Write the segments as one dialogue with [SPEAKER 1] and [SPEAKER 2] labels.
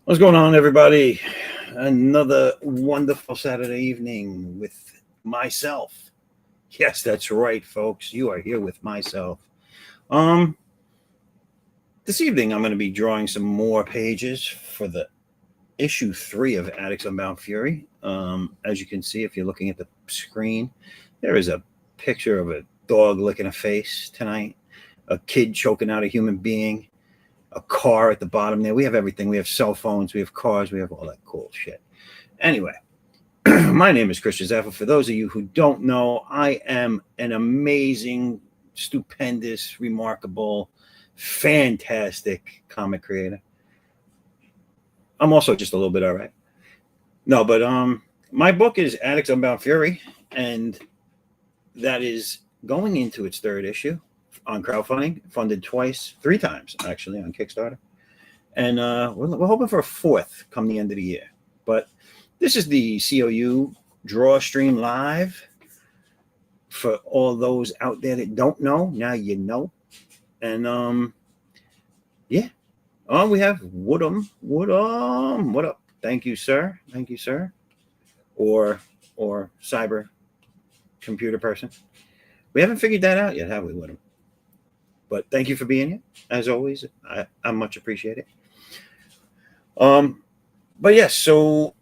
[SPEAKER 1] What's going on, everybody? Another wonderful Saturday evening with myself. Yes, that's right, folks. You are here with myself. Um, this evening I'm going to be drawing some more pages for the issue 3 of Addicts Unbound Fury. As you can see, if you're looking at the screen, there is a picture of a dog licking a face tonight, a kid choking out a human being, a car at the bottom there. We have everything. We have cell phones, we have cars, we have all that cool shit. Anyway, my name is Christian Zaffo. For those of you who don't know, I am an amazing, stupendous, remarkable, fantastic comic creator. I'm also just a little bit all right. No, but my book is Addicts Unbound Fury, and that is going into its 3rd issue on crowdfunding, funded three times actually on Kickstarter, and we're hoping for a 4th come the end of the year. But this is the C.O.U. draw stream live. For all those out there that don't know, now you know. And yeah, we have Woodham. What up? Thank you, sir. Or cyber computer person. We haven't figured that out yet, have we, Woodham? But thank you for being here, as always. I much appreciate it. But yes, so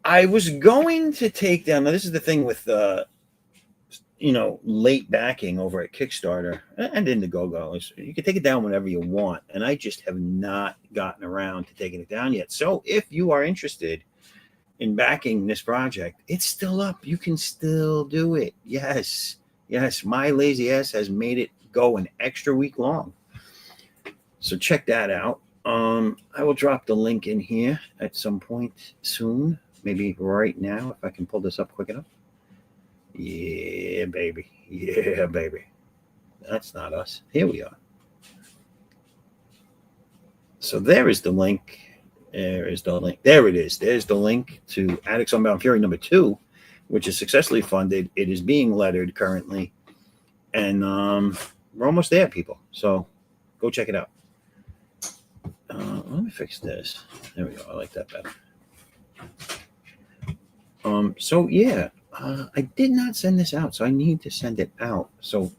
[SPEAKER 1] I was going to take down. Now, this is the thing with late backing over at Kickstarter and Indiegogo. You can take it down whenever you want, and I just have not gotten around to taking it down yet. So if you are interested in backing this project, it's still up. You can still do it. Yes, my lazy ass has made it go an extra week long. So check that out. I will drop the link in here at some point soon, maybe right now if I can pull this up quick enough. Yeah, baby. That's not us. Here we are. So there is the link. There it is. There's the link to Addicts Unbound Fury number 2, which is successfully funded. It is being lettered currently, and we're almost there, people. So go check it out. Let me fix this. There we go. I like that better. So yeah, I did not send this out, so I need to send it out. So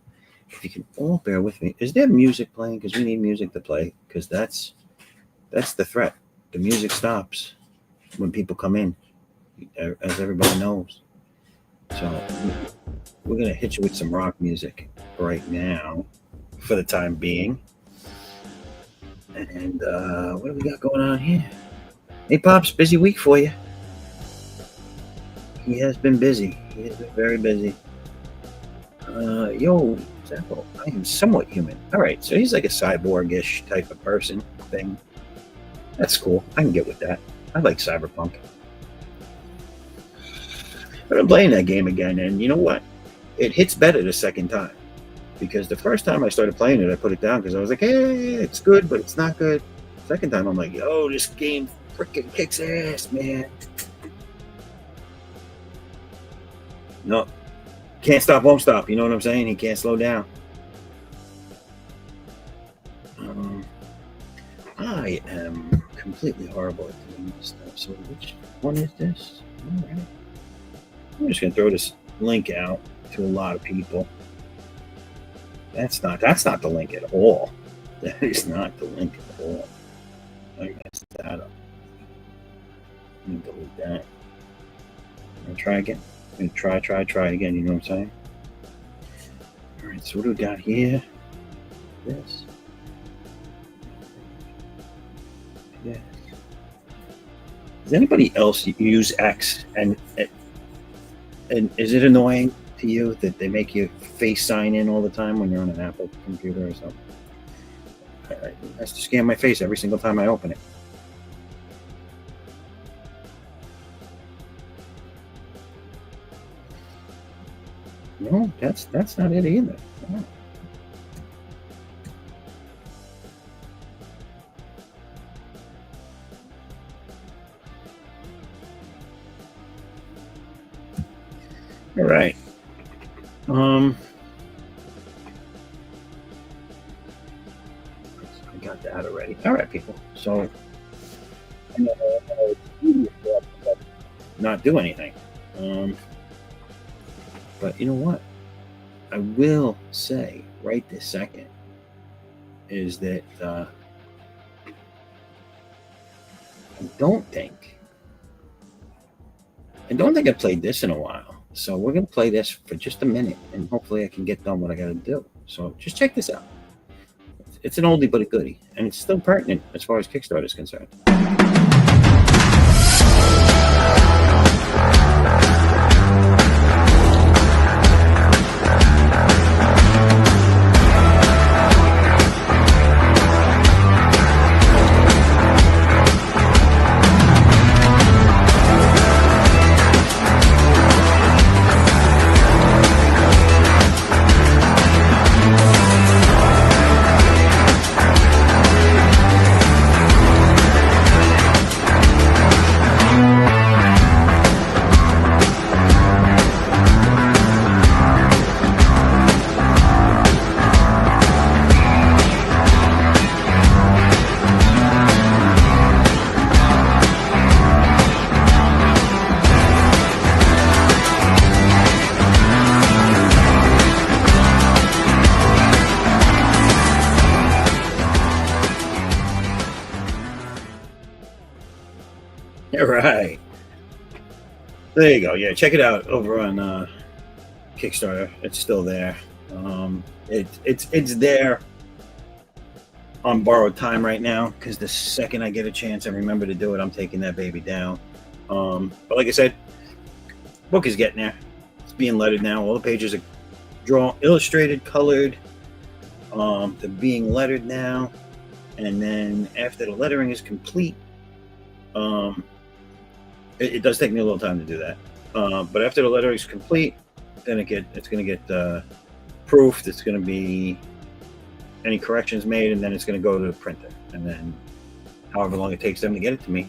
[SPEAKER 1] if you can all bear with me, is there music playing? Because we need music to play, because that's the threat. The music stops when people come in, as everybody knows. So we're gonna hit you with some rock music right now for the time being. And what do we got going on here? Hey, Pops, busy week for you. He has been busy. He has been very busy. Yo, Zaffo, I am somewhat human. All right, so he's like a cyborg-ish type of person thing. That's cool. I can get with that. I like cyberpunk. But I'm playing that game again, and you know what? It hits better the second time. Because the first time I started playing it, I put it down because I was like, hey, it's good, but it's not good. Second time, I'm like, yo, this game freaking kicks ass, man. No, can't stop, won't stop. You know what I'm saying? He can't slow down. I am completely horrible at doing this stuff. So which one is this? All right. I'm just going to throw this link out to a lot of people. That's not the link at all. That is not the link at all. I messed that up. Let me delete that. I'm going to try again. I'm going to try again. You know what I'm saying? All right, so what do we got here? This. Yes. Does anybody else use X? And is it annoying to you that they make you face sign in all the time when you're on an Apple computer or something? It has to scan my face every single time I open it. No, that's not it either. No. All right. I got that already. All right, people. So And, it's easier for us to not do anything. Um, but you know what? I will say right this second is that I don't think I played this in a while. So we're gonna play this for just a minute, and hopefully I can get done what I gotta do. So just check this out. It's an oldie but a goodie, and it's still pertinent as far as Kickstarter is concerned. All right. There you go. Yeah, check it out over on Kickstarter. It's still there. It's there on borrowed time right now because the second I get a chance and remember to do it, I'm taking that baby down. But like I said, book is getting there. It's being lettered now. All the pages are drawn, illustrated, colored. They're being lettered now, and then after the lettering is complete, it does take me a little time to do that. But after the lettering is complete, then it's going to get proofed. It's going to be any corrections made, and then it's going to go to the printer. And then however long it takes them to get it to me,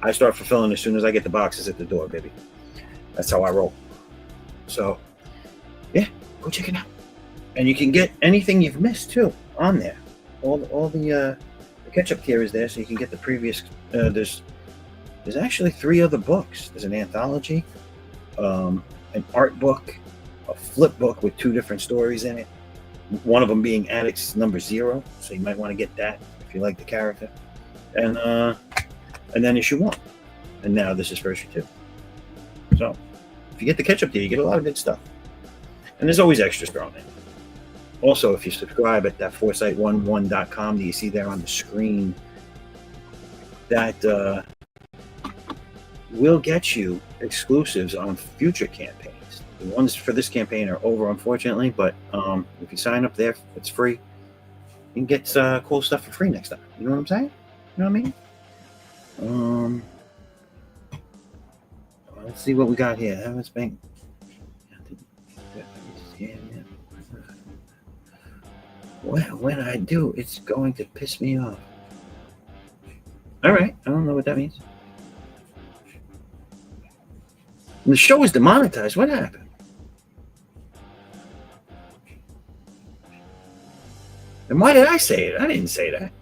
[SPEAKER 1] I start fulfilling as soon as I get the boxes at the door, baby. That's how I roll. So, yeah, go check it out. And you can get anything you've missed, too, on there. All the catch-up tier is there, so you can get the previous... There's actually 3 other books. There's an anthology, an art book, a flip book with 2 different stories in it. One of them being Addicts number 0, so you might want to get that if you like the character. And then issue 1. And now this is for issue 2. So if you get the catch-up tier, you get a lot of good stuff. And there's always extras thrown in. Also, if you subscribe at that foresight11.com that you see there on the screen, that will get you exclusives on future campaigns. The ones for this campaign are over, unfortunately, but if you sign up there, it's free. You can get cool stuff for free next time. You know what I'm saying? You know what I mean? Let's see what we got here. Haven't Bank. When I do, it's going to piss me off. All right, I don't know what that means. The show is demonetized. What happened? And why did I say it? I didn't say that.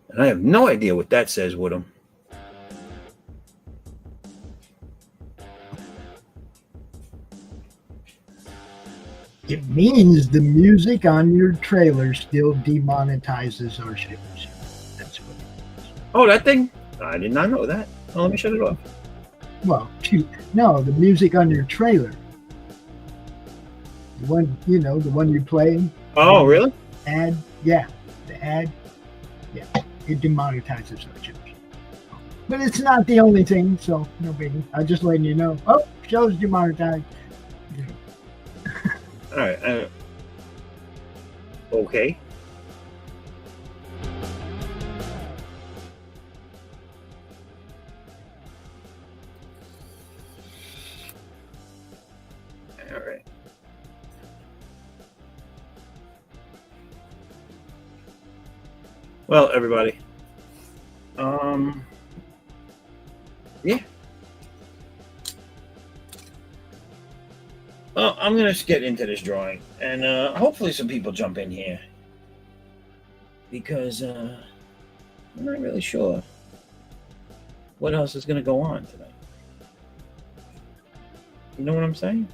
[SPEAKER 1] And I have no idea what that says, Woodham.
[SPEAKER 2] It means the music on your trailer still demonetizes our shows. That's what it means.
[SPEAKER 1] Oh, that thing? I did not know that. Oh, let me shut it off.
[SPEAKER 2] Well, no, the music on your trailer. The one, the one you're playing.
[SPEAKER 1] Oh, really?
[SPEAKER 2] Ad, yeah. The ad, yeah. It demonetizes our shows. But it's not the only thing, so no biggie. I'm just letting you know. Oh, show's demonetized.
[SPEAKER 1] All right. Okay. All right. Well, everybody. Yeah. Well, I'm going to get into this drawing, and hopefully some people jump in here because I'm not really sure what else is going to go on tonight. You know what I'm saying?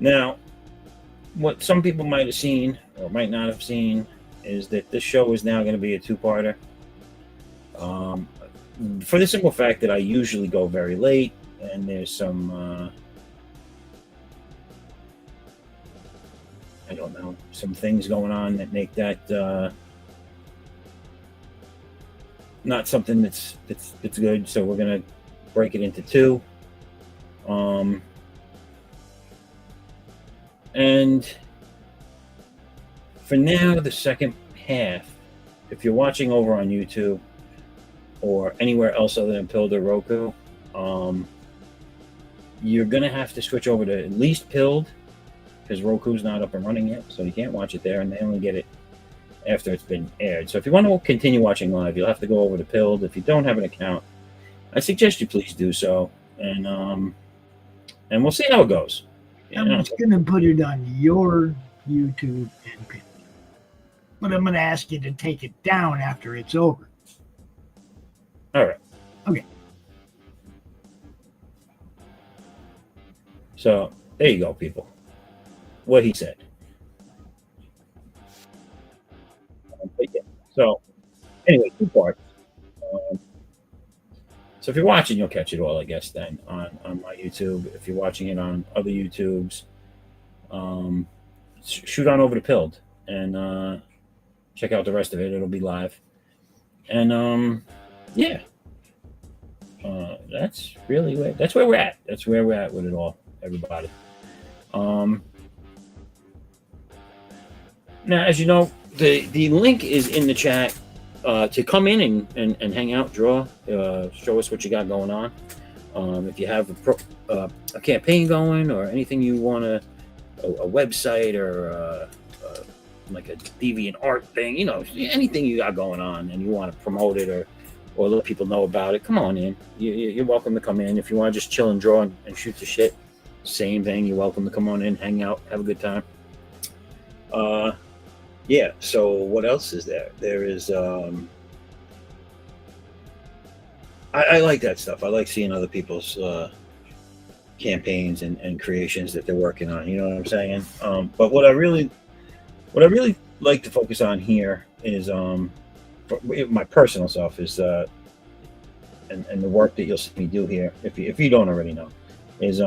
[SPEAKER 1] Now, what some people might have seen or might not have seen is that this show is now going to be a two-parter. For the simple fact that I usually go very late, and there's some, I don't know, some things going on that make that not something that's good. So we're gonna break it into two. And for now, the second half, if you're watching over on YouTube or anywhere else other than Pilled or Roku, you're gonna have to switch over to at least Pilled, because Roku's not up and running yet, so you can't watch it there, and they only get it after it's been aired. So if you want to continue watching live, you'll have to go over to Pilled. If you don't have an account, I suggest you please do so, and we'll see how it goes.
[SPEAKER 2] I'm just gonna put it on your YouTube and Pilled, but I'm gonna ask you to take it down after it's over.
[SPEAKER 1] All right.
[SPEAKER 2] Okay.
[SPEAKER 1] So there you go, people. What he said. But yeah. So anyway, two parts. So if you're watching, you'll catch it all, I guess, then on my YouTube. If you're watching it on other YouTubes, shoot on over to Pilled and check out the rest of it. It'll be live. And yeah. That's really that's where we're at. That's where we're at with it all, everybody. Now, as you know, the link is in the chat to come in and hang out, draw, show us what you got going on. If you have a campaign going or anything you want a website or like a deviant art thing, you know, anything you got going on and you want to promote it or let people know about it, come on in. You're welcome to come in. If you want to just chill and draw and shoot the shit, same thing. You're welcome to come on in, hang out, have a good time. Yeah, so what else is there? There is, I like that stuff. I like seeing other people's campaigns and creations that they're working on. You know what I'm saying? But what I really like to focus on here is, for my personal self is, and the work that you'll see me do here, if you don't already know, is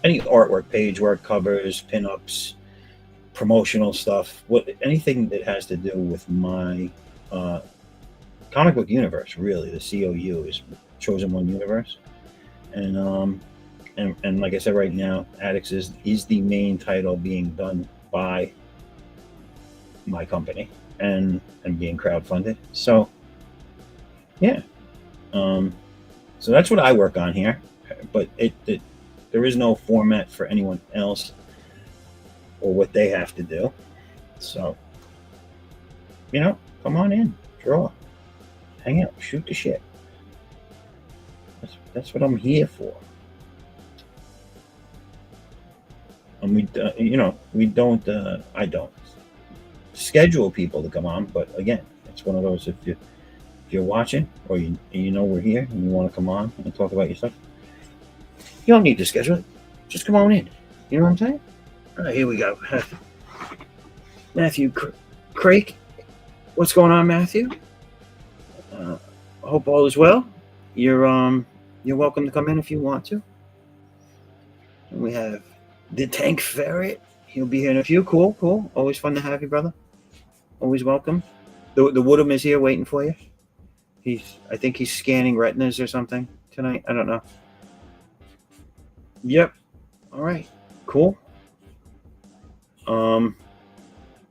[SPEAKER 1] any artwork, page work, covers, pinups, promotional stuff, anything that has to do with my comic book universe. Really, the C.O.U. is Chosen One Universe, and like I said, right now, Addicts is the main title being done by my company and being crowdfunded. So yeah, so that's what I work on here, but there is no format for anyone else or what they have to do. So, you know, come on in, draw, hang out, shoot the shit. That's what I'm here for. And I don't schedule people to come on, but again, it's one of those, if you're watching or you know we're here and you want to come on and talk about your stuff, you don't need to schedule it. Just come on in. You know what I'm saying? All right, here we go. Matthew Craig. What's going on, Matthew? I hope all is well. You're welcome to come in if you want to. And we have the Tank Ferret. He'll be here in a few. Cool. Always fun to have you, brother. Always welcome. The Woodham is here waiting for you. I think he's scanning retinas or something tonight. I don't know. Yep. All right. Cool.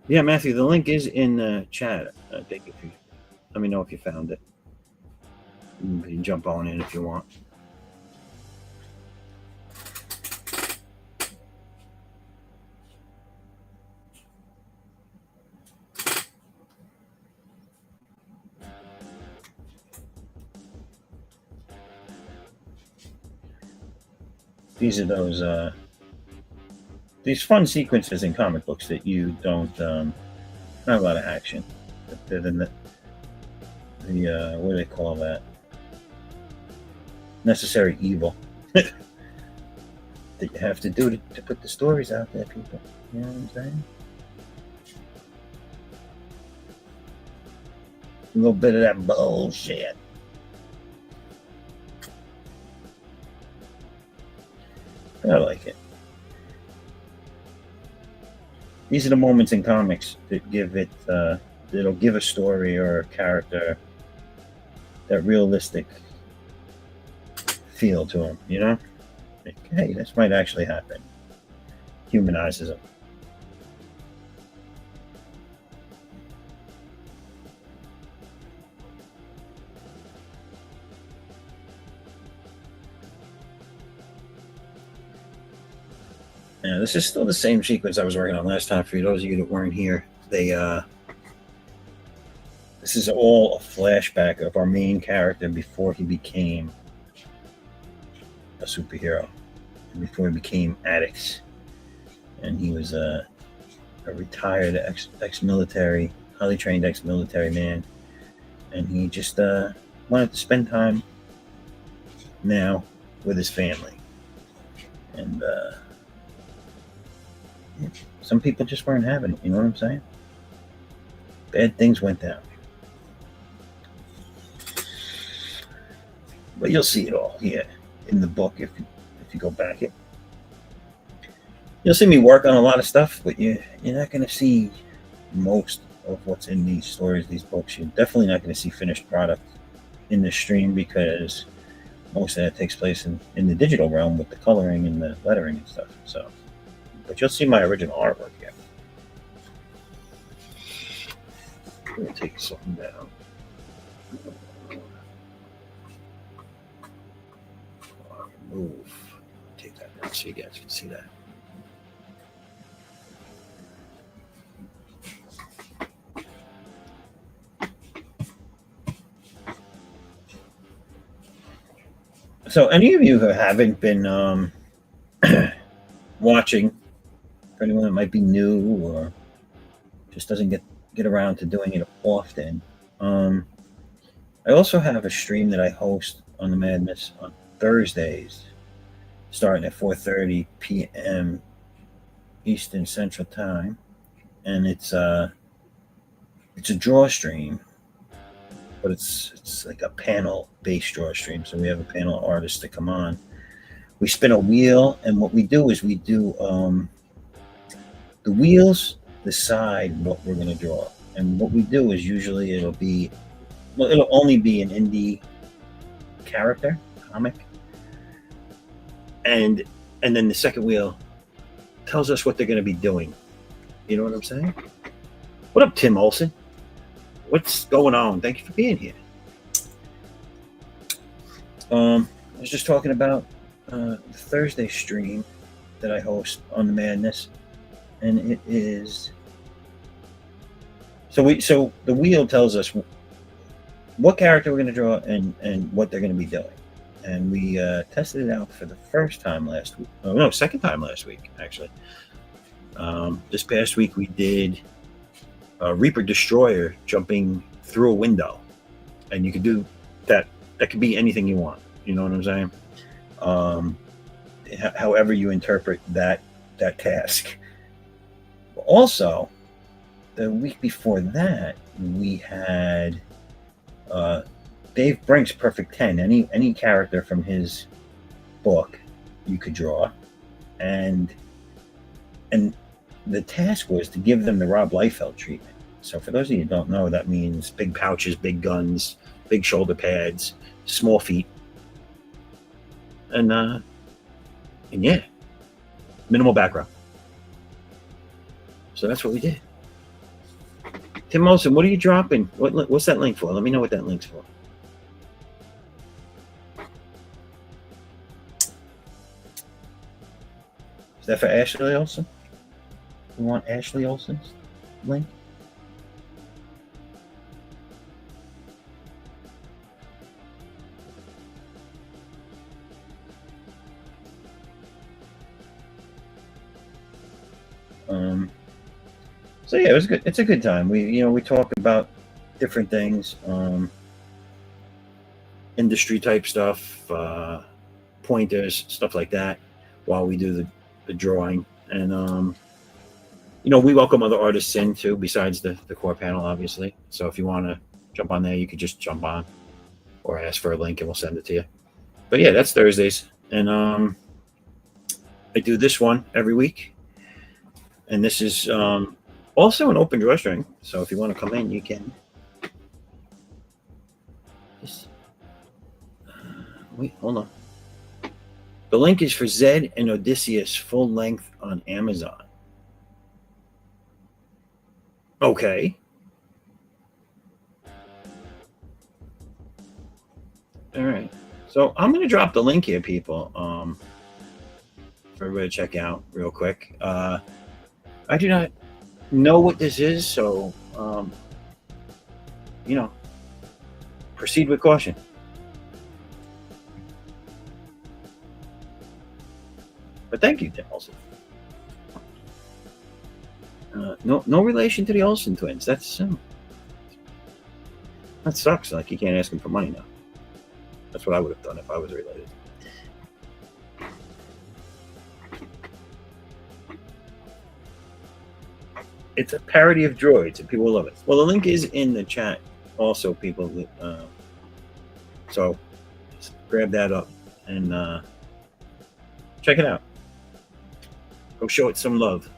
[SPEAKER 1] Yeah, Matthew, the link is in the chat. I think if you let me know if you found it. You can jump on in if you want. These are those these fun sequences in comic books that you don't Not a lot of action. Other than the what do they call that? Necessary evil that you have to do to put the stories out there, people. You know what I'm saying? A little bit of that bullshit. I like it. These are the moments in comics that give it, that'll give a story or a character that realistic feel to them, you know? Like, hey, this might actually happen. Humanizes them. Yeah, this is still the same sequence I was working on last time. For those of you that weren't here, this is all a flashback of our main character before he became a superhero, before he became Addicts, and he was a retired ex-military, highly trained ex-military man, and he just wanted to spend time now with his family, and some people just weren't having it. You know what I'm saying? Bad things went down. But you'll see it all here in the book if you go back it. You'll see me work on a lot of stuff, but you're not going to see most of what's in these stories, these books. You're definitely not going to see finished product in the stream because most of that takes place in the digital realm with the coloring and the lettering and stuff. So, but you'll see my original artwork here. I'm going to take something down. Move. Take that down so you guys can see that. So, any of you who haven't been watching, for anyone that might be new or just doesn't get around to doing it often, I also have a stream that I host on the Madness on Thursdays, starting at 4:30 p.m. Eastern Central Time, and it's a draw stream, but it's like a panel-based draw stream. So we have a panel of artists that come on. We spin a wheel, and what we do is we do the wheels decide what we're going to draw, and what we do is usually it'll only be an indie character comic, and then the second wheel tells us what they're going to be doing. You know what I'm saying? What up, Tim Olson? What's going on? Thank you for being here. I was just talking about the Thursday stream that I host on the Madness, and it is so the wheel tells us what character we're going to draw and what they're going to be doing, and we tested it out for the second time last week actually. This past week we did Reaper Destroyer jumping through a window, and you could do that. That could be anything you want. You know what I'm saying? However you interpret that task. Also, the week before that, we had Dave Brink's Perfect 10. Any character from his book you could draw, and the task was to give them the Rob Liefeld treatment. So for those of you who don't know, that means big pouches, big guns, big shoulder pads, small feet, and yeah, minimal background. So that's what we did. Tim Olson, what are you dropping? What's that link for? Let me know what that link's for. Is that for Ashley Olsen? You want Ashley Olsen's link? So yeah, it was good. It's a good time. We talk about different things, industry type stuff, pointers, stuff like that, while we do the drawing. And we welcome other artists in too, besides the core panel, obviously. So if you want to jump on there, you could just jump on or ask for a link and we'll send it to you. But yeah, that's Thursdays. And I do this one every week. And this is also an open drawstring. So if you want to come in, you can. Just, wait, hold on. The link is for Zed and Odysseus full length on Amazon. Okay. All right. So I'm going to drop the link here, people, for everybody to check out real quick. I do not know what this is, so, proceed with caution. But thank you, Tim Olsen. No relation to the Olsen twins. That sucks. Like, you can't ask them for money now. That's what I would have done if I was related. It's a parody of droids, and people love it. Well, the link is in the chat, also, people. So just grab that up and check it out. Go show it some love.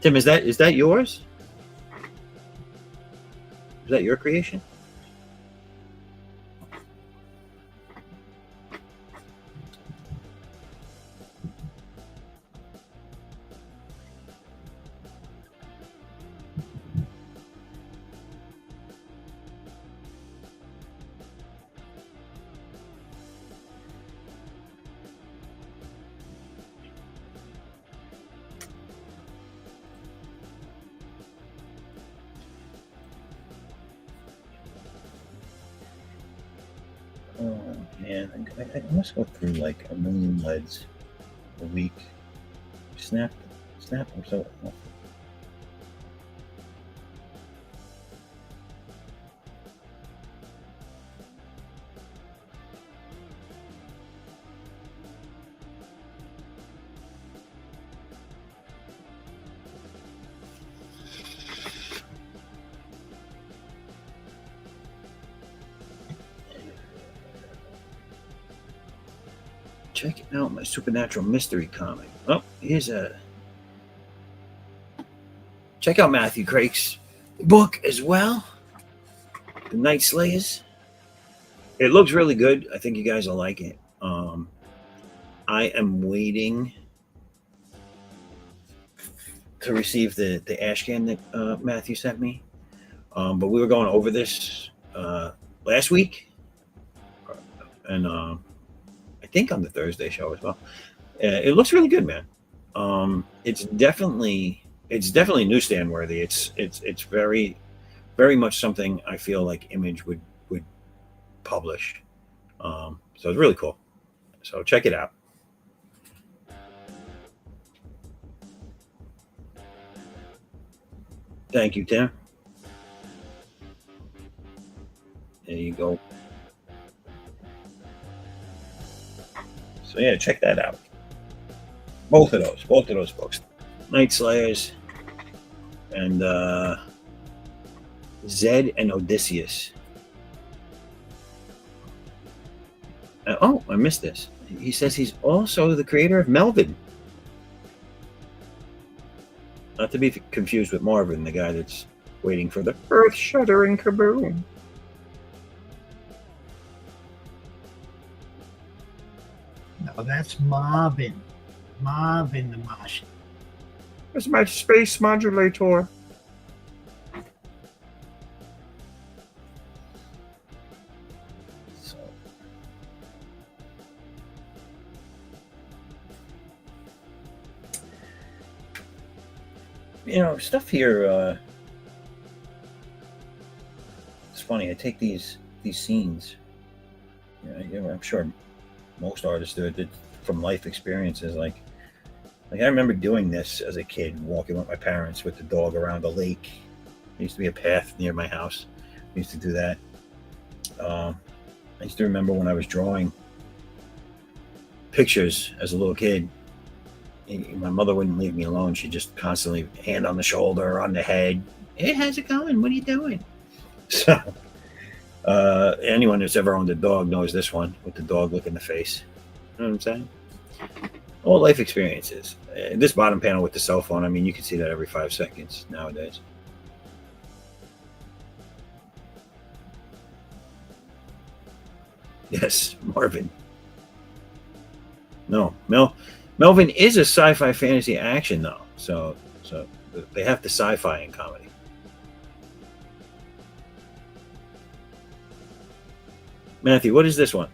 [SPEAKER 1] Tim, is that yours? Is that your creation? Oh man, I must go through like a million leads a week. Snap, I'm so. Check out my supernatural mystery comic. Oh, here's a. Check out Matthew Craig's book as well, The Night Slayers. It looks really good. I think you guys will like it. I am waiting to receive the ashcan that Matthew sent me. But we were going over this last week, and I think on the Thursday show as well. It looks really good, man. It's definitely newsstand worthy. It's very, very much something I feel like Image would publish. So it's really cool. So check it out. Thank you, Tim. There you go. So yeah, check that out. Both of those books, Night Slayers and Zed and Odysseus. Oh, I missed this. He says he's also the creator of Melvin. Not to be confused with Marvin, the guy that's waiting for the earth-shattering kaboom.
[SPEAKER 2] No, that's Marvin. Marvin the Martian.
[SPEAKER 1] It's my space modulator. So, stuff here. It's funny. I take these scenes. I'm sure most artists do it from life experiences. Like I remember doing this as a kid, walking with my parents with the dog around a lake. There used to be a path near my house. We used to do that. I used to remember when I was drawing pictures as a little kid. My mother wouldn't leave me alone. She just constantly hand on the shoulder, on the head. Hey, how's it going? What are you doing? So, anyone that's ever owned a dog knows this one with the dog look in the face. You know what I'm saying? All life experiences. This bottom panel with the cell phone, I mean, you can see that every 5 seconds nowadays. Yes, Marvin. No, Melvin is a sci-fi fantasy action though, so they have the sci-fi in comedy. Matthew, what is this one?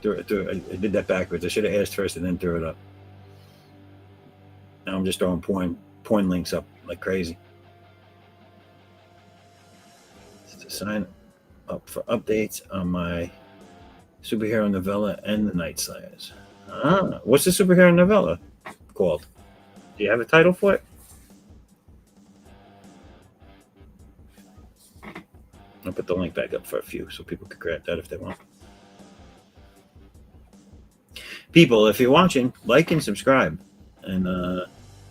[SPEAKER 1] I did that backwards. I should have asked first and then threw it up. Now I'm just throwing porn links up like crazy. Just to sign up for updates on my superhero novella and the Night Slayers. What's the superhero novella called? Do you have a title for it? I'll put the link back up for a few so people can grab that if they want. People, if you're watching, like and subscribe. And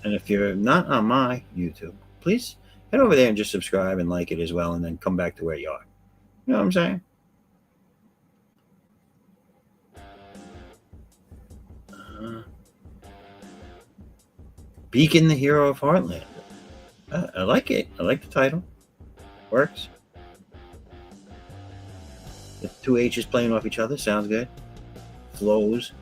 [SPEAKER 1] if you're not on my YouTube, please head over there and just subscribe and like it as well, and then come back to where you are. You know what I'm saying? Beacon, the hero of Heartland. I like it. I like the title. Works. The two H's playing off each other. Sounds good. Flows.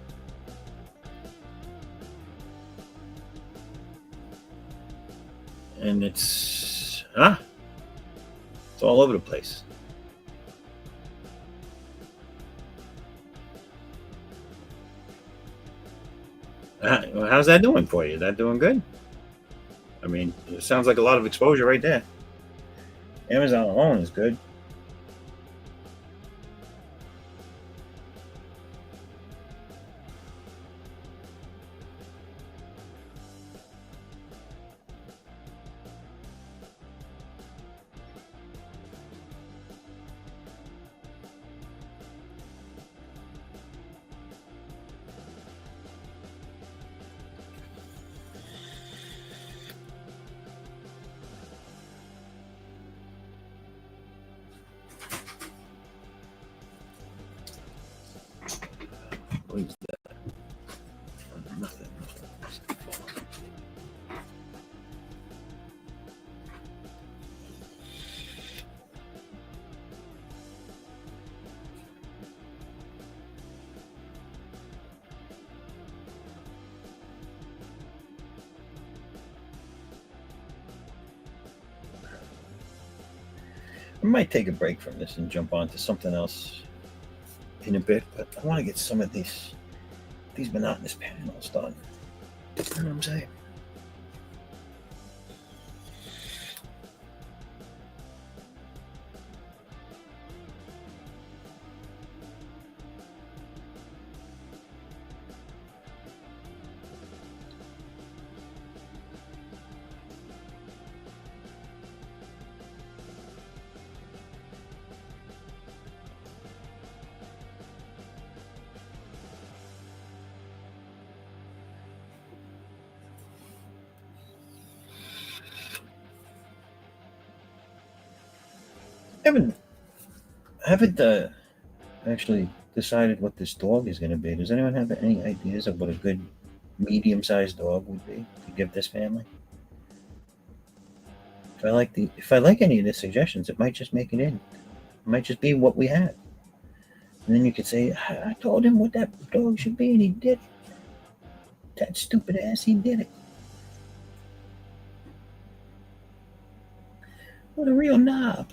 [SPEAKER 1] And it's all over the place. How's that doing for you? Is that doing good? I mean, it sounds like a lot of exposure right there. Amazon alone is good. What is that? Nothing. I might take a break from this and jump on to something else in a bit, but I want to get some of these monotonous panels done. You know what I'm saying? I haven't actually decided what this dog is going to be. Does anyone have any ideas of what a good medium-sized dog would be to give this family? If I like any of the suggestions, it might just make it in. It might just be what we have. And then you could say, I told him what that dog should be, and he did it. That stupid ass, he did it. What a real knob.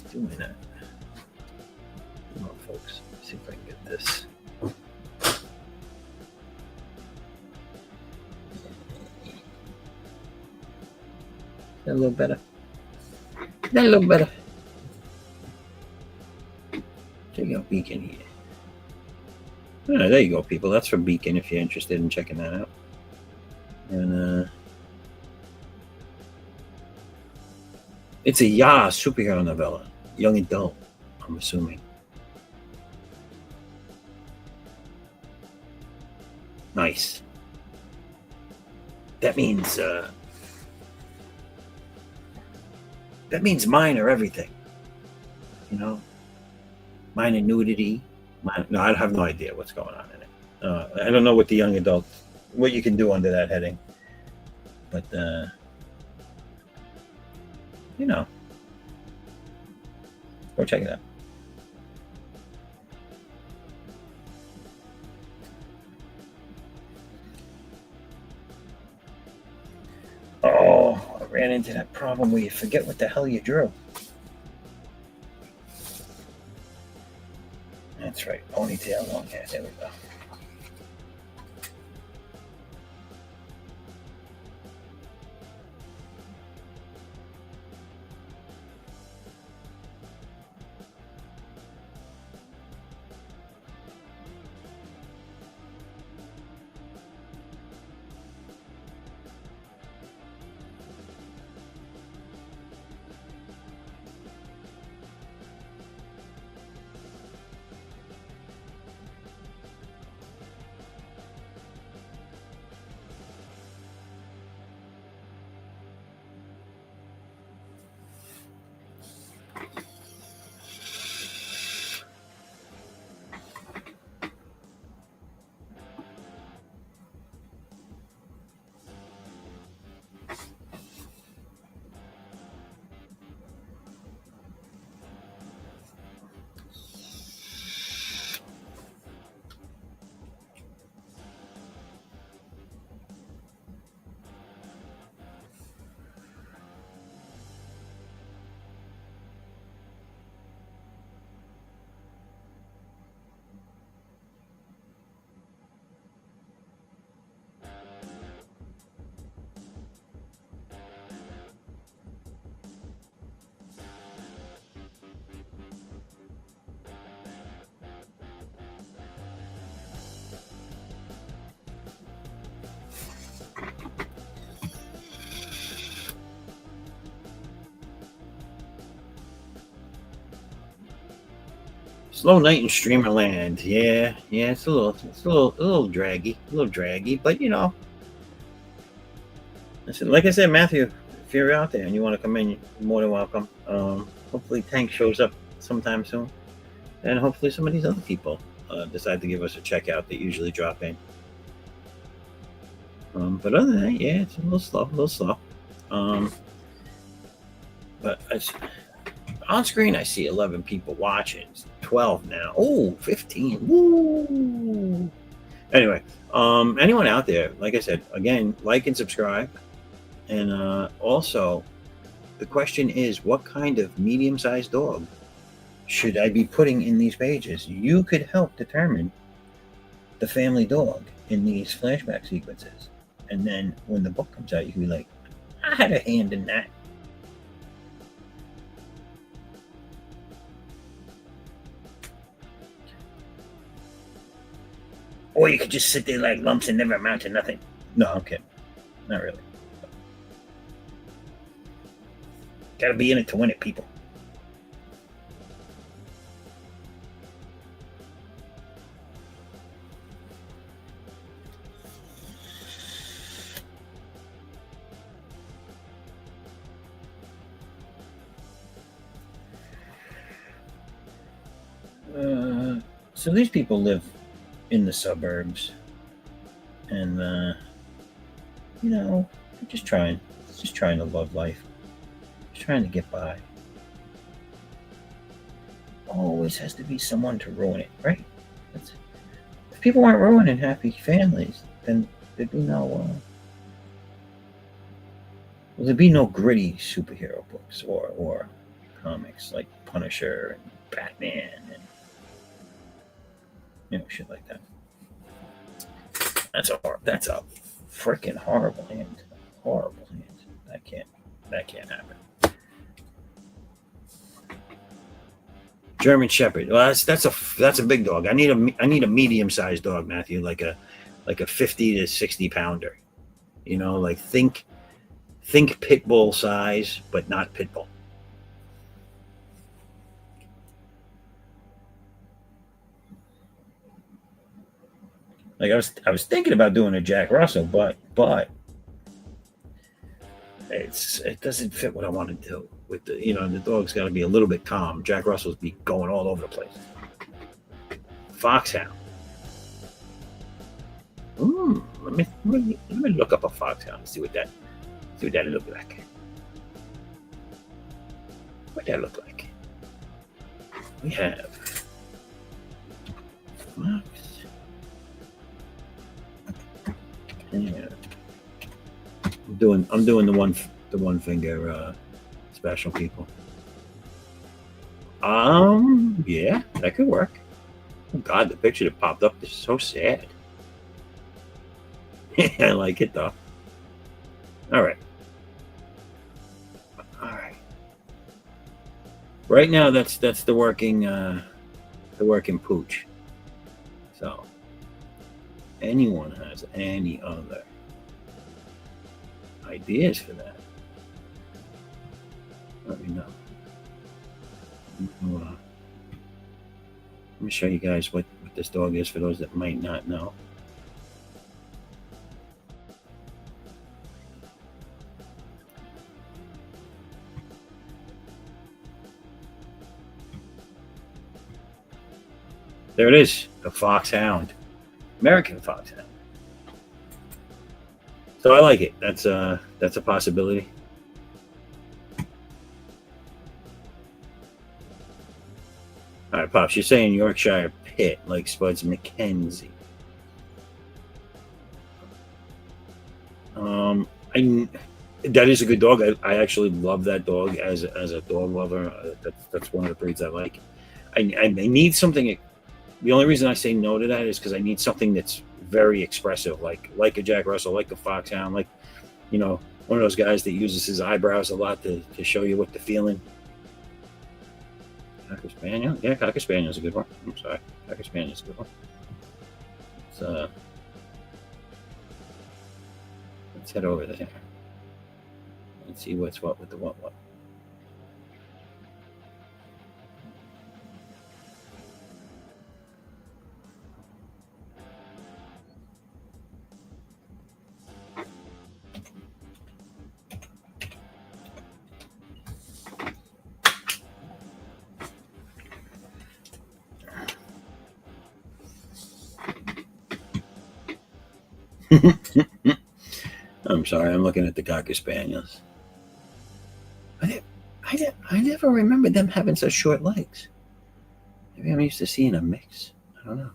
[SPEAKER 1] it's doing that. Come on, folks. Let's see if I can get this. A little better. A little better. Check out Beacon here. Oh, there you go, people. That's for Beacon if you're interested in checking that out. And it's a superhero novella, young adult, I'm assuming. Nice. That means minor everything. You know, minor nudity. No, I have no idea what's going on in it. I don't know what the young adult, what you can do under that heading. But you know, go check it out. Oh, I ran into that problem where you forget what the hell you drew. That's right, ponytail, long hair. There we go. Slow night in Streamerland. Yeah, it's a little draggy, but you know. Like I said, Matthew, if you're out there and you want to come in, you're more than welcome. Hopefully Tank shows up sometime soon. And hopefully some of these other people decide to give us a check out. They usually drop in. But other than that, yeah, it's a little slow. But on screen, I see 11 people watching. It's 12 now. Oh, 15. Woo! Anyway, anyone out there, like I said, again, like and subscribe. And also, the question is, what kind of medium-sized dog should I be putting in these pages? You could help determine the family dog in these flashback sequences. And then when the book comes out, you can be like, I had a hand in that. Or you could just sit there like lumps and never amount to nothing. No, I'm kidding. Not really. Gotta be in it to win it, people. So these people live in the suburbs, and you know, they're just trying to love life, just trying to get by. Always has to be someone to ruin it, right? If people weren't ruining happy families, then there'd be no gritty superhero books or comics like Punisher and Batman and shit like that. That's a freaking horrible hand. Horrible hand. That can't happen. German Shepherd. Well, that's a big dog. I need a medium sized dog, Matthew, like a 50 to 60 pounder. Like think pit bull size, but not pit bull. Like I was thinking about doing a Jack Russell, but it doesn't fit what I want to do. With the dog's got to be a little bit calm. Jack Russell's be going all over the place. Foxhound. Let me look up a foxhound and see what that look like. What that look like? We have fox. Yeah. I'm doing the one finger special, people. Yeah, that could work. Oh God, the picture that popped up is so sad. I like it though. All right. Right now, that's the working pooch. So, anyone has any other ideas for that? Let me know. Let me show you guys what this dog is for those that might not know. There it is, a foxhound, American foxhound. So I like it. That's a possibility. All right, Pops, you're saying Yorkshire Pit, like Spuds McKenzie. That is a good dog. I actually love that dog as a dog lover. That's one of the breeds I like. I need something. The only reason I say no to that is because I need something that's very expressive, like a Jack Russell, like a foxhound, like one of those guys that uses his eyebrows a lot to show you what they're feeling. Cocker Spaniel, yeah, Cocker Spaniel is a good one. I'm sorry, Cocker Spaniel is a good one. Let's head over there and see what's what with the what. I'm sorry, I'm looking at the Cocker Spaniels. I never remember them having such short legs. Maybe I'm used to seeing a mix. I don't know.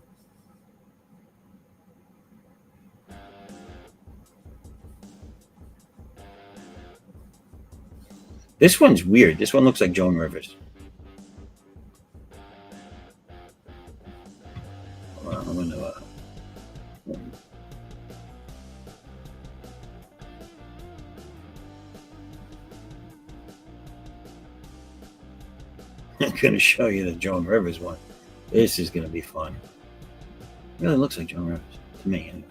[SPEAKER 1] This one's weird. This one looks like Joan Rivers. I'm gonna. I'm going to show you the Joan Rivers one. This is going to be fun. It really looks like Joan Rivers, to me anyway.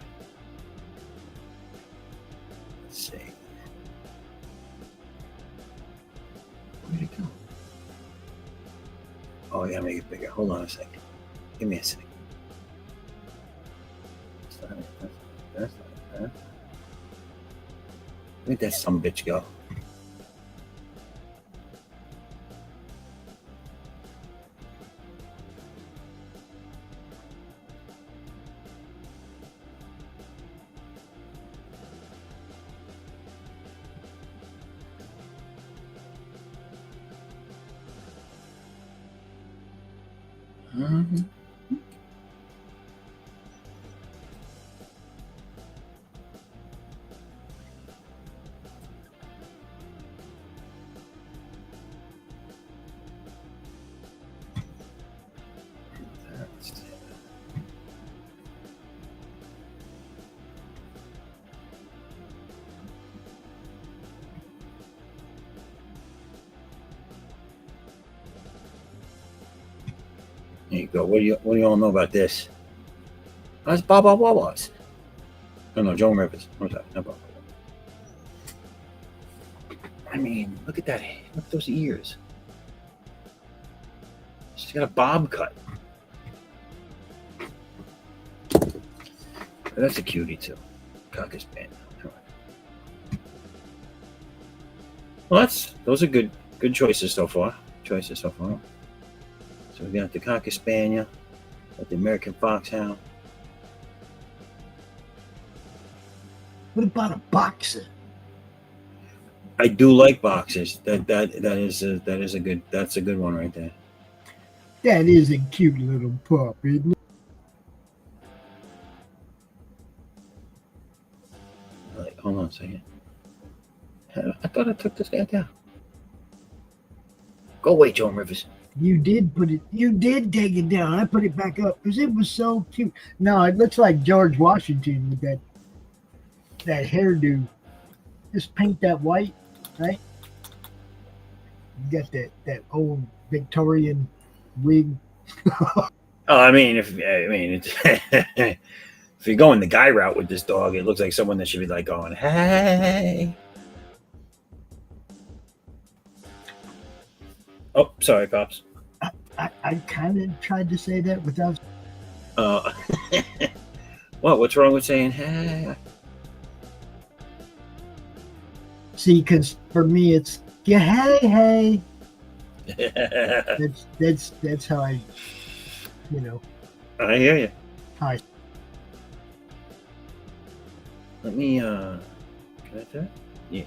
[SPEAKER 1] Let's see. Where'd it go? Oh, I got to make it bigger. Hold on a second. Give me a second. That's not that. Where'd that sumbitch go? go, what do you all know about this? That's Bob Wawas. No, Joan Rivers. What's that? Not Bob. I mean, look at that. Look at those ears. She's got a bob cut. That's a cutie too. Cocker Spaniel. Well, those are good choices so far. So we got the Cocker Spaniel, got the American Foxhound.
[SPEAKER 2] What about a boxer?
[SPEAKER 1] I do like boxers. That's a good one right there.
[SPEAKER 2] That is a cute little pup, isn't it?
[SPEAKER 1] Hold on a second. I thought I took this guy down. Go away, Joan Rivers.
[SPEAKER 2] You did take it down. I put it back up because it was so cute. No, it looks like George Washington with that hairdo. Just paint that white, right? You got that old Victorian wig.
[SPEAKER 1] Oh, it's if you're going the guy route with this dog, it looks like someone that should be like going, hey. Oh, sorry, Pops.
[SPEAKER 2] I kind of tried to say that without.
[SPEAKER 1] What's wrong with saying hey?
[SPEAKER 2] See, because for me it's hey. That's how I,
[SPEAKER 1] I hear you.
[SPEAKER 2] Hi.
[SPEAKER 1] Let me can I do it? Yeah.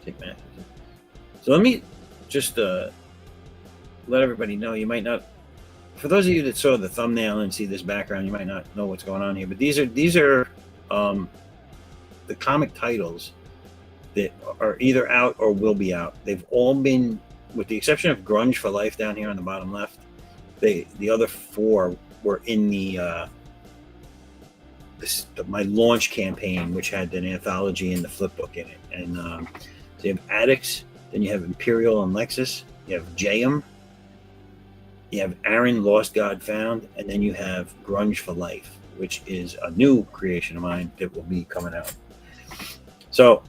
[SPEAKER 1] Take that. So let me just let everybody know. You might not, for those of you that saw the thumbnail and see this background, you might not know what's going on here. But these are the comic titles that are either out or will be out. They've all been, with the exception of Grunge for Life down here on the bottom left. The other four were in my launch campaign, which had an anthology and the flip book in it. And so you have Addicts, then you have Imperial and Lexus, you have J.M., you have Aaron, Lost God Found, and then you have Grunge for Life, which is a new creation of mine that will be coming out. So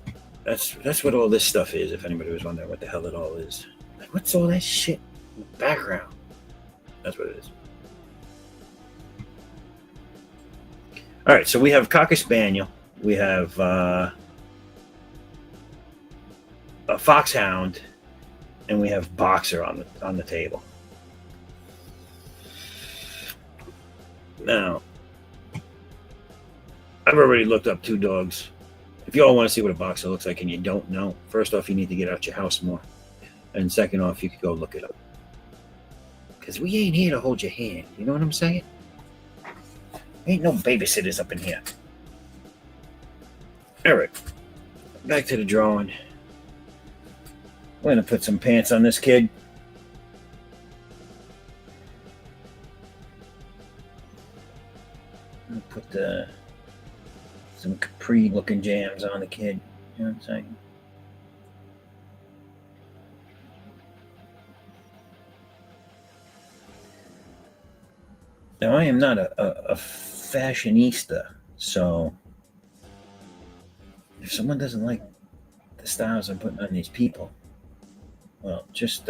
[SPEAKER 1] that's what all this stuff is, if anybody was wondering what the hell it all is. Like, what's all that shit in the background? That's what it is. All right, so we have Cocker Spaniel. We have a Foxhound, and we have Boxer on the table. Now, I've already looked up two dogs. If you all want to see what a boxer looks like and you don't know, first off, you need to get out your house more. And second off, you could go look it up. Because we ain't here to hold your hand. You know what I'm saying? Ain't no babysitters up in here. All right. Back to the drawing. We're going to put some pants on this kid. Put some capri looking jams on the kid. You know what I'm saying? Now, I am not a fashionista, so if someone doesn't like the styles I'm putting on these people, well, just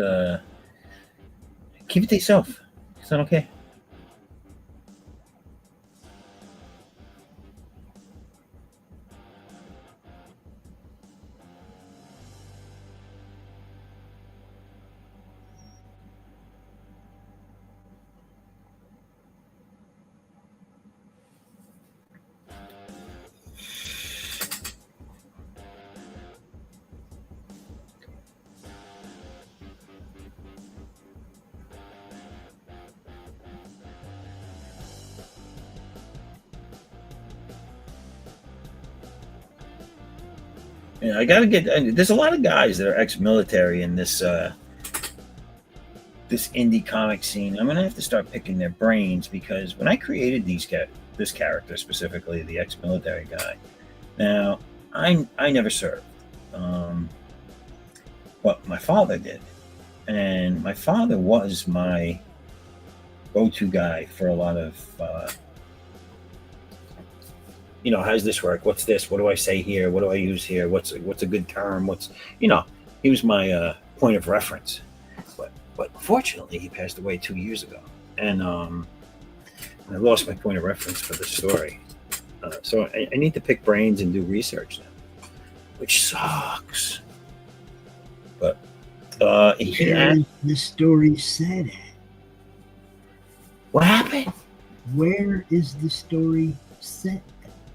[SPEAKER 1] keep it to yourself. Is that okay? Yeah, I gotta get. There's a lot of guys that are ex-military in this indie comic scene. I'm gonna have to start picking their brains, because when I created this character specifically, the ex-military guy. Now, I never served. Well, my father did, and my father was my go-to guy for a lot of how does this work? What's this? What do I say here? What do I use here? What's a good term? He was my point of reference. But fortunately, he passed away 2 years ago, and I lost my point of reference for the story. So I need to pick brains and do research now, which sucks. But
[SPEAKER 2] Where is the story set at?
[SPEAKER 1] What happened?
[SPEAKER 2] Where is the story set at?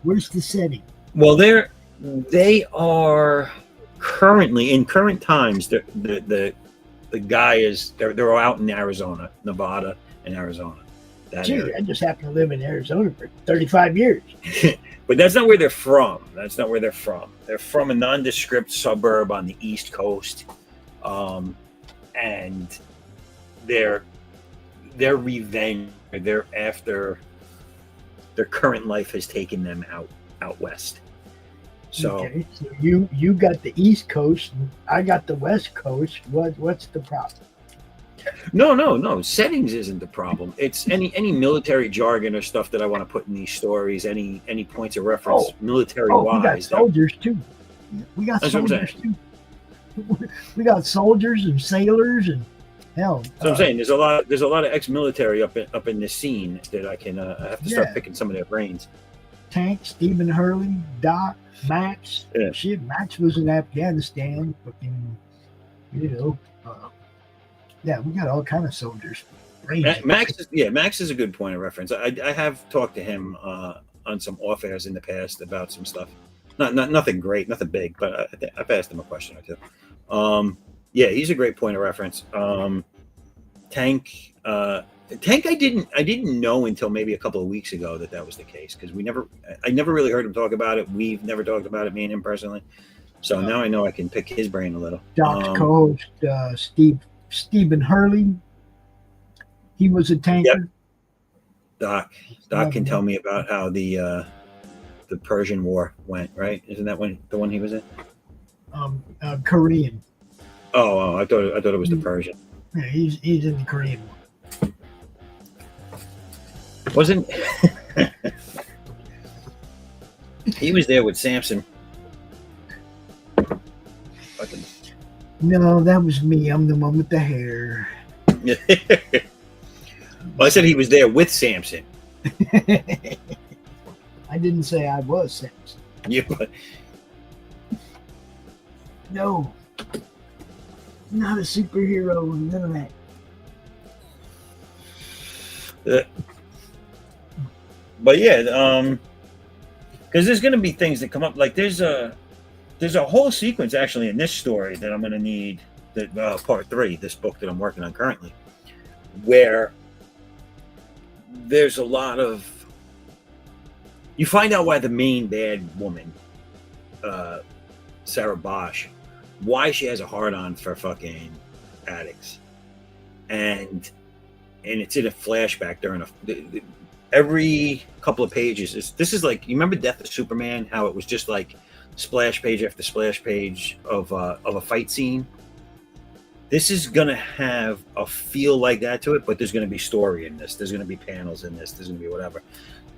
[SPEAKER 2] Where's the setting?
[SPEAKER 1] Well, they are currently in current times. The guy is they're out in Arizona, Nevada, and Arizona.
[SPEAKER 2] Gee, I just happened to live in Arizona for 35 years.
[SPEAKER 1] But that's not where they're from. That's not where they're from. They're from a nondescript suburb on the East Coast, and their revenge. They're after their current life has taken them out west. So,
[SPEAKER 2] okay, so you got the East Coast, and I got the West Coast. What's the problem?
[SPEAKER 1] No. Settings isn't the problem. It's any military jargon or stuff that I want to put in these stories. Any points of reference, military wise.
[SPEAKER 2] We got soldiers too. We got soldiers too. We got soldiers and sailors and hell.
[SPEAKER 1] So I'm saying there's a lot of ex-military up in this scene that I can I have to start picking some of their brains.
[SPEAKER 2] Tank, Stephen Hurley, Doc, Max.
[SPEAKER 1] Yeah.
[SPEAKER 2] Shit, Max was in Afghanistan. Fucking, yeah, we got all kind of soldiers.
[SPEAKER 1] Max is a good point of reference. I have talked to him on some off airs in the past about some stuff. Nothing great, nothing big, but I've asked him a question or two. Yeah, he's a great point of reference. Tank, I didn't know until maybe a couple of weeks ago that was the case because I never really heard him talk about it. We've never talked about it, me and him personally. So now I know I can pick his brain a little.
[SPEAKER 2] Doc's co-host, Stephen Hurley. He was a tanker.
[SPEAKER 1] Yep. Doc can tell me about how the Persian War went. Right? Isn't that the one he was in?
[SPEAKER 2] Korean.
[SPEAKER 1] Oh, I thought it was the Persian.
[SPEAKER 2] Yeah, he's in the Korean War.
[SPEAKER 1] Wasn't he was there with Samson?
[SPEAKER 2] No, that was me. I'm the one with the hair.
[SPEAKER 1] Well, I said he was there with Samson.
[SPEAKER 2] I didn't say I was Samson.
[SPEAKER 1] Yeah, but
[SPEAKER 2] no, not a superhero. None of that.
[SPEAKER 1] But yeah, because there's going to be things that come up. Like there's a whole sequence actually in this story that I'm going to need. That part 3, this book that I'm working on currently, where there's a lot of you find out why the main bad woman, Sarah Bosch, why she has a hard-on for fucking addicts, and it's in a flashback during every couple of pages. This is like, you remember Death of Superman, how it was just like splash page after splash page of a fight scene. This is gonna have a feel like that to it, but there's gonna be story in this. There's gonna be panels in this. There's gonna be whatever,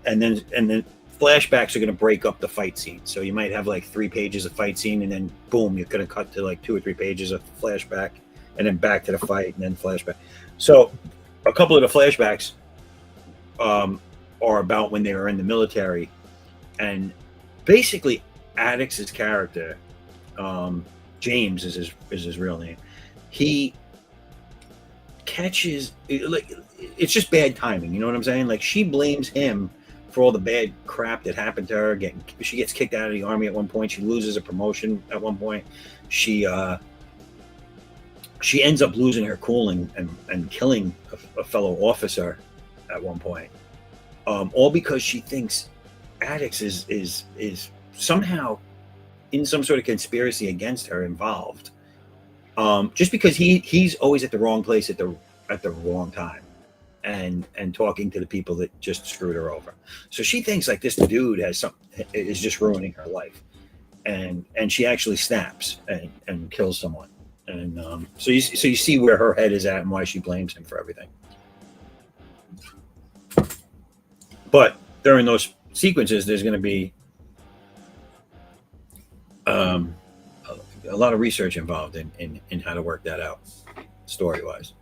[SPEAKER 1] and then flashbacks are gonna break up the fight scene. So you might have like 3 pages of fight scene, and then boom, you're gonna cut to like 2 or 3 pages of flashback, and then back to the fight, and then flashback. So a couple of the flashbacks are about when they were in the military, and basically Addix's character, James is his real name. He catches, like, it's just bad timing. You know what I'm saying? Like, she blames him for all the bad crap that happened to her. She gets kicked out of the army at one point. She loses a promotion at one point. She ends up losing her cool and killing a fellow officer at one point. All because she thinks Addix is somehow in some sort of conspiracy against her involved. Just because he's always at the wrong place at the wrong time, and talking to the people that just screwed her over. So she thinks like this dude is just ruining her life, and she actually snaps and kills someone. And so you see where her head is at and why she blames him for everything. But during those sequences, there's going to be um, a lot of research involved in how to work that out story wise.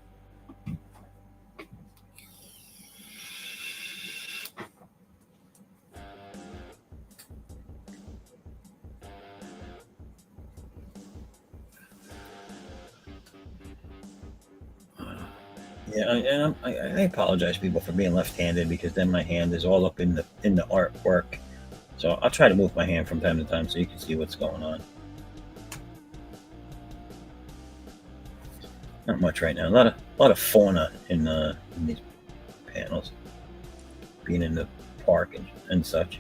[SPEAKER 1] Yeah, I apologize, people, for being left-handed, because then my hand is all up in the artwork. So I'll try to move my hand from time to time so you can see what's going on. Not much right now. A lot of fauna in these panels, being in the park and such.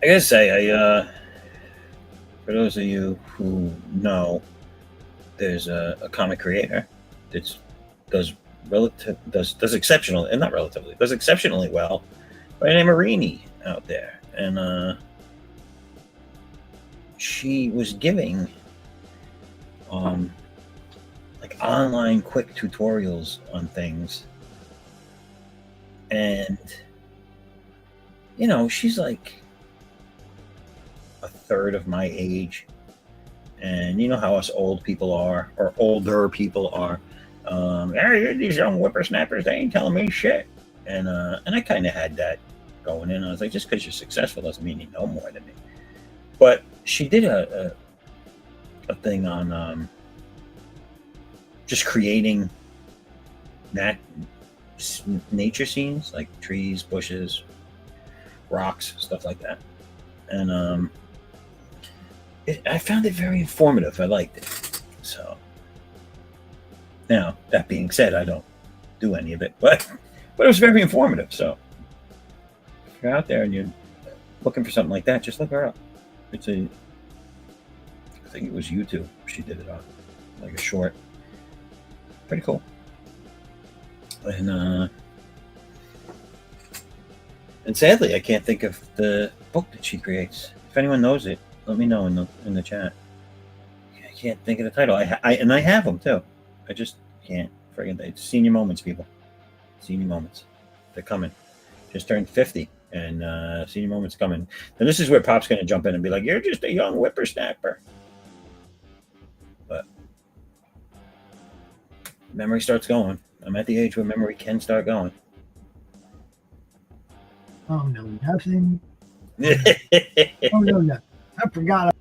[SPEAKER 1] I gotta say, for those of you who know, there's a comic creator that does exceptional, and not relatively, does exceptionally well, by the name of Rini out there, and she was giving like online quick tutorials on things, and she's like a third of my age, and you know how us old people are, or older people are. Hey, these young whippersnappers, they ain't telling me shit, and I kind of had that going in. I was like, just because you're successful doesn't mean you know more than me. But she did a thing on just creating nature scenes, like trees, bushes, rocks, stuff like that, and I found it very informative. I liked it. So now, that being said, I don't do any of it, but it was very informative. So if you're out there and you're looking for something like that, just look her up. I think it was YouTube she did it on, like a short. Pretty cool. And sadly, I can't think of the book that she creates. If anyone knows it, let me know in the chat. I can't think of the title. I have them too. I just can't. Friggin' it's senior moments, people. Senior moments. They're coming. Just turned 50, and senior moments coming. And this is where Pop's going to jump in and be like, "You're just a young whippersnapper." But memory starts going. I'm at the age where memory can start going.
[SPEAKER 2] Oh no, nothing. Oh no, nothing. I forgot.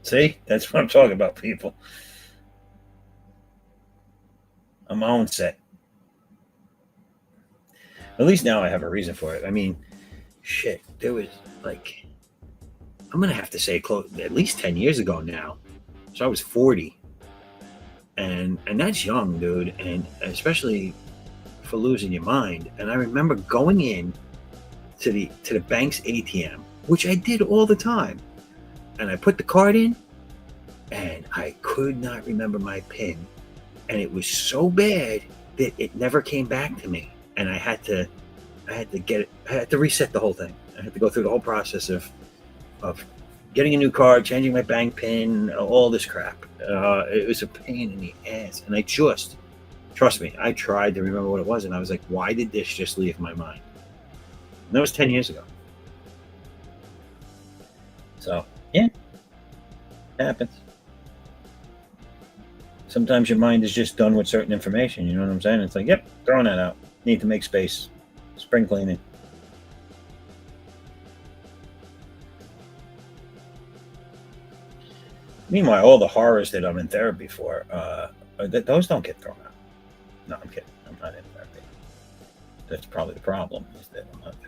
[SPEAKER 1] See, that's what I'm talking about, people. I'm my own set. At least now I have a reason for it. I mean, shit, there was like, I'm gonna have to say at least 10 years ago now. So I was 40, and that's young, dude, and especially for losing your mind. And I remember going in to the bank's ATM, which I did all the time, and I put the card in, and I could not remember my PIN, and it was so bad that it never came back to me, and I had to get it. I had to reset the whole thing. I had to go through the whole process of getting a new card, changing my bank PIN, all this crap. It was a pain in the ass, and trust me, I tried to remember what it was, and I was like, why did this just leave my mind? And that was 10 years ago. So, yeah, it happens. Sometimes your mind is just done with certain information, you know what I'm saying? It's like, yep, throwing that out. Need to make space. Spring cleaning. Meanwhile, all the horrors that I'm in therapy for, those don't get thrown out. No, I'm kidding. I'm not in therapy. That's probably the problem, is that I'm not in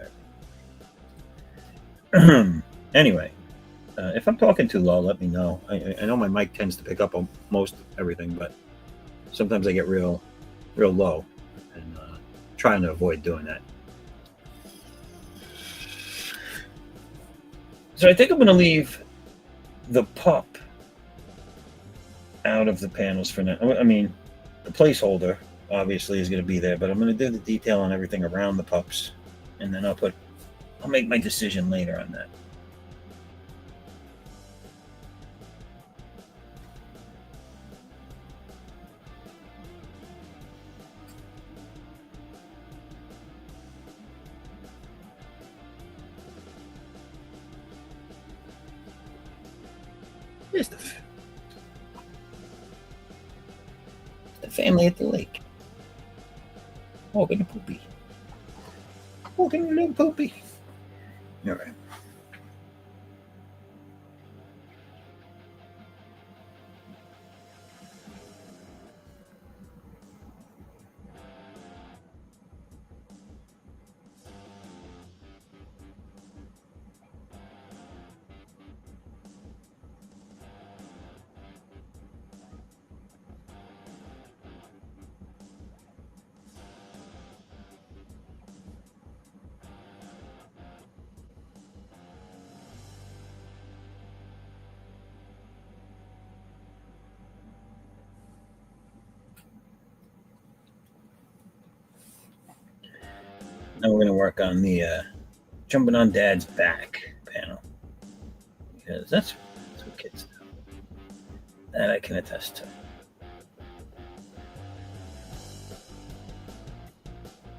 [SPEAKER 1] therapy. Anyway, if I'm talking too low, let me know. I know my mic tends to pick up on most everything, but sometimes I get real low, and trying to avoid doing that. So I think I'm going to leave the pup out of the panels for now. I mean, the placeholder obviously is going to be there, but I'm going to do the detail on everything around the pups, and then I'll make my decision later on that. Here's the family at the lake. Walking the poopy. Walking the little poopy. All right. Now we're going to work on the jumping on Dad's back panel, because that's what kids do. That I can attest to.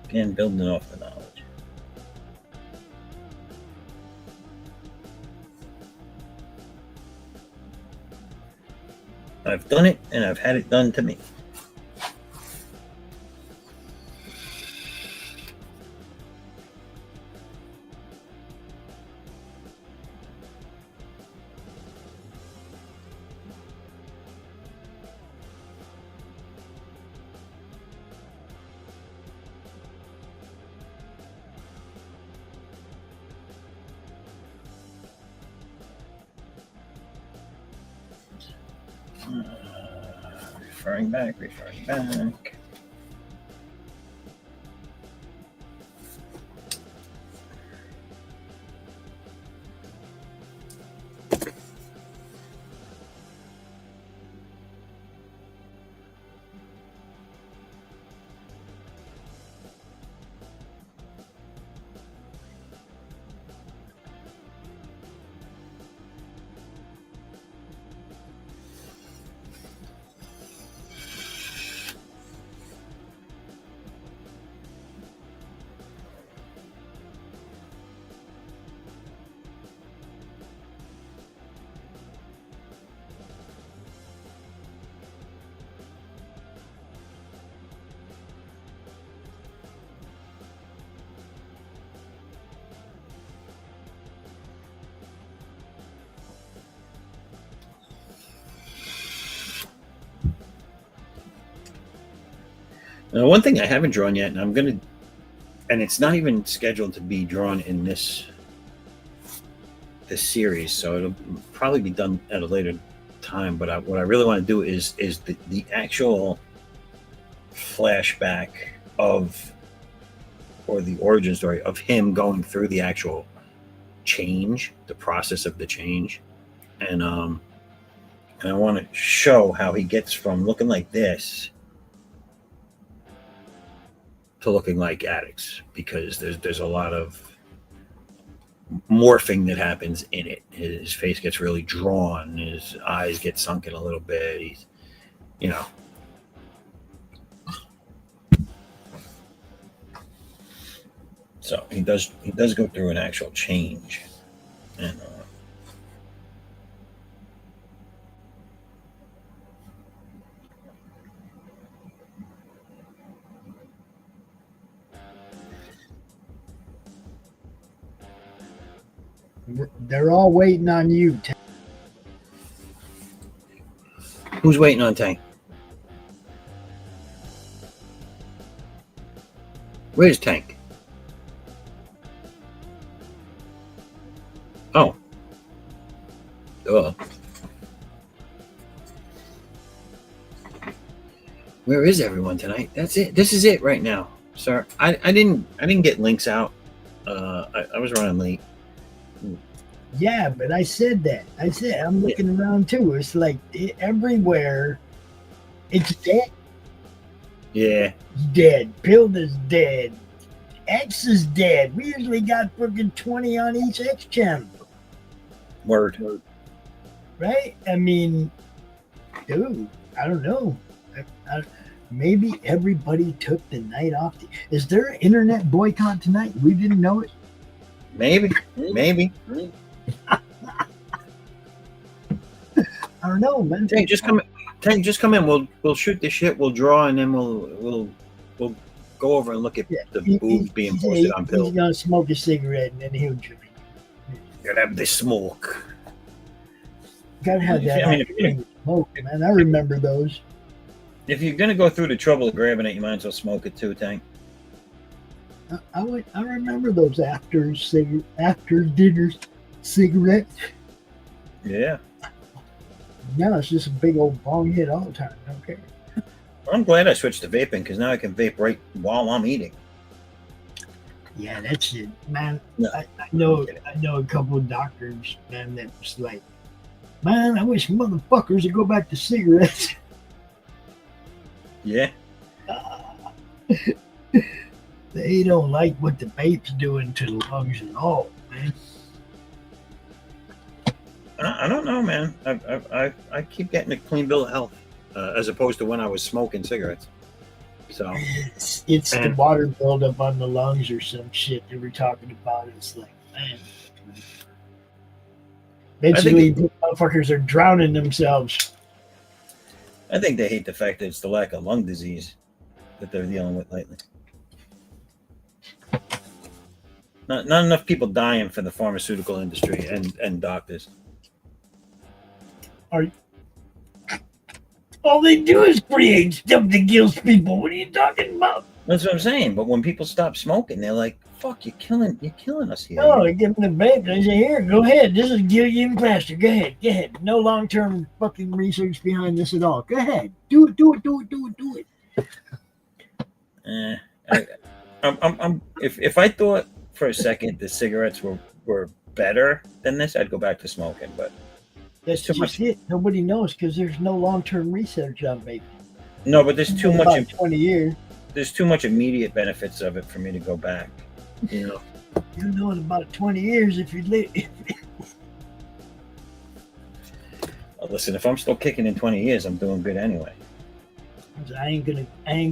[SPEAKER 1] Again, building off the knowledge. I've done it, and I've had it done to me. Referring back. Now, one thing I haven't drawn yet, and it's not even scheduled to be drawn in this series, so it'll probably be done at a later time. But what I really want to do is the actual flashback of, or the origin story of him going through the actual change, the process of the change, and I want to show how he gets from looking like this to looking like addicts, because there's a lot of morphing that happens in it. His face gets really drawn, his eyes get sunken a little bit. He's, so he does go through an actual change, and
[SPEAKER 2] they're all waiting on you.
[SPEAKER 1] Who's waiting on Tank? Where's Tank? Oh. Where is everyone tonight? That's it. This is it right now. Sir, I didn't get links out. I was running late.
[SPEAKER 2] Yeah, but I said that. I said I'm looking around too. It's like everywhere. It's dead.
[SPEAKER 1] Yeah.
[SPEAKER 2] Dead. Pilled is dead. X is dead. We usually got fucking 20 on each X channel.
[SPEAKER 1] Word.
[SPEAKER 2] Right? I mean, dude, I don't know. Maybe everybody took the night off. Is there an internet boycott tonight? We didn't know it.
[SPEAKER 1] Maybe.
[SPEAKER 2] I don't know, man.
[SPEAKER 1] Tank, just come. Tank, just come in. We'll shoot the shit. We'll draw, and then we'll go over and look at the boobs being posted on pills.
[SPEAKER 2] He's gonna smoke a cigarette and then he'll drink.
[SPEAKER 1] Gotta have the smoke.
[SPEAKER 2] Gotta have that. Smoke, man. I remember those.
[SPEAKER 1] If you're gonna go through the trouble of grabbing it, you might as well smoke it too, Tank.
[SPEAKER 2] I remember those after dinner cigarettes.
[SPEAKER 1] Yeah.
[SPEAKER 2] Now it's just a big old bong hit all the time. Okay.
[SPEAKER 1] I'm glad I switched to vaping because now I can vape right while I'm eating.
[SPEAKER 2] Yeah, that's it, man.
[SPEAKER 1] No,
[SPEAKER 2] I know a couple of doctors, man, that was like, man, I wish motherfuckers would go back to cigarettes.
[SPEAKER 1] Yeah.
[SPEAKER 2] They don't like what the vape's doing to the lungs at all, man.
[SPEAKER 1] I don't know, man. I keep getting a clean bill of health as opposed to when I was smoking cigarettes. So
[SPEAKER 2] it's the water buildup on the lungs or some shit they were talking about. It's like, man. Basically, motherfuckers are drowning themselves.
[SPEAKER 1] I think they hate the fact that it's the lack of lung disease that they're dealing with lately. Not enough people dying for the pharmaceutical industry and doctors.
[SPEAKER 2] All they do is create stuff that kills people. What are you talking about?
[SPEAKER 1] That's what I'm saying. But when people stop smoking, they're like, "Fuck, you're killing us here."
[SPEAKER 2] Oh, they give them the vape. They say, "Here, go ahead. This will kill you even faster. Go ahead. No long-term fucking research behind this at all. Go ahead. Do it."
[SPEAKER 1] If I thought for a second the cigarettes were better than this, I'd go back to smoking. But
[SPEAKER 2] that's too much. It. Nobody knows because there's no long-term research on vape.
[SPEAKER 1] No, but there's too much.
[SPEAKER 2] About 20 years.
[SPEAKER 1] There's too much immediate benefits of it for me to go back. You know.
[SPEAKER 2] You know, in about 20 years, if you live.
[SPEAKER 1] Well, listen, if I'm still kicking in 20 years, I'm doing good anyway.
[SPEAKER 2] I ain't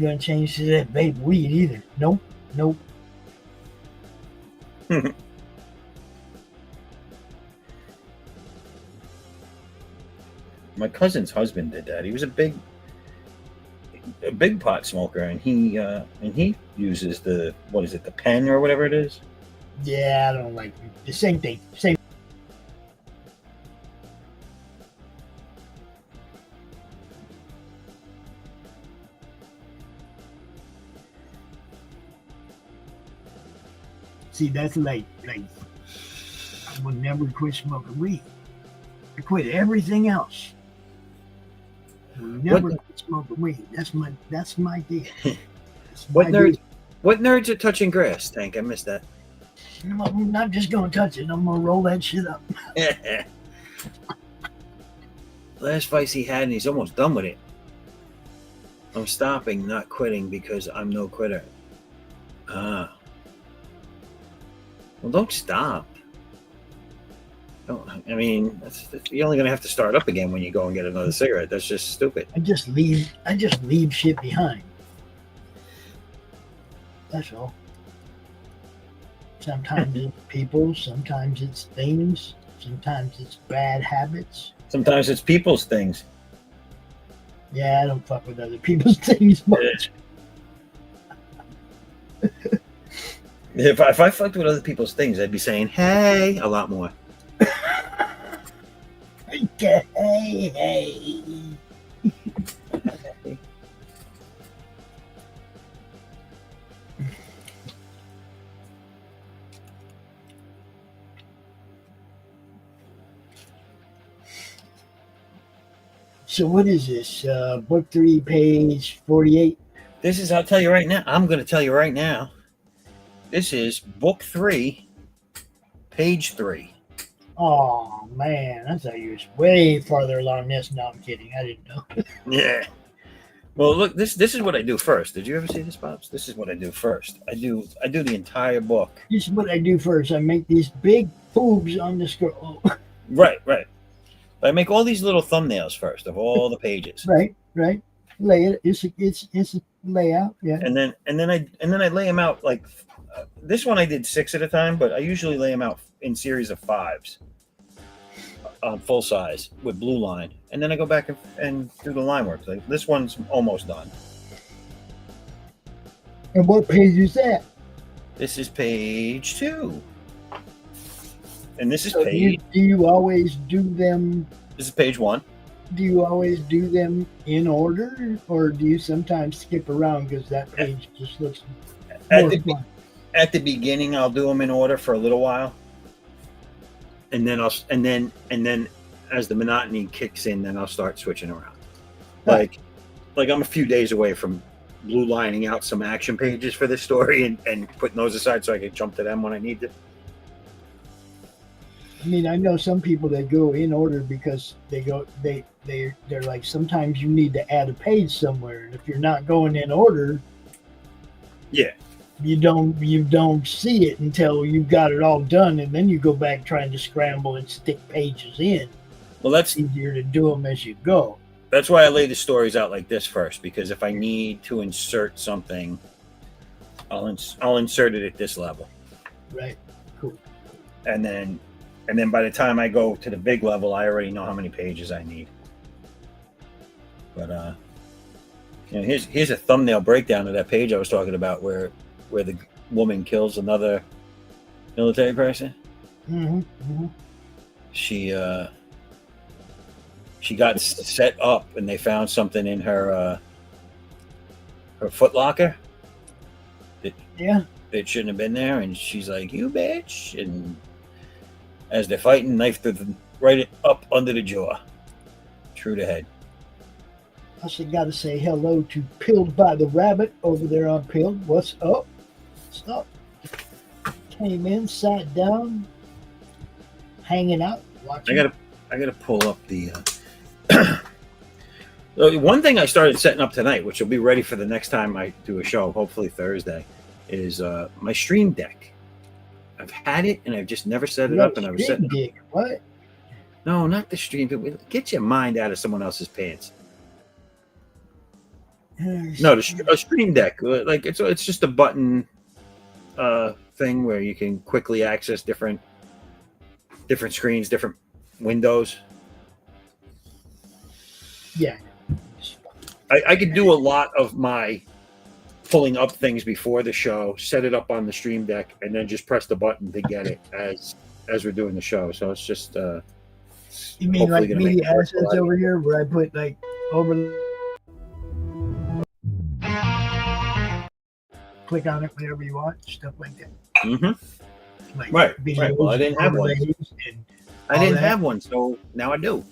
[SPEAKER 2] gonna change to that vape weed either. Nope.
[SPEAKER 1] My cousin's husband did that. He was a big pot smoker, and he uses the pen or whatever it is.
[SPEAKER 2] Yeah, I don't like it. The same thing. Same. See, that's like I will never quit smoking weed. I quit everything else. I will never quit smoking weed. That's my deal.
[SPEAKER 1] What nerds are touching grass, Tank? I missed that.
[SPEAKER 2] I'm not just gonna touch it. I'm gonna roll that shit up.
[SPEAKER 1] Last vice he had, and he's almost done with it. I'm stopping, not quitting, because I'm no quitter. Well, don't stop. I mean, you're only gonna have to start up again when you go and get another cigarette. That's just stupid.
[SPEAKER 2] I just leave shit behind. That's all. Sometimes it's people, sometimes it's things, sometimes it's bad habits.
[SPEAKER 1] Sometimes it's people's things.
[SPEAKER 2] Yeah, I don't fuck with other people's things much.
[SPEAKER 1] If I fucked with other people's things, I'd be saying "hey" a lot more.
[SPEAKER 2] Hey. So what is this? Book 3, page 48?
[SPEAKER 1] I'll tell you right now. I'm going to tell you right now. This is book 3, page 3.
[SPEAKER 2] Oh, man. I thought you was way farther along this. No, I'm kidding. I didn't know.
[SPEAKER 1] Yeah. Well, look, this is what I do first. Did you ever see this, Pops? This is what I do first. I do the entire book.
[SPEAKER 2] This is what I do first. I make these big boobs on the scroll.
[SPEAKER 1] Right, right. I make all these little thumbnails first of all the pages.
[SPEAKER 2] Right, right. Lay it. It's a layout. Yeah.
[SPEAKER 1] And then I lay them out like this one I did 6 at a time, but I usually lay them out in series of 5s on full size with blue line, and then I go back and do the line work. Like this one's almost done.
[SPEAKER 2] And what page is that?
[SPEAKER 1] This is page 2, and this is
[SPEAKER 2] So
[SPEAKER 1] page.
[SPEAKER 2] do you always do them?
[SPEAKER 1] This is page 1.
[SPEAKER 2] Do you always do them in order, or do you sometimes skip around because that page just looks
[SPEAKER 1] At
[SPEAKER 2] more
[SPEAKER 1] the,
[SPEAKER 2] fun?
[SPEAKER 1] at the beginning, I'll do them in order for a little while, and then as the monotony kicks in, then I'll start switching around. Like I'm a few days away from blue lining out some action pages for this story and putting those aside so I can jump to them when I need to.
[SPEAKER 2] I mean, I know some people that go in order because they're like, sometimes you need to add a page somewhere, and if you're not going in order,
[SPEAKER 1] Yeah.
[SPEAKER 2] you don't see it until you've got it all done, and then you go back trying to scramble and stick pages in.
[SPEAKER 1] Well,
[SPEAKER 2] It's easier to do them as you go.
[SPEAKER 1] that's why I lay the stories out like this first, because if I need to insert something, I'll insert it at this level,
[SPEAKER 2] Right. Cool.
[SPEAKER 1] and then by the time I go to the big level, I already know how many pages I need. But here's a thumbnail breakdown of that page I was talking about, where the woman kills another military person.
[SPEAKER 2] Mm-hmm. Mm-hmm.
[SPEAKER 1] She got set up, and they found something in her foot locker
[SPEAKER 2] Yeah.
[SPEAKER 1] that shouldn't have been there, and she's like, "You bitch!" And as they're fighting, knife right up under the jaw, through the head.
[SPEAKER 2] I should got to say hello to Pilled by the Rabbit over there on Pilled. What's up? What's up? Came in, sat down, hanging out, watching.
[SPEAKER 1] I gotta pull up the. One thing I started setting up tonight, which will be ready for the next time I do a show, hopefully Thursday, is my stream deck. I've had it, and I've just never set it up, and I was setting
[SPEAKER 2] Dig. What?
[SPEAKER 1] No, not the stream. Get your mind out of someone else's pants. No, a stream deck. Like it's just a button thing where you can quickly access different screens, different windows.
[SPEAKER 2] Yeah.
[SPEAKER 1] I could do a lot of my pulling up things before the show, set it up on the stream deck, and then just press the button to get it as we're doing the show. So it's just
[SPEAKER 2] you mean like media assets over here, where I put like over, click on it whenever you want, stuff like that.
[SPEAKER 1] Mm-hmm.
[SPEAKER 2] Like
[SPEAKER 1] Right.
[SPEAKER 2] videos,
[SPEAKER 1] Well, I didn't have one. I didn't have one, so now I do.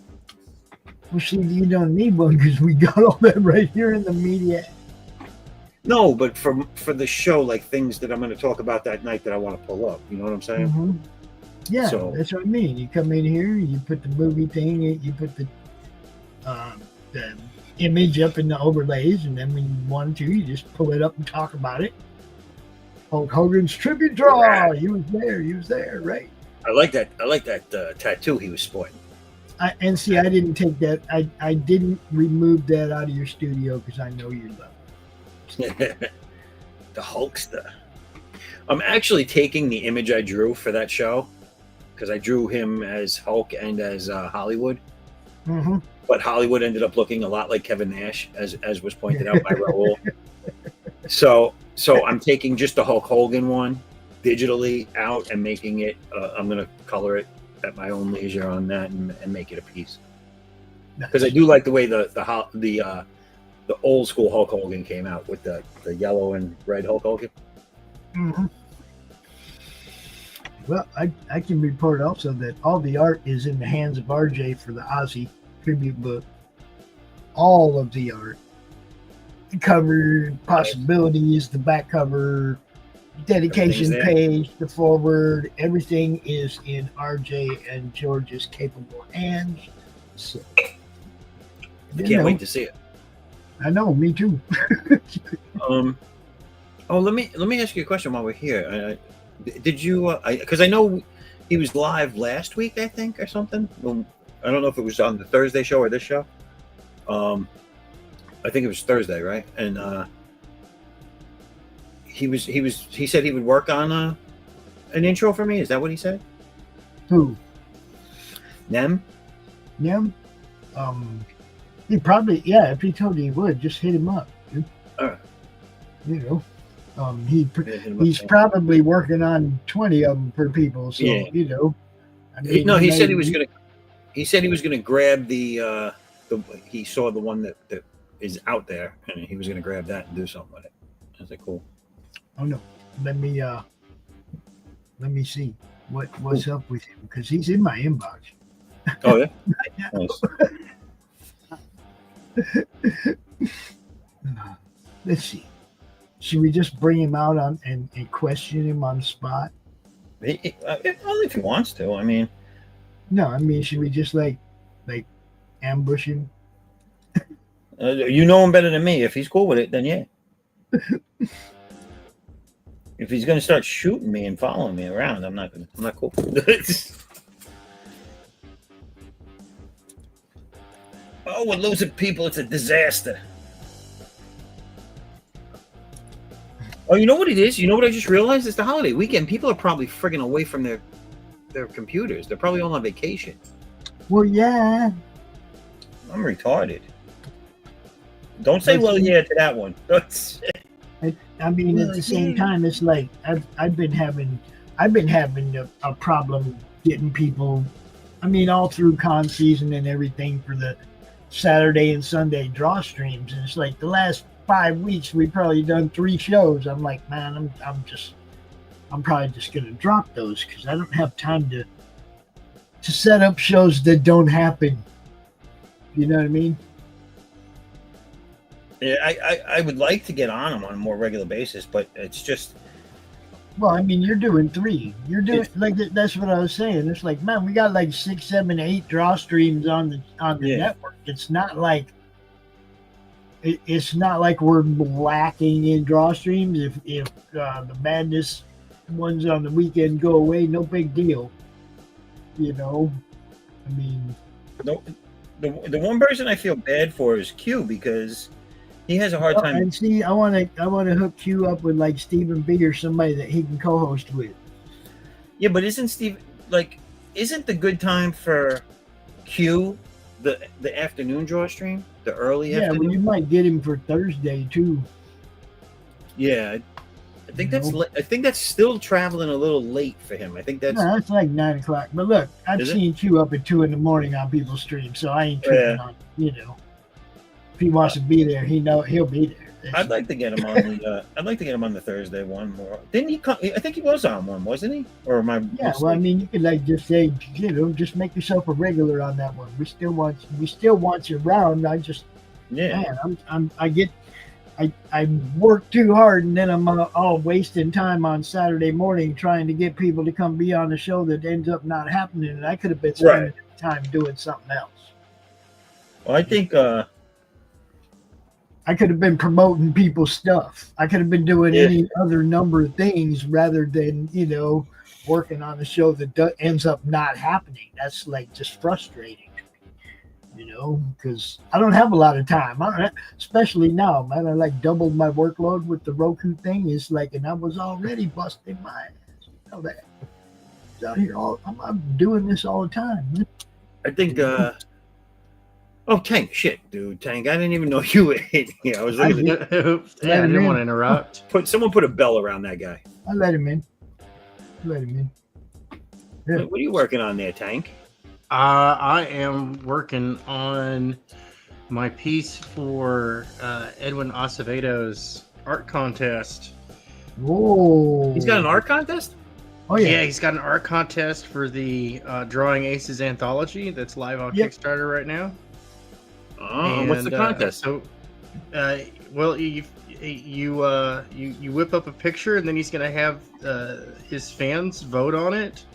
[SPEAKER 2] Well, see, you don't need one because we got all that right here in the media.
[SPEAKER 1] No, but for the show, like things that I'm going to talk about that night that I want to pull up. You know what I'm saying?
[SPEAKER 2] Mm-hmm. Yeah,
[SPEAKER 1] So-
[SPEAKER 2] that's what I mean. You come in here, you put the movie thing, you put the image up in the overlays, and then when you want to, you just pull it up and talk about it. Hulk Hogan's tribute draw. He was there, right?
[SPEAKER 1] I like that tattoo he was sporting.
[SPEAKER 2] And see, I didn't take that. I didn't remove that out of your studio because I know you love it.
[SPEAKER 1] The Hulkster. I'm actually taking the image I drew for that show, because I drew him as Hulk and as Hollywood.
[SPEAKER 2] Mm-hmm.
[SPEAKER 1] But Hollywood ended up looking a lot like Kevin Nash, as was pointed out by Raul. So I'm taking just the Hulk Hogan one digitally out and making it. I'm going to color it at my own leisure on that and make it a piece, because I do like the way the old school Hulk Hogan came out with the yellow and red Hulk Hogan.
[SPEAKER 2] Mm-hmm. Well, I can report also that all the art is in the hands of RJ for the Ozzy tribute book. All of the art, the cover, possibilities, the back cover, dedication page, the forward, everything is in RJ and George's capable hands. So,
[SPEAKER 1] I can't wait to see it.
[SPEAKER 2] I know, me too.
[SPEAKER 1] Um. Oh, let me ask you a question while we're here. Did you? Because I know he was live last week, I think, or something. Well, I don't know if it was on the Thursday show or this show. Um, I think it was Thursday, right? And he said he would work on an intro for me. Is that what he said?
[SPEAKER 2] Who?
[SPEAKER 1] Nem?
[SPEAKER 2] Him? He probably, yeah, if he told you he would, just hit him up. Dude.
[SPEAKER 1] All right.
[SPEAKER 2] You know,
[SPEAKER 1] Yeah,
[SPEAKER 2] he's probably working on 20 of them for people. So,
[SPEAKER 1] Yeah.
[SPEAKER 2] you know, I
[SPEAKER 1] He,
[SPEAKER 2] mean,
[SPEAKER 1] no, he said he was gonna. He said he was gonna grab the. He saw the one that is out there, and he was gonna grab that and do something with it. I was like, cool.
[SPEAKER 2] Oh no, let me see what's up with him because he's in my inbox.
[SPEAKER 1] Oh yeah. Nice.
[SPEAKER 2] Let's see. Should we just bring him out on and question him on the spot?
[SPEAKER 1] Only if he wants to. I mean,
[SPEAKER 2] No, I mean, should we just like ambush him?
[SPEAKER 1] you know him better than me. If he's cool with it, then yeah. If he's gonna start shooting me and following me around, I'm not cool. Oh, we're losing people. It's a disaster. Oh, you know what it is? You know what I just realized? It's the holiday weekend. People are probably friggin' away from their computers. They're probably all on vacation.
[SPEAKER 2] Well, yeah.
[SPEAKER 1] I'm retarded. Don't say well yeah to that one.
[SPEAKER 2] I mean, at the same time, it's like I've been having a problem getting people. I mean, all through con season and everything for the Saturday and Sunday draw streams, and it's like the last 5 weeks we've probably done 3 shows. I'm like, man, I'm probably just gonna drop those because I don't have time to set up shows that don't happen. You know what I mean?
[SPEAKER 1] Yeah, I would like to get on them on a more regular basis, but it's just.
[SPEAKER 2] Well, I mean, you're doing 3. You're doing that's what I was saying. It's like, man, we got like 6, 7, 8 draw streams on the network. It's not like we're lacking in draw streams. If the madness ones on the weekend go away, no big deal. You know, I mean,
[SPEAKER 1] the one person I feel bad for is Q because he has a hard time.
[SPEAKER 2] And see, I want to hook Q up with like Stephen B or somebody that he can co-host with.
[SPEAKER 1] Yeah, but isn't the good time for Q the afternoon draw stream, the early afternoon?
[SPEAKER 2] Yeah, well, you might get him for Thursday too.
[SPEAKER 1] Yeah, I think that's still traveling a little late for him. I think that's
[SPEAKER 2] like 9 o'clock. But look, I've seen Q up at 2 in the morning on people's streams, so I ain't tripping on. You know, if he wants to be there, he'll be there.
[SPEAKER 1] I'd like to get him on the Thursday one more. Didn't he come? I think he was on one, wasn't he? Or am I?
[SPEAKER 2] Yeah. Well, I mean, you could like just say, just make yourself a regular on that one. We still want you around. Man, I work too hard, and then I'm all wasting time on Saturday morning trying to get people to come be on the show that ends up not happening. And I could have been spending time doing something else.
[SPEAKER 1] Well, I think
[SPEAKER 2] I could have been promoting people's stuff. I could have been doing any other number of things rather than, working on a show that ends up not happening. That's like just frustrating, because I don't have a lot of time. Especially now, man. I like doubled my workload with the Roku thing. It's like, and I was already busting my ass. You know that. It's out here I'm doing this all the time.
[SPEAKER 1] I think. Oh, Tank, shit, dude, Tank. I didn't even know you were in here. I was looking
[SPEAKER 3] at I didn't want to interrupt.
[SPEAKER 1] Someone put a bell around that guy.
[SPEAKER 2] I let him in. Yeah.
[SPEAKER 1] What are you working on there, Tank?
[SPEAKER 3] I am working on my piece for Edwin Acevedo's art contest.
[SPEAKER 2] Whoa.
[SPEAKER 1] He's got an art contest?
[SPEAKER 2] Oh, yeah.
[SPEAKER 3] Yeah, he's got an art contest for the Drawing Aces anthology that's live on Kickstarter right now.
[SPEAKER 1] Oh, what's the contest?
[SPEAKER 3] Well, you whip up a picture, and then he's gonna have his fans vote on it,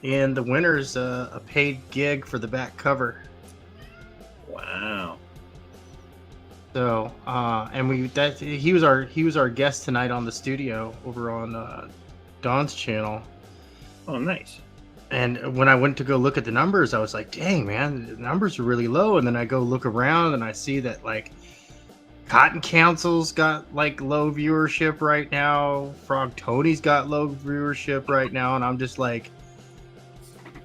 [SPEAKER 3] and the winner's a paid gig for the back cover.
[SPEAKER 1] Wow.
[SPEAKER 3] So, and he was our guest tonight on the studio over on Don's channel.
[SPEAKER 1] Oh, nice.
[SPEAKER 3] And when I went to go look at the numbers, I was like, "Dang, man, the numbers are really low." And then I go look around and I see that like Cotton Council's got like low viewership right now. Frog Tony's got low viewership right now, and I'm just like,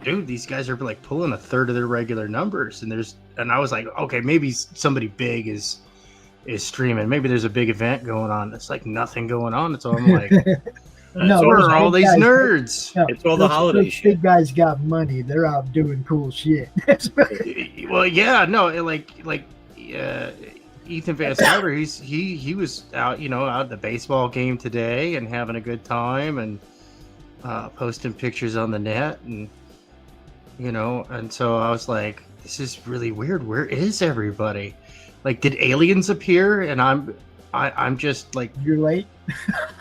[SPEAKER 3] dude, these guys are like pulling a third of their regular numbers. And I was like, okay, maybe somebody big is streaming. Maybe there's a big event going on. It's like nothing going on. So I'm like,
[SPEAKER 2] No,
[SPEAKER 3] where
[SPEAKER 2] those
[SPEAKER 3] are all
[SPEAKER 2] big
[SPEAKER 3] these
[SPEAKER 2] guys-
[SPEAKER 3] nerds?
[SPEAKER 2] No,
[SPEAKER 1] It's all the holiday
[SPEAKER 2] those
[SPEAKER 1] shit.
[SPEAKER 2] big guys got money. They're out doing cool shit.
[SPEAKER 3] Well, yeah, no, like Ethan Van Sciver, he was out, out at the baseball game today and having a good time and posting pictures on the net and and so I was like, this is really weird. Where is everybody? Like, did aliens appear and I'm just like
[SPEAKER 2] You're late.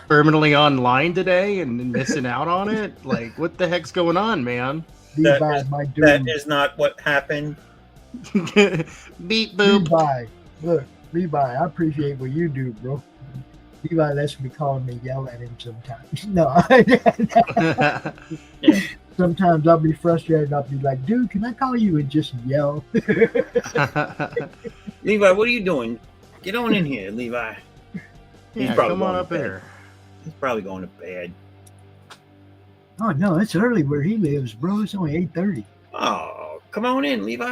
[SPEAKER 3] permanently online today and missing out on it? Like, what the heck's going on, man?
[SPEAKER 2] Levi, my dude.
[SPEAKER 1] That is not what happened.
[SPEAKER 3] Beep boop.
[SPEAKER 2] Levi, look, Levi, I appreciate what you do, bro. Levi lets me call him and yell at him sometimes. No, sometimes I'll be frustrated. I'll be like, dude, can I call you and just yell?
[SPEAKER 1] Levi, what are you doing? Get on in here, Levi.
[SPEAKER 3] Yeah,
[SPEAKER 1] probably
[SPEAKER 3] come on
[SPEAKER 1] going to
[SPEAKER 3] up
[SPEAKER 1] bed.
[SPEAKER 3] here.
[SPEAKER 1] He's probably going to bed.
[SPEAKER 2] Oh no, it's early where he lives, bro. It's only 8:30.
[SPEAKER 1] Oh, come on in, Levi.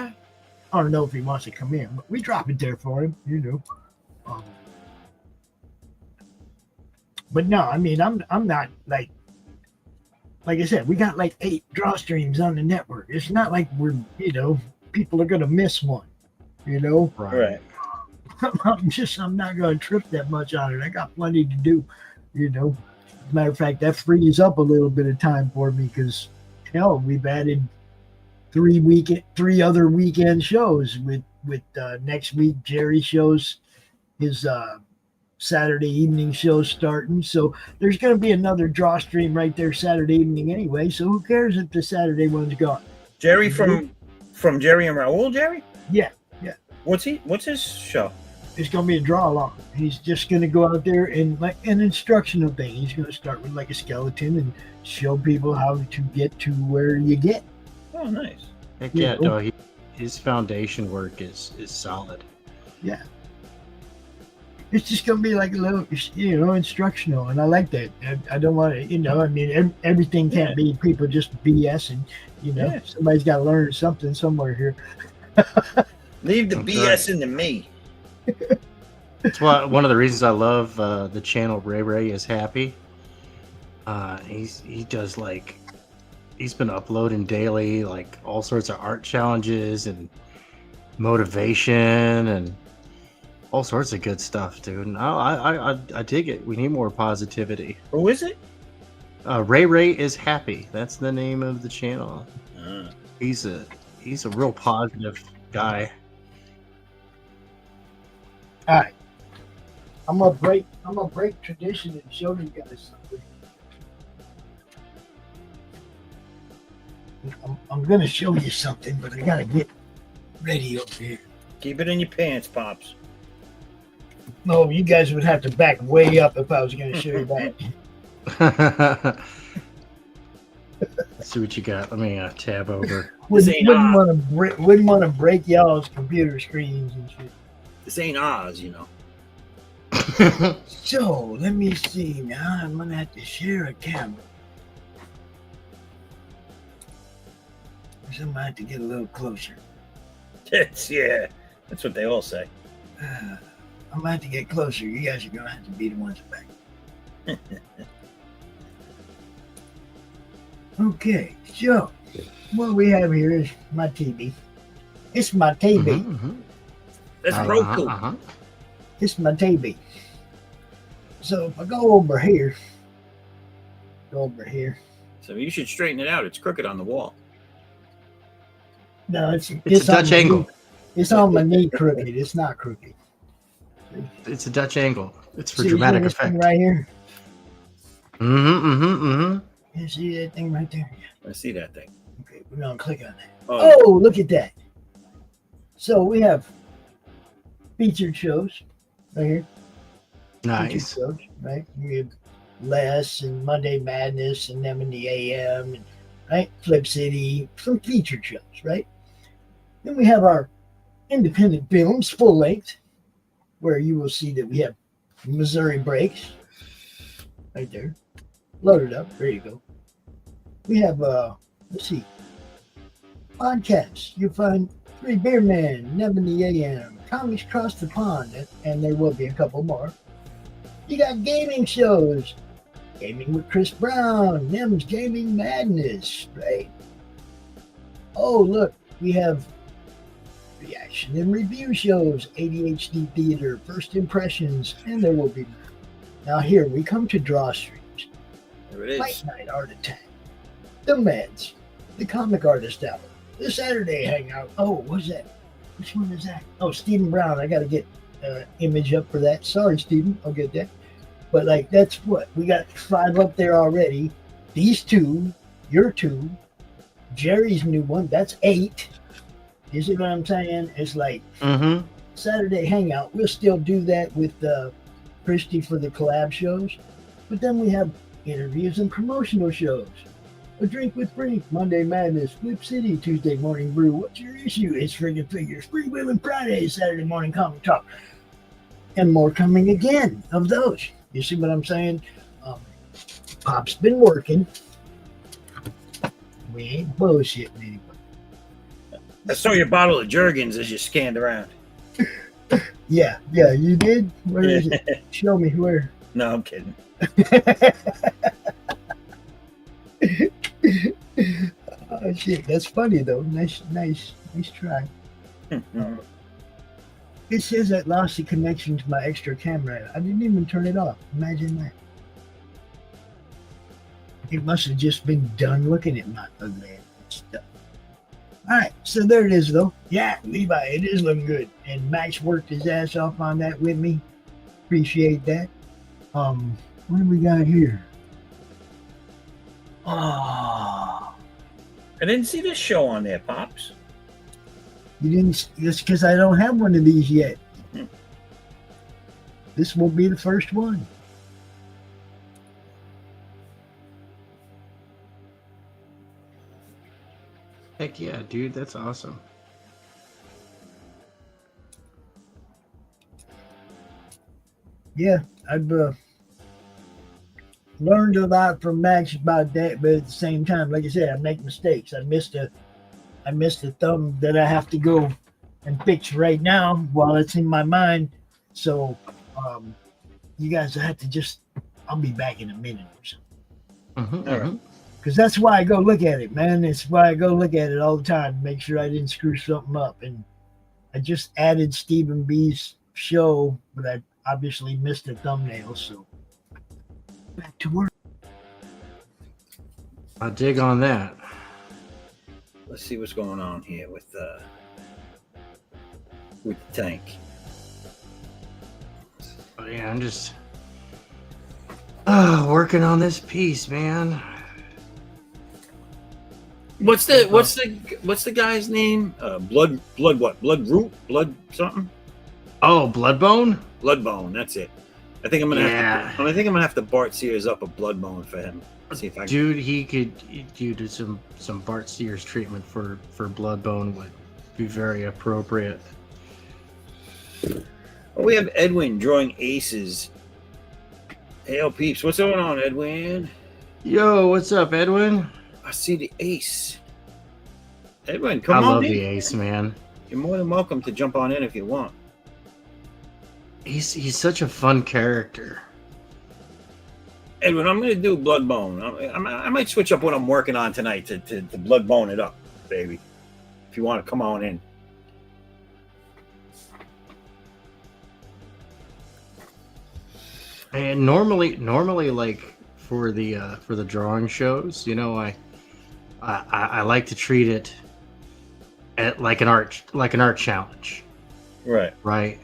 [SPEAKER 2] I don't know if he wants to come in, but we drop it there for him, But no, I mean, I'm not like I said, we got like 8 draw streams on the network. It's not like we're people are gonna miss one,
[SPEAKER 1] Right.
[SPEAKER 2] I'm not gonna trip that much on it. I got plenty to do, As a matter of fact, that frees up a little bit of time for me because hell, we've added 3 other weekend shows with next week. Jerry shows his Saturday evening show starting, so there's going to be another draw stream right there Saturday evening anyway. So who cares if the Saturday one's gone?
[SPEAKER 1] Jerry from Jerry and Raul. Jerry.
[SPEAKER 2] Yeah.
[SPEAKER 1] What's his show?
[SPEAKER 2] It's going to be a draw along. He's just going to go out there and like an instructional thing. He's going to start with like a skeleton and show people how to get to where you get.
[SPEAKER 1] Oh, nice.
[SPEAKER 3] Heck yeah, no, his foundation work is solid.
[SPEAKER 2] Yeah. It's just going to be like a little, instructional. And I like that. I don't want to, everything can't be people just BSing,
[SPEAKER 1] Yeah.
[SPEAKER 2] Somebody's got to learn something somewhere here.
[SPEAKER 1] Leave the
[SPEAKER 3] That's
[SPEAKER 1] BS into me.
[SPEAKER 3] That's one of the reasons I love the channel. Ray is happy. He does like, he's been uploading daily, like all sorts of art challenges and motivation and all sorts of good stuff, dude. And I dig it. We need more positivity.
[SPEAKER 1] Who is it?
[SPEAKER 3] Ray is happy. That's the name of the channel.
[SPEAKER 1] Ah.
[SPEAKER 3] He's a real positive guy.
[SPEAKER 2] All right. I'm gonna break tradition and show you guys something. I'm gonna show you something, but I gotta get ready up here.
[SPEAKER 1] Keep it in your pants, Pops.
[SPEAKER 2] No, you guys would have to back way up if I was gonna show you that.
[SPEAKER 3] Let's see what you got. Let me tab over.
[SPEAKER 2] Wouldn't want to break y'all's computer screens and shit.
[SPEAKER 1] This ain't Oz,
[SPEAKER 2] So let me see. Now I'm gonna have to share a camera. So I'm gonna have to get a little closer.
[SPEAKER 1] That's what they all say.
[SPEAKER 2] I'm gonna have to get closer. You guys are gonna have to be the ones back. Okay, so what we have here is my TV. It's my TV.
[SPEAKER 1] That's Roku.
[SPEAKER 2] It's my TV. So if I go over here,
[SPEAKER 1] So you should straighten it out. It's crooked on the wall.
[SPEAKER 2] No, it's
[SPEAKER 3] a Dutch
[SPEAKER 2] on
[SPEAKER 3] angle.
[SPEAKER 2] Knee. It's on my knee crooked. It's not crooked.
[SPEAKER 3] It's a Dutch angle. It's for
[SPEAKER 2] See
[SPEAKER 3] dramatic
[SPEAKER 2] this thing
[SPEAKER 3] effect.
[SPEAKER 2] right here.
[SPEAKER 3] You
[SPEAKER 2] You see that thing right there?
[SPEAKER 1] I see that thing.
[SPEAKER 2] Okay, we're gonna click on that.
[SPEAKER 1] Oh,
[SPEAKER 2] Oh, look at that. So we have featured shows right here. Featured
[SPEAKER 3] Nice.
[SPEAKER 2] shows, right? We have Les and Monday Madness and them in the AM, and right, Flip City, some featured shows, right? Then we have our independent films, full length, where you will see that we have Missouri Breaks right there, loaded up. There you go. We have let's see, podcasts. You'll find Three Beer Men, Never in the AM, Comics Across the Pond, and there will be a couple more. You got gaming shows, Gaming with Chris Brown, Nem's Gaming Madness, right? Oh, look, we have reaction and review shows, ADHD Theater, First Impressions, and there will be more. Now here we come to draw streams.
[SPEAKER 1] There it
[SPEAKER 2] Fight
[SPEAKER 1] is.
[SPEAKER 2] Night Art Attack, The Meds, The Comic Artist Hour, The Saturday Hangout. Oh, what's that? Which one is that? Oh, Stephen Brown. I got to get image up for that. Sorry, Stephen. I'll get that. But like, that's what we got 5 up there already. These 2, your 2, Jerry's new one. That's 8. You see what I'm saying? It's like
[SPEAKER 3] Mm-hmm.
[SPEAKER 2] Saturday Hangout. We'll still do that with Christy for the collab shows. But then we have interviews and promotional shows. A Drink with Frank, Monday Madness, Flip City, Tuesday Morning Brew. What's your issue? It's Friggin' Figures. Free Will and Friday, Saturday Morning Comic Talk. And more coming again of those. You see what I'm saying? Pop's been working. We ain't bullshitting anybody.
[SPEAKER 1] I saw your bottle of Jergens as you scanned around.
[SPEAKER 2] Yeah, you did? Where is it? Show me where.
[SPEAKER 1] No, I'm kidding.
[SPEAKER 2] Oh shit, that's funny though. Nice try. It says I lost the connection to my extra camera. I didn't even turn it off. Imagine that. It must have just been done looking at my ugly stuff. Alright, so there it is though. Yeah, Levi, it is looking good. And Max worked his ass off on that with me. Appreciate that. What do we got here? Oh,
[SPEAKER 1] I didn't see this show on there, Pops.
[SPEAKER 2] you didn't. It's because I don't have one of these yet. This will be the first one.
[SPEAKER 3] Heck yeah, dude. That's awesome.
[SPEAKER 2] Yeah, I've learned a lot from Max about that, but at the same time, like I said, I make mistakes. I missed a thumb that I have to go and fix right now while it's in my mind. So, you guys have to just. I'll be back in a minute or so.
[SPEAKER 3] Mm-hmm,
[SPEAKER 1] All right.
[SPEAKER 2] Because that's why I go look at it, man. It's why I go look at it all the time, make sure I didn't screw something up. And I just added Stephen B's show, but I obviously missed the thumbnail, so back to work.
[SPEAKER 3] I dig on that.
[SPEAKER 1] Let's see what's going on here with the tank.
[SPEAKER 3] But yeah, I'm just working on this piece, man.
[SPEAKER 1] What's the guy's name? Blood what? Blood root? Blood something?
[SPEAKER 3] Oh, Bloodbone?
[SPEAKER 1] Bloodbone, that's it. I think I'm gonna have to Bart Sears up a Bloodbone for him. See if I can.
[SPEAKER 3] Dude, he could do some Bart Sears treatment for Bloodbone would be very appropriate.
[SPEAKER 1] Oh, we have Edwin drawing aces. Hail peeps, what's going on, Edwin?
[SPEAKER 3] Yo, what's up, Edwin?
[SPEAKER 1] I see the ace. Edwin, come
[SPEAKER 3] I
[SPEAKER 1] on
[SPEAKER 3] love
[SPEAKER 1] in.
[SPEAKER 3] the ace, man.
[SPEAKER 1] You're more than welcome to jump on in if you want.
[SPEAKER 3] He's such a fun character.
[SPEAKER 1] Edwin, I'm going to do Bloodbone. I might switch up what I'm working on tonight to Bloodbone it up, baby. If you want to come on in.
[SPEAKER 3] And normally, like for the drawing shows, you know, I like to treat it like an art challenge,
[SPEAKER 1] Right.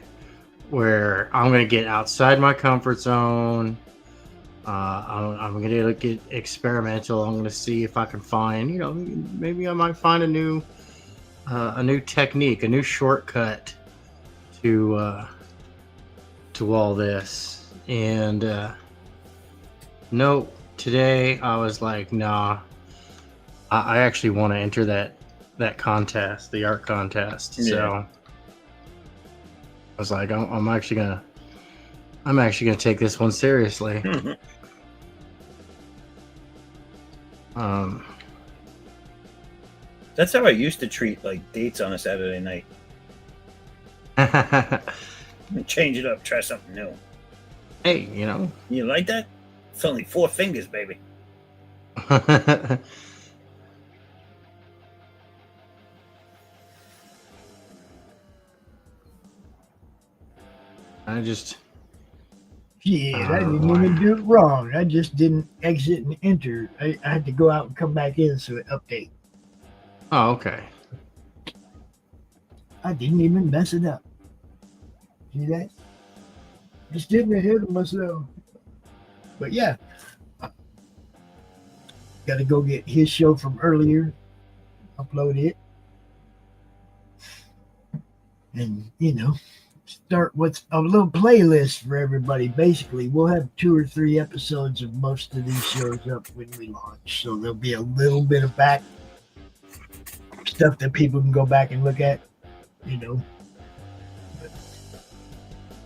[SPEAKER 3] where I'm gonna get outside my comfort zone. I'm gonna get experimental. I'm gonna see if I can find, you know, maybe I might find a new technique, a new shortcut to all this. And no, today I was like, nah, I actually want to enter that contest, the art contest.
[SPEAKER 1] Yeah.
[SPEAKER 3] So I was like, I'm actually gonna take this one seriously.
[SPEAKER 1] That's how I used to treat like dates on a Saturday night. Change it up, try something new.
[SPEAKER 3] Hey, you know.
[SPEAKER 1] You like that? It's only 4 fingers, baby.
[SPEAKER 3] I just.
[SPEAKER 2] Shit, I didn't even do it wrong. I just didn't exit and enter. I had to go out and come back in so it update.
[SPEAKER 3] Oh, okay.
[SPEAKER 2] I didn't even mess it up. See that? Just getting ahead of myself. But yeah. Got to go get his show from earlier. Upload it. And, start what's a little playlist for everybody. Basically, we'll have 2 or 3 episodes of most of these shows up when we launch. So there'll be a little bit of back stuff that people can go back and look at, But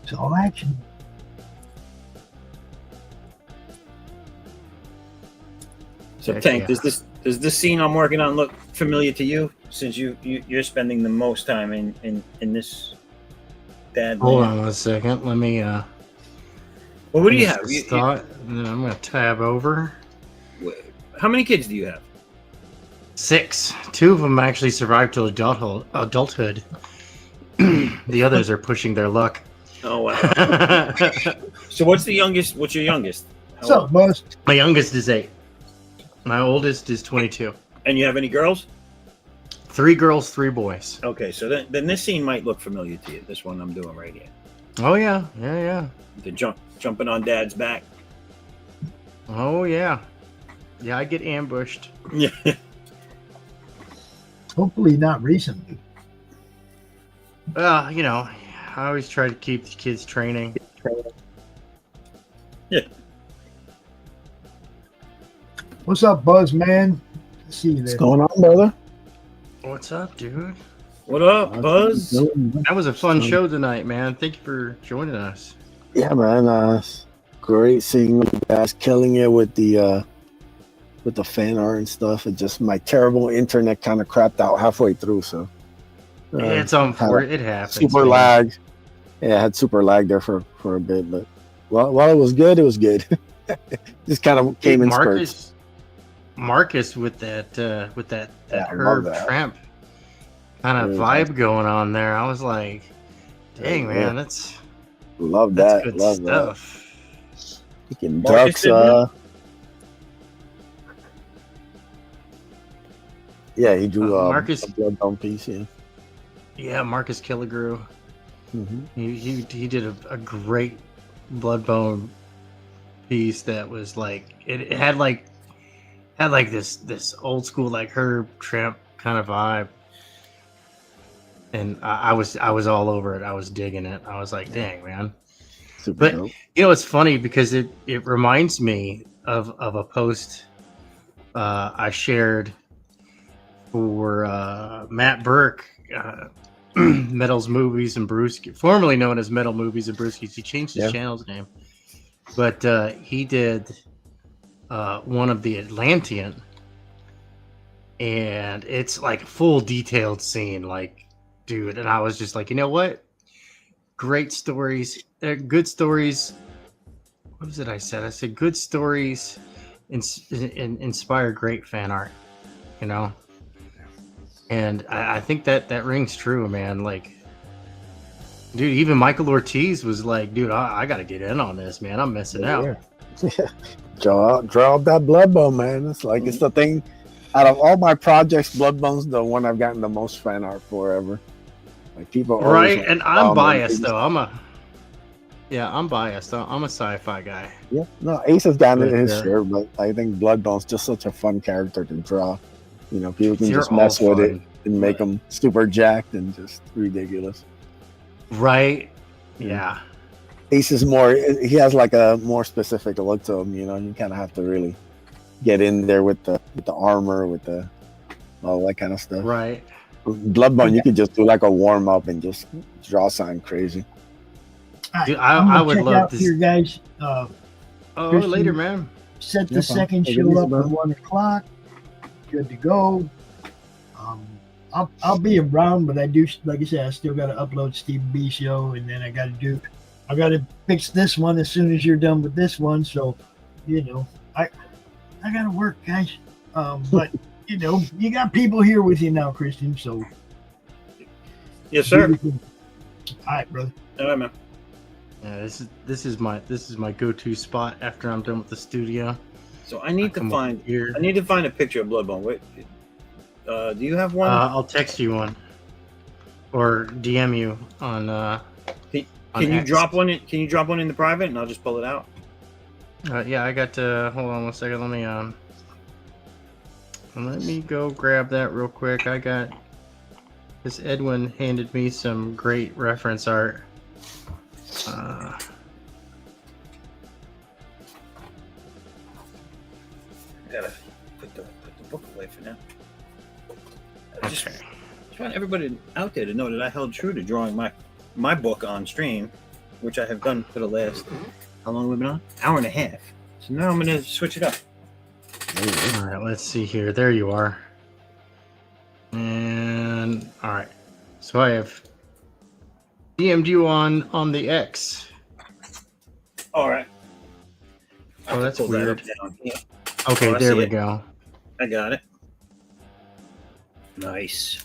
[SPEAKER 2] it's all action.
[SPEAKER 1] So Tank, does this scene I'm working on look familiar to you? Since you're spending the most time in this dad.
[SPEAKER 3] Hold on 1 second. Let me
[SPEAKER 1] well, what do you have?
[SPEAKER 3] And then I'm gonna tab over.
[SPEAKER 1] How many kids do you have?
[SPEAKER 3] 6. 2 of them actually survived till adulthood. The others are pushing their luck.
[SPEAKER 1] Oh wow. So what's the youngest? What's your youngest?
[SPEAKER 2] So most.
[SPEAKER 3] My youngest is 8. My oldest is 22.
[SPEAKER 1] And you have any girls?
[SPEAKER 3] 3 girls, 3 boys.
[SPEAKER 1] Okay, so then this scene might look familiar to you. This one I'm doing right here.
[SPEAKER 3] Oh yeah.
[SPEAKER 1] The jumping on Dad's back.
[SPEAKER 3] Oh yeah. Yeah, I get ambushed.
[SPEAKER 1] Yeah.
[SPEAKER 2] Hopefully not recently.
[SPEAKER 3] I always try to keep the kids training.
[SPEAKER 1] Yeah.
[SPEAKER 2] What's up, Buzz, man? See you there.
[SPEAKER 4] What's going on, brother?
[SPEAKER 3] What's up, dude?
[SPEAKER 1] What up, Buzz?
[SPEAKER 3] That was a fun show tonight, man. Thank you for joining us.
[SPEAKER 4] Yeah, man. Great seeing you guys killing it with the fan art and stuff. It just my terrible internet kind of crapped out halfway through, so
[SPEAKER 3] It's on for it happens.
[SPEAKER 4] super
[SPEAKER 3] man.
[SPEAKER 4] lag. Yeah, I had super lag there for a bit, but while it was good, it was good. Just kind of came in spurts.
[SPEAKER 3] Marcus with that
[SPEAKER 4] Yeah,
[SPEAKER 3] Herb
[SPEAKER 4] that.
[SPEAKER 3] Tramp kind of vibe going on there. I was like, dang, man, that's
[SPEAKER 4] Love that.
[SPEAKER 3] good
[SPEAKER 4] Love
[SPEAKER 3] stuff.
[SPEAKER 4] that. Freaking
[SPEAKER 1] Marcus
[SPEAKER 4] ducks. Yeah, he drew
[SPEAKER 3] Marcus.
[SPEAKER 4] a Bloodbone piece. Yeah.
[SPEAKER 3] Yeah, Marcus Killigrew.
[SPEAKER 4] Mm-hmm.
[SPEAKER 3] He did a great Bloodbone piece that was like it had this old school like Herb Tramp kind of vibe, and I was all over it. I was digging it. I was like, dang, man.
[SPEAKER 4] Super
[SPEAKER 3] But
[SPEAKER 4] dope.
[SPEAKER 3] it's funny because it reminds me of a post I shared for Matt Burke, Metals Movies and Brewski, formerly known as Metal Movies and Brewskis. He changed his channel's name, but he did one of the Atlantean, and it's like a full detailed scene, like, dude. And I was just like, you know what? Great stories, good stories. What was it I said? I said good stories inspire great fan art, And I think that rings true, man. Like, dude, even Michael Ortiz was like, dude, I got to get in on this, man. I'm missing out.
[SPEAKER 4] Yeah. Draw out that Bloodbone, man. It's like it's the thing. Out of all my projects, Bloodbone's the one I've gotten the most fan art for ever. Like people, always
[SPEAKER 3] Right?
[SPEAKER 4] like,
[SPEAKER 3] And I'm biased,
[SPEAKER 4] Ace.
[SPEAKER 3] though. I'm biased. I'm a sci-fi guy.
[SPEAKER 4] Yeah, no, Ace has gotten it
[SPEAKER 3] But,
[SPEAKER 4] his share, but I think Bloodbone's just such a fun character to draw. People can
[SPEAKER 3] They're
[SPEAKER 4] just mess
[SPEAKER 3] all
[SPEAKER 4] with it
[SPEAKER 3] fun.
[SPEAKER 4] and make them super jacked and just ridiculous.
[SPEAKER 3] Right.
[SPEAKER 4] Yeah.
[SPEAKER 3] Yeah.
[SPEAKER 4] Ace is more. He has like a more specific look to him. You know, you kind of have to really get in there with the armor, with the all that kind of stuff.
[SPEAKER 3] Right.
[SPEAKER 4] Bloodborne, you could just do like a warm up and just draw something crazy.
[SPEAKER 2] All right,
[SPEAKER 3] Dude,
[SPEAKER 2] I'm
[SPEAKER 3] I
[SPEAKER 2] gonna
[SPEAKER 3] would
[SPEAKER 2] check
[SPEAKER 3] love
[SPEAKER 2] out
[SPEAKER 3] this.
[SPEAKER 2] here, guys.
[SPEAKER 3] Oh,
[SPEAKER 2] Christian-
[SPEAKER 3] later, man.
[SPEAKER 2] Set the
[SPEAKER 4] No problem.
[SPEAKER 2] second
[SPEAKER 4] Take it
[SPEAKER 2] show
[SPEAKER 4] easy,
[SPEAKER 2] up
[SPEAKER 4] bro.
[SPEAKER 2] at 1:00. Good to go. I'll be around, but I do, like I said, I still got to upload Steve B show, and then I got to fix this one as soon as you're done with this one. So, you know, I got to work, guys. But you know, you got people here with you now, Christian. So,
[SPEAKER 1] Yes, sir.
[SPEAKER 2] all right, brother.
[SPEAKER 1] All right, man.
[SPEAKER 3] Yeah, this is my go-to spot after I'm done with the studio.
[SPEAKER 1] So I need to
[SPEAKER 3] Come over
[SPEAKER 1] find
[SPEAKER 3] here.
[SPEAKER 1] a picture of Bloodborne. Wait, do you have one?
[SPEAKER 3] I'll text you one, or DM you on.
[SPEAKER 1] Can
[SPEAKER 3] on
[SPEAKER 1] you
[SPEAKER 3] X.
[SPEAKER 1] drop one? Can you drop one in the private, and I'll just pull it out?
[SPEAKER 3] Yeah, I got to. Hold on one second. Let me go grab that real quick. I got this. Edwin handed me some great reference art.
[SPEAKER 1] Gotta put the book away for now. I just want everybody out there to know that I held true to drawing my book on stream, which I have done for the last, how long have we been on? Hour and a half. So now I'm gonna switch it up.
[SPEAKER 3] All right, let's see here. There you are. And all right, so I have DM'd you on the X.
[SPEAKER 1] All right.
[SPEAKER 3] Oh, that's
[SPEAKER 1] Pull that
[SPEAKER 3] weird.
[SPEAKER 1] up down here.
[SPEAKER 3] Okay,
[SPEAKER 1] Oh, I
[SPEAKER 3] there
[SPEAKER 1] see
[SPEAKER 3] we
[SPEAKER 1] it.
[SPEAKER 3] go.
[SPEAKER 1] I got it. Nice.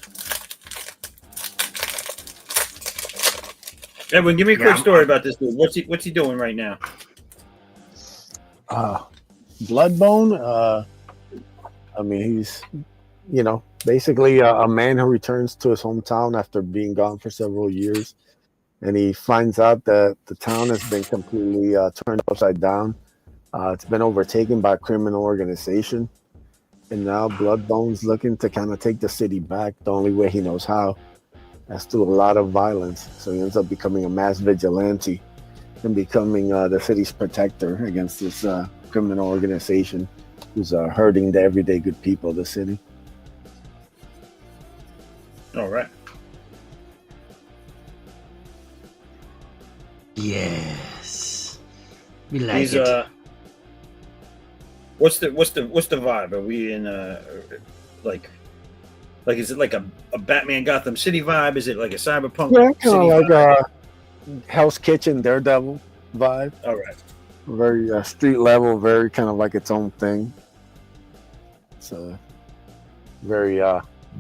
[SPEAKER 1] Edwin, give me a quick story about this dude. What's he doing right now?
[SPEAKER 4] Bloodbone. I mean, he's, you know, basically a man who returns to his hometown after being gone for several years, and he finds out that the town has been completely turned upside down. It's been overtaken by a criminal organization, and now Bloodbone's looking to kind of take the city back the only way he knows how. That's through a lot of violence. So he ends up becoming a mass vigilante and becoming the city's protector against this criminal organization who's hurting the everyday good people of the city.
[SPEAKER 1] All right.
[SPEAKER 3] Yes, we like
[SPEAKER 1] He's
[SPEAKER 3] it.
[SPEAKER 1] what's the vibe? Are we in like is it like a Batman Gotham City vibe? Is it like a cyberpunk
[SPEAKER 4] Yeah,
[SPEAKER 1] city
[SPEAKER 4] kind of like
[SPEAKER 1] vibe?
[SPEAKER 4] a Hell's Kitchen Daredevil vibe.
[SPEAKER 1] All right.
[SPEAKER 4] Very street level, very kind of like its own thing. It's very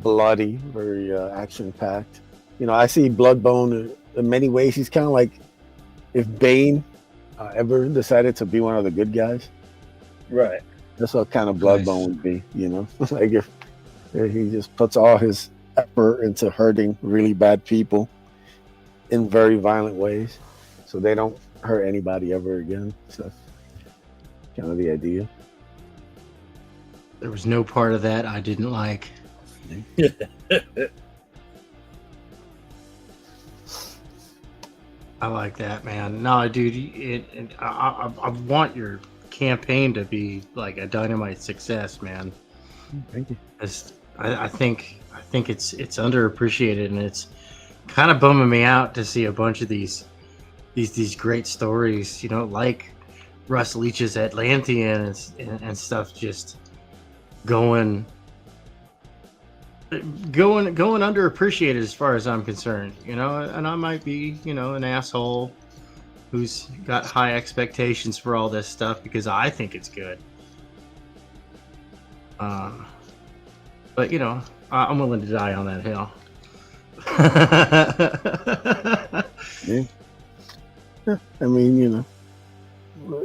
[SPEAKER 4] bloody, very action packed. You know, I see Bloodbone in many ways. He's kind of like if Bane ever decided to be one of the good guys.
[SPEAKER 1] Right.
[SPEAKER 4] That's what kind of
[SPEAKER 3] Nice.
[SPEAKER 4] Bloodbone would be. You know, like if he just puts all his effort into hurting really bad people in very violent ways, so they don't hurt anybody ever again. So kind of the idea.
[SPEAKER 3] There was no part of that I didn't like. I like that, man. No, dude, I want your campaign to be like a dynamite success, man.
[SPEAKER 4] Thank you.
[SPEAKER 3] I think it's underappreciated, and it's kind of bumming me out to see a bunch of these great stories, you know, like Russ Leach's Atlantean and stuff, just going underappreciated as far as I'm concerned, you know. And I might be, you know, an asshole who's got high expectations for all this stuff because I think it's good. But you know, I'm willing to die on that hill.
[SPEAKER 4] Yeah. I mean, you know,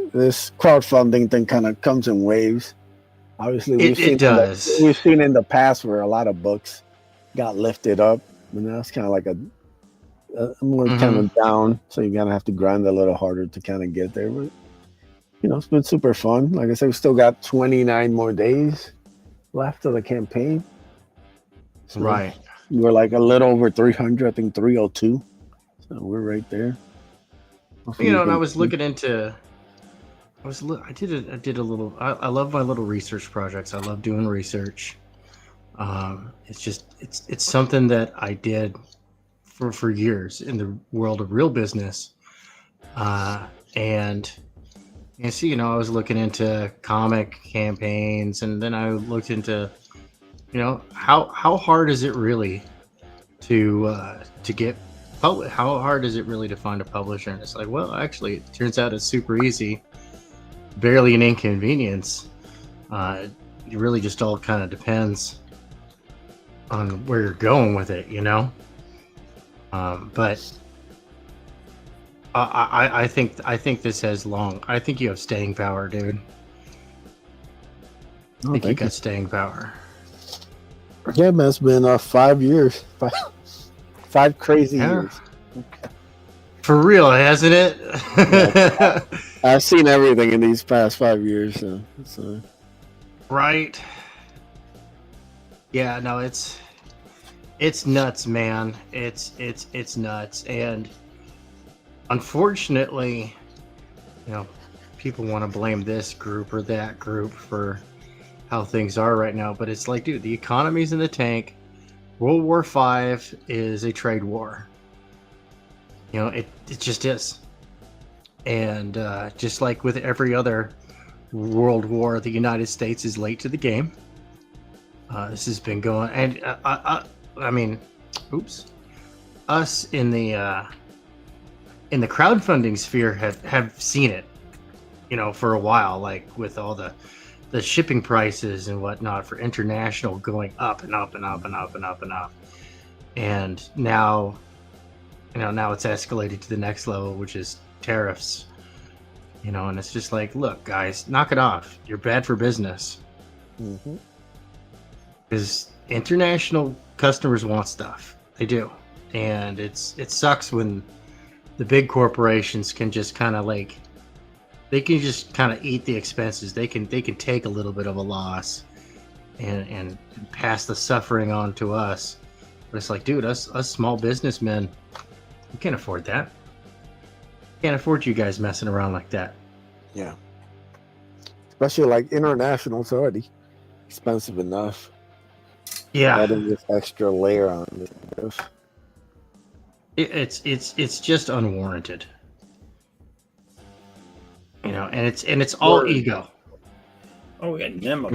[SPEAKER 4] this crowdfunding thing kind of comes in waves. Obviously,
[SPEAKER 3] It does.
[SPEAKER 4] We've seen in the past where a lot of books got lifted up, and now it's kind of like a more kind of down. So you're gonna have to grind a little harder to kind of get there. But you know, it's been super fun. Like I said, we still got 29 more days left of the campaign. So
[SPEAKER 3] Right.
[SPEAKER 4] we're like a little over 300, I think 302. So we're right there.
[SPEAKER 3] You know, and I was looking into. I did a little. I love my little research projects. I love doing research. It's something that I did for years in the world of real business. And you see, I was looking into comic campaigns, and then I looked into, how hard is it really to get public? How hard is it really to find a publisher? And it's like, well, actually, it turns out it's super easy, barely an inconvenience. It really just all kind of depends on where you're going with it, But I think this has long. I think you have staying power, dude. I think you got staying power.
[SPEAKER 4] Yeah, man, it's been 5 years, five crazy years.
[SPEAKER 3] For real, hasn't it?
[SPEAKER 4] Yeah, I've seen everything in these past 5 years. So.
[SPEAKER 3] Right. Yeah, no, it's nuts, man. It's nuts, and unfortunately, people want to blame this group or that group for how things are right now. But it's like, dude, the economy's in the tank. World War V is a trade war. It just is. And just like with every other world war, the United States is late to the game. This has been going, and I mean, us in the crowdfunding sphere have seen it, for a while, like with all the shipping prices and whatnot for international going up and up and up and up and up and up. And now, now it's escalated to the next level, which is tariffs, and it's just like, look, guys, knock it off. You're bad for business.
[SPEAKER 4] Mm-hmm.
[SPEAKER 3] Because international customers want stuff. They do. And it sucks when the big corporations can just kind of they can just kind of eat the expenses. They can take a little bit of a loss and pass the suffering on to us. But it's like, dude, us small businessmen, we can't afford that. Can't afford you guys messing around like that.
[SPEAKER 4] Yeah. Especially like international's already expensive enough.
[SPEAKER 3] Yeah.
[SPEAKER 4] Adding this extra layer on this.
[SPEAKER 3] It's just unwarranted. And it's all ego.
[SPEAKER 1] Oh, we got Nem up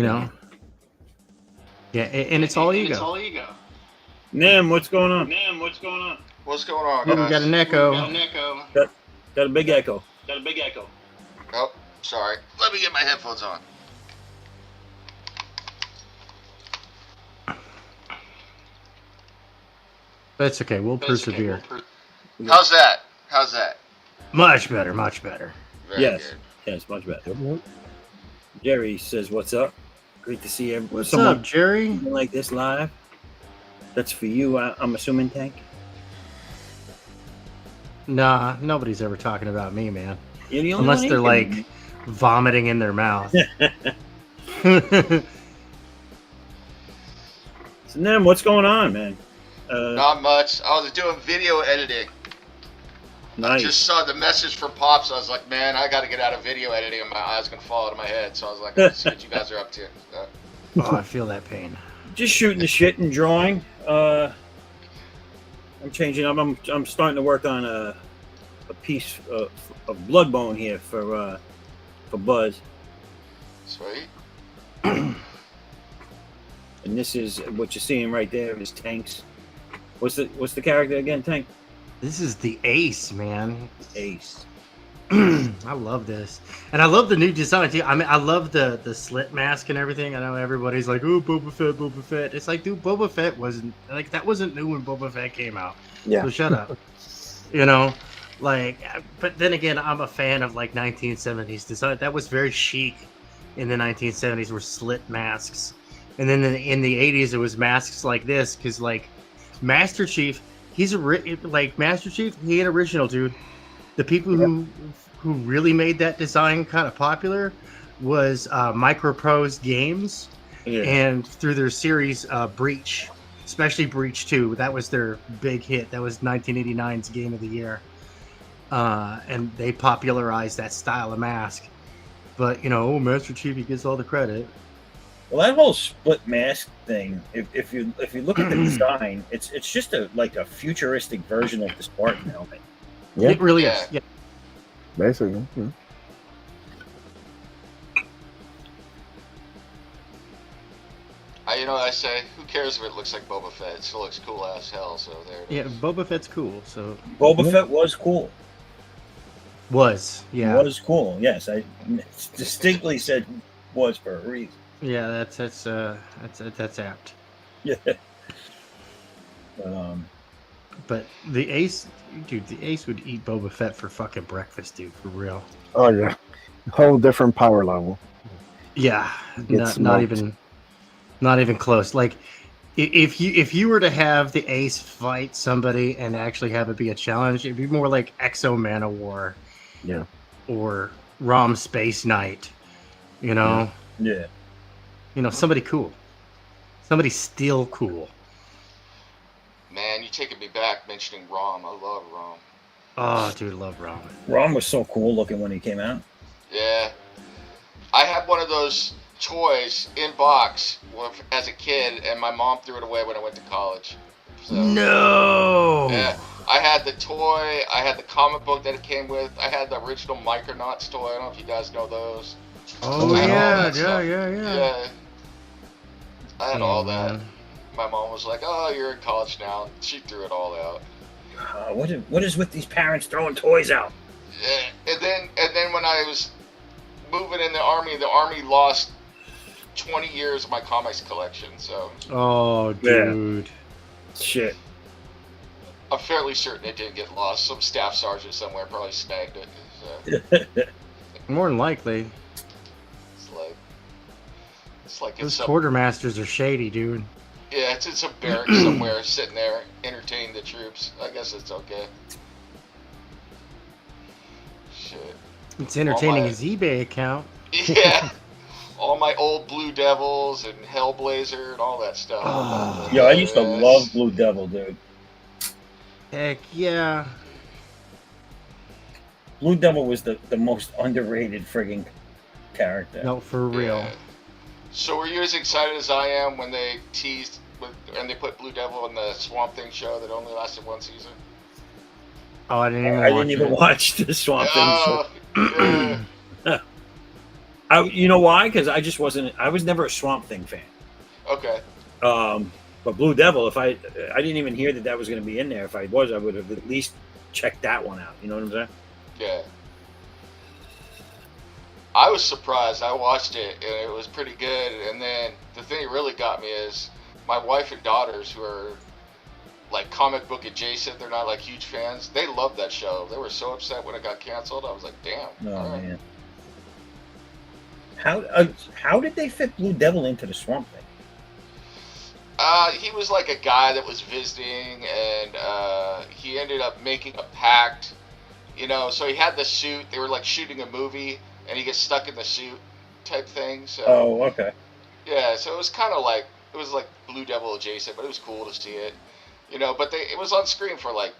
[SPEAKER 3] Yeah, and it's all ego.
[SPEAKER 1] Nem, what's going on?
[SPEAKER 5] What's going on,
[SPEAKER 3] Oh,
[SPEAKER 5] guys?
[SPEAKER 3] we got an echo.
[SPEAKER 1] Got a big echo.
[SPEAKER 5] Oh, sorry. Let me get my headphones on.
[SPEAKER 3] That's okay. We'll persevere.
[SPEAKER 5] How's that?
[SPEAKER 3] Much better. Much better.
[SPEAKER 5] Very
[SPEAKER 1] Yes.
[SPEAKER 5] good.
[SPEAKER 1] Yes, much better. Jerry says, "What's up? Great to see everyone."
[SPEAKER 3] What's up, Jerry?
[SPEAKER 1] Like this live. That's for you, I'm assuming, Tank.
[SPEAKER 3] Nah, nobody's ever talking about me, man.
[SPEAKER 1] You're the only
[SPEAKER 3] Unless
[SPEAKER 1] one
[SPEAKER 3] they're
[SPEAKER 1] here.
[SPEAKER 3] like vomiting in their mouth.
[SPEAKER 1] So, Nem, what's going on, man?
[SPEAKER 5] Not much. I was doing video editing.
[SPEAKER 1] Nice.
[SPEAKER 5] I just saw the message from Pops. I was like, man, I got to get out of video editing, and my eyes gonna fall out of my head. So I was like, let's see what you guys are up to.
[SPEAKER 3] Oh, I feel that pain.
[SPEAKER 1] Just shooting the shit and drawing. I'm changing up. I'm starting to work on a piece of Bloodbone here for Buzz.
[SPEAKER 5] Sweet.
[SPEAKER 1] And this is what you're seeing right there is Tank's. What's the character again, Tank?
[SPEAKER 3] This is the Ace, man.
[SPEAKER 1] Ace.
[SPEAKER 3] I love this, and I love the new design too. I mean, I love the slit mask and everything. I know everybody's like, "Oh, Boba Fett." It's like, dude, Boba Fett wasn't new when Boba Fett came out.
[SPEAKER 4] Yeah.
[SPEAKER 3] So shut up. But then again, I'm a fan of 1970s design. That was very chic in the 1970s. Were slit masks, and then in the 80s it was masks like this because Master Chief, Master Chief, he ain't original, dude. The people who really made that design kind of popular was Microprose Games, and through their series Breach. especially Breach 2. That was their big hit. That was 1989's Game of the Year. And they popularized that style of mask. But, Master Chief, he gets all the credit.
[SPEAKER 1] Well, that whole split mask thing, if you look at the design, it's just a futuristic version of the Spartan helmet.
[SPEAKER 4] Yeah,
[SPEAKER 3] It really is. Yeah.
[SPEAKER 4] basically. Yeah.
[SPEAKER 5] I say, who cares if it looks like Boba Fett? It still looks cool as hell. So there.
[SPEAKER 3] Yeah, Boba Fett's cool. So
[SPEAKER 1] Boba Fett was cool.
[SPEAKER 3] was
[SPEAKER 1] cool. Yes, I distinctly said was for a reason.
[SPEAKER 3] Yeah, that's apt.
[SPEAKER 1] Yeah.
[SPEAKER 3] But the Ace would eat Boba Fett for fucking breakfast, dude, for real.
[SPEAKER 4] Oh yeah, whole different power level.
[SPEAKER 3] Yeah,
[SPEAKER 4] Gets
[SPEAKER 3] not even close. Like, if you were to have the Ace fight somebody and actually have it be a challenge, it'd be more like Exo Manowar,
[SPEAKER 4] Yeah.
[SPEAKER 3] or Rom Space Knight.
[SPEAKER 1] Yeah.
[SPEAKER 3] Somebody cool, somebody still cool.
[SPEAKER 5] Man, you're taking me back mentioning Rom. I love Rom.
[SPEAKER 3] Oh, dude, love Rom.
[SPEAKER 1] Ron was so cool looking when he came out.
[SPEAKER 5] Yeah. I had one of those toys in box as a kid, and my mom threw it away when I went to college. So,
[SPEAKER 3] No.
[SPEAKER 5] yeah. I had the toy. I had the comic book that it came with. I had the original Micronauts toy. I don't know if you guys know those.
[SPEAKER 3] Oh
[SPEAKER 5] I had all
[SPEAKER 3] yeah,
[SPEAKER 5] that stuff.
[SPEAKER 3] yeah.
[SPEAKER 5] I had all that.
[SPEAKER 3] Man.
[SPEAKER 5] My mom was like, "Oh, you're in college now." She threw it all out.
[SPEAKER 1] What is with these parents throwing toys out?
[SPEAKER 5] Yeah. And then when I was moving in the army lost 20 years of my comics collection. So
[SPEAKER 3] Oh, dude.
[SPEAKER 1] Shit.
[SPEAKER 5] I'm fairly certain it didn't get lost. Some staff sergeant somewhere probably snagged it. So
[SPEAKER 3] More than likely,
[SPEAKER 5] it's like
[SPEAKER 3] those
[SPEAKER 5] it's some,
[SPEAKER 3] quartermasters are shady, dude.
[SPEAKER 5] yeah, it's in some barracks somewhere sitting there entertaining the troops. I guess it's okay. Shit.
[SPEAKER 3] It's entertaining
[SPEAKER 5] my-
[SPEAKER 3] his eBay account.
[SPEAKER 5] Yeah. All my old Blue Devils and Hellblazer and all that stuff.
[SPEAKER 3] Oh.
[SPEAKER 1] Yo, I used to love Blue Devil, dude.
[SPEAKER 3] Heck yeah.
[SPEAKER 1] Blue Devil was the most underrated friggin' character.
[SPEAKER 3] No, for real.
[SPEAKER 5] Yeah. So were you as excited as I am when they teased and they put Blue Devil in the Swamp Thing show that only lasted one season?
[SPEAKER 3] Oh, I didn't even
[SPEAKER 1] I
[SPEAKER 3] watch
[SPEAKER 1] didn't even
[SPEAKER 3] it.
[SPEAKER 1] watch the Swamp Thing.
[SPEAKER 5] Yeah.
[SPEAKER 1] You know why? Because I was never a Swamp Thing fan.
[SPEAKER 5] Okay.
[SPEAKER 1] But Blue Devil, I didn't even hear that was going to be in there. If I was, I would have at least checked that one out. You know what I'm saying?
[SPEAKER 5] Yeah. I was surprised. I watched it and it was pretty good. And then the thing that really got me is my wife and daughters, who are like comic book adjacent, they're not like huge fans. They loved that show. They were so upset when it got canceled. I was like, damn.
[SPEAKER 1] No,
[SPEAKER 5] all right.
[SPEAKER 1] man. How did they fit Blue Devil into the Swamp Thing?
[SPEAKER 5] He was like a guy that was visiting, and he ended up making a pact. So he had the suit. They were like shooting a movie, and he gets stuck in the suit type thing. So
[SPEAKER 1] Oh, okay.
[SPEAKER 5] yeah, so it was kind of like Blue Devil adjacent, but it was cool to see it. But it was on screen for like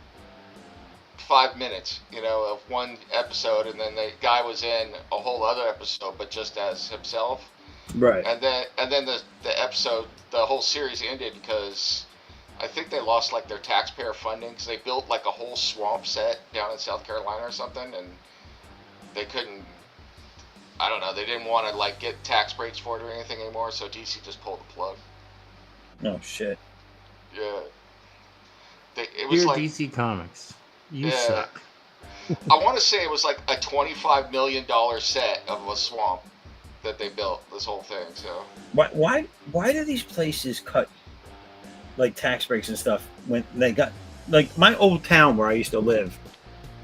[SPEAKER 5] 5 minutes, of one episode, and then the guy was in a whole other episode, but just as himself.
[SPEAKER 1] Right.
[SPEAKER 5] And then the episode, the whole series ended because I think they lost like their taxpayer funding because they built like a whole swamp set down in South Carolina or something, and they couldn't. I don't know. They didn't want to like get tax breaks for it or anything anymore, so DC just pulled the plug.
[SPEAKER 1] Oh shit.
[SPEAKER 5] Yeah. It was
[SPEAKER 3] Dear
[SPEAKER 5] like
[SPEAKER 3] DC Comics, you
[SPEAKER 5] Yeah.
[SPEAKER 3] suck.
[SPEAKER 5] I want to say it was like a $25 million set of a swamp that they built this whole thing. So
[SPEAKER 1] Why do these places cut like tax breaks and stuff when they got like my old town where I used to live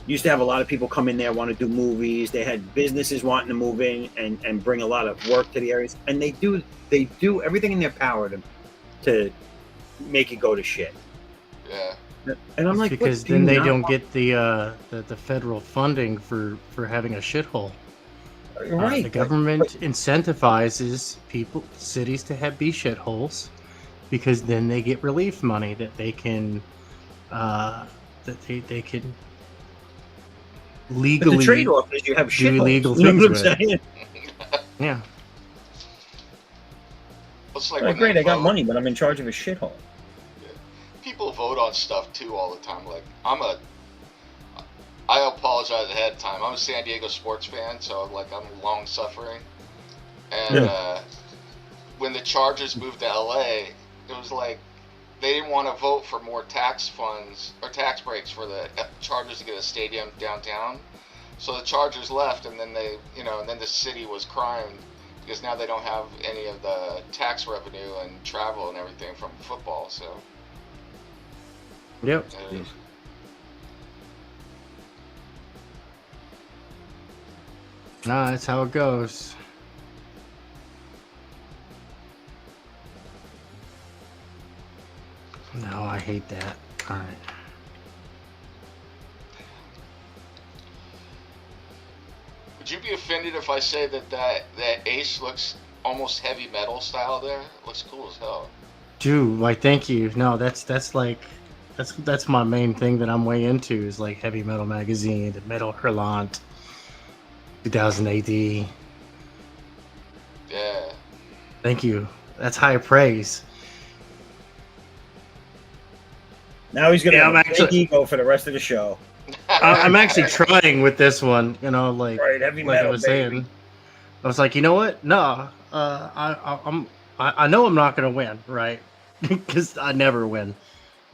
[SPEAKER 1] used to have a lot of people come in there want to do movies. They had businesses wanting to move in and bring a lot of work to the areas, and they do everything in their power to make it go to shit.
[SPEAKER 5] yeah.
[SPEAKER 1] And I'm like,
[SPEAKER 3] Because
[SPEAKER 1] what, do
[SPEAKER 3] then
[SPEAKER 1] you
[SPEAKER 3] they
[SPEAKER 1] not
[SPEAKER 3] don't
[SPEAKER 1] want-
[SPEAKER 3] get the federal funding for having a shithole.
[SPEAKER 1] right.
[SPEAKER 3] The government incentivizes cities to be shitholes, because then they get relief money that they can they can
[SPEAKER 1] But the
[SPEAKER 3] legally
[SPEAKER 1] trade-off is you have
[SPEAKER 3] do
[SPEAKER 1] shitholes.
[SPEAKER 3] illegal
[SPEAKER 1] You know
[SPEAKER 3] things
[SPEAKER 1] what I'm
[SPEAKER 3] with.
[SPEAKER 1] saying?
[SPEAKER 3] Yeah.
[SPEAKER 5] It's like
[SPEAKER 1] Like,
[SPEAKER 5] when
[SPEAKER 1] great,
[SPEAKER 5] they
[SPEAKER 1] I got
[SPEAKER 5] vote,
[SPEAKER 1] money, but I'm in charge of a shithole.
[SPEAKER 5] people vote on stuff too all the time. Like I apologize ahead of time. I'm a San Diego sports fan, so like I'm long suffering. And when the Chargers moved to LA, it was like they didn't want to vote for more tax funds or tax breaks for the Chargers to get a stadium downtown. So the Chargers left, and then and then the city was crying because now they don't have any of the tax revenue and travel and everything from football. So.
[SPEAKER 3] Yep. Nah, that's how it goes. No, I hate that. All right.
[SPEAKER 5] Would you be offended if I say that Ace looks almost heavy metal style there? It looks cool as hell.
[SPEAKER 3] Dude, like, thank you. No, that's like that's my main thing that I'm way into is like heavy metal magazine, the Metal Hurlant, 2000 AD.
[SPEAKER 5] Yeah.
[SPEAKER 3] Thank you. That's high praise.
[SPEAKER 1] Now he's gonna
[SPEAKER 3] Yeah,
[SPEAKER 1] have
[SPEAKER 3] I'm
[SPEAKER 1] a big
[SPEAKER 3] actually-
[SPEAKER 1] ego for the rest of the show.
[SPEAKER 3] I'm actually trying with this one, like
[SPEAKER 1] Right, heavy
[SPEAKER 3] like
[SPEAKER 1] metal,
[SPEAKER 3] I was
[SPEAKER 1] baby.
[SPEAKER 3] saying. I was like, you know what? No, I know I'm not gonna win, right? Because I never win.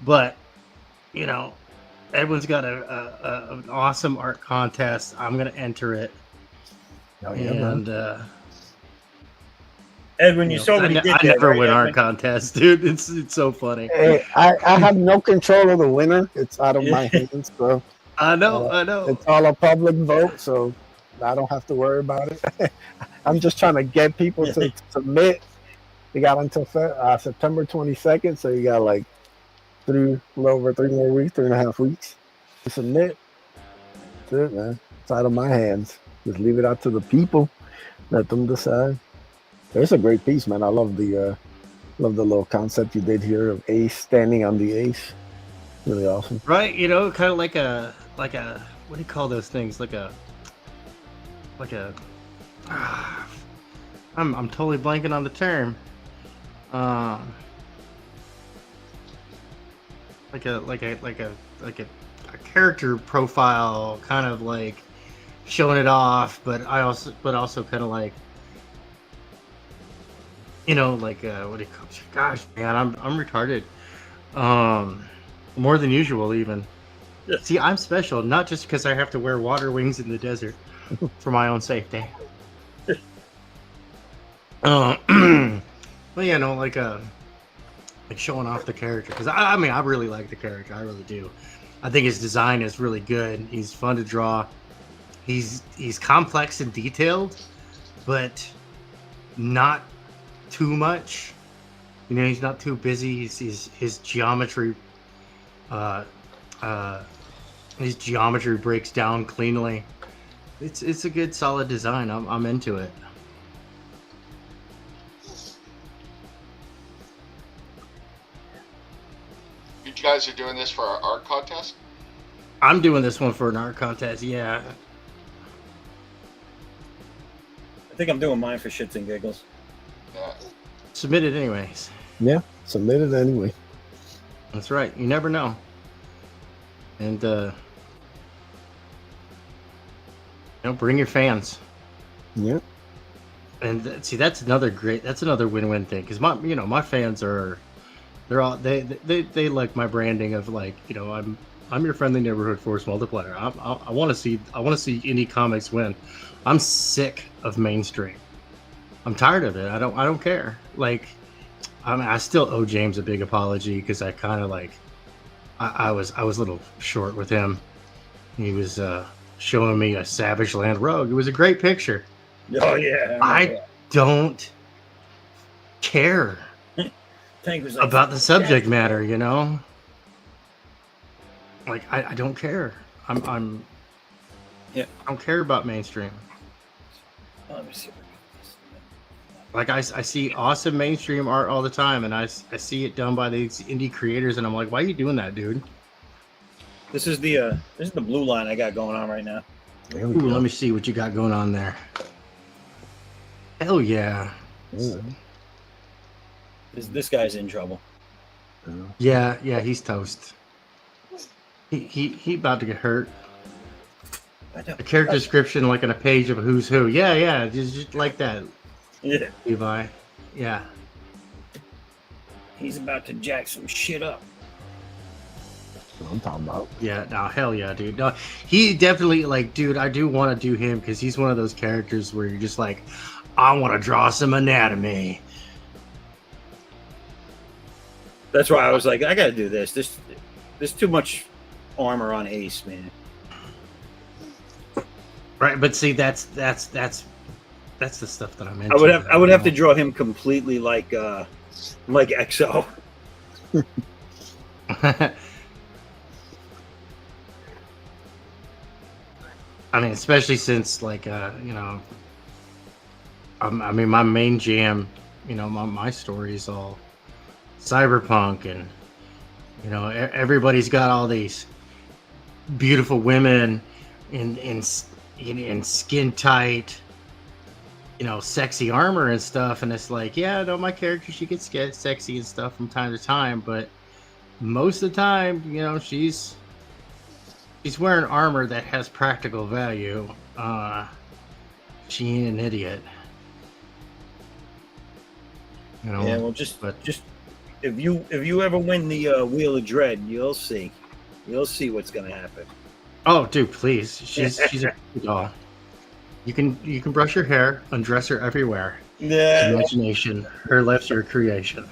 [SPEAKER 3] But Edwin's got an awesome art contest. I'm gonna enter it,
[SPEAKER 4] Oh, yeah, man.
[SPEAKER 3] and
[SPEAKER 1] Edwin, you saw what he did
[SPEAKER 3] I
[SPEAKER 1] there,
[SPEAKER 3] never
[SPEAKER 1] right,
[SPEAKER 3] win art
[SPEAKER 1] Edwin?
[SPEAKER 3] contests, dude. It's so funny.
[SPEAKER 4] Hey, I have no control of the winner. It's out of my hands, so
[SPEAKER 3] I know.
[SPEAKER 4] it's all a public vote, so I don't have to worry about it. I'm just trying to get people to submit. You got until September 22nd, so you got like a little over 3 more weeks, 3.5 weeks to submit. That's it, man. It's out of my hands. Just leave it out to the people. Let them decide. It's a great piece, man. I love the little concept you did here of Ace standing on the ace. Really awesome.
[SPEAKER 3] Right, kind of like a what do you call those things? Like a I'm totally blanking on the term. Like a character profile, kind of like showing it off, but also kind of like what do you call it? Gosh, man, I'm retarded. More than usual, even.
[SPEAKER 1] Yeah.
[SPEAKER 3] See, I'm special, not just because I have to wear water wings in the desert for my own safety. Well, like showing off the character, because I mean, I really like the character. I really do. I think his design is really good. He's fun to draw. He's complex and detailed, but not too much. He's not too busy. His geometry breaks down cleanly. It's a good, solid design. I'm into it.
[SPEAKER 5] You guys are doing this for our art contest?
[SPEAKER 3] I'm doing this one for an art contest. Yeah.
[SPEAKER 1] I think I'm doing mine for shits and giggles.
[SPEAKER 5] Yeah.
[SPEAKER 3] Submit it anyways.
[SPEAKER 4] Yeah, submit it anyway.
[SPEAKER 3] That's right. You never know. And bring your fans.
[SPEAKER 4] Yeah.
[SPEAKER 3] And see, that's another win-win thing, because my fans they like my branding of like, I'm your friendly neighborhood force multiplier. I want to see indie comics win. I'm sick of mainstream. I'm tired of it. I don't care. Like, I still owe James a big apology, because I kind of like I was a little short with him. He was showing me a Savage Land Rogue. It was a great picture.
[SPEAKER 1] Oh yeah.
[SPEAKER 3] I don't care
[SPEAKER 1] Tank was like,
[SPEAKER 3] about the subject matter, Like, I don't care. I'm
[SPEAKER 1] Yeah.
[SPEAKER 3] I don't care about mainstream.
[SPEAKER 1] Let me see if I can get this.
[SPEAKER 3] Like I see awesome mainstream art all the time, and I see it done by these indie creators, and I'm like, why are you doing that, dude?
[SPEAKER 1] This is the blue line I got going on right now.
[SPEAKER 4] There we
[SPEAKER 3] Ooh,
[SPEAKER 4] go.
[SPEAKER 3] let me see what you got going on there. Hell yeah.
[SPEAKER 4] Yeah.
[SPEAKER 1] This guy's in trouble.
[SPEAKER 3] Yeah, he's toast. He about to get hurt.
[SPEAKER 1] I don't-
[SPEAKER 3] A character description like on a page of who's who. Yeah, just like that,
[SPEAKER 1] Yeah,
[SPEAKER 3] Levi. Yeah.
[SPEAKER 1] he's about to jack some shit up.
[SPEAKER 4] That's what I'm talking about.
[SPEAKER 3] Yeah, no, hell yeah, dude. No, he definitely like, dude. I do want to do him because he's one of those characters where you're just like, I want to draw some anatomy.
[SPEAKER 1] That's why I was like, I got to do this. There's too much armor on Ace, man.
[SPEAKER 3] Right, but see, that's the stuff that I'm into.
[SPEAKER 1] I would have to draw him completely like XO.
[SPEAKER 3] I mean, especially since like you know, I mean, my main jam, you know, my story is all cyberpunk, and you know, everybody's got all these beautiful women in skin tight, you know, sexy armor and stuff, and it's like, yeah, no, my character, she gets sexy and stuff from time to time, but most of the time, you know, she's wearing armor that has practical value. She ain't an idiot. You know,
[SPEAKER 1] Yeah, well, just if you ever win the Wheel of Dread, you'll see what's gonna happen.
[SPEAKER 3] oh, dude, please, she's a doll. You can brush her hair, undress her everywhere.
[SPEAKER 1] Yeah.
[SPEAKER 3] Imagination, her life's your creation.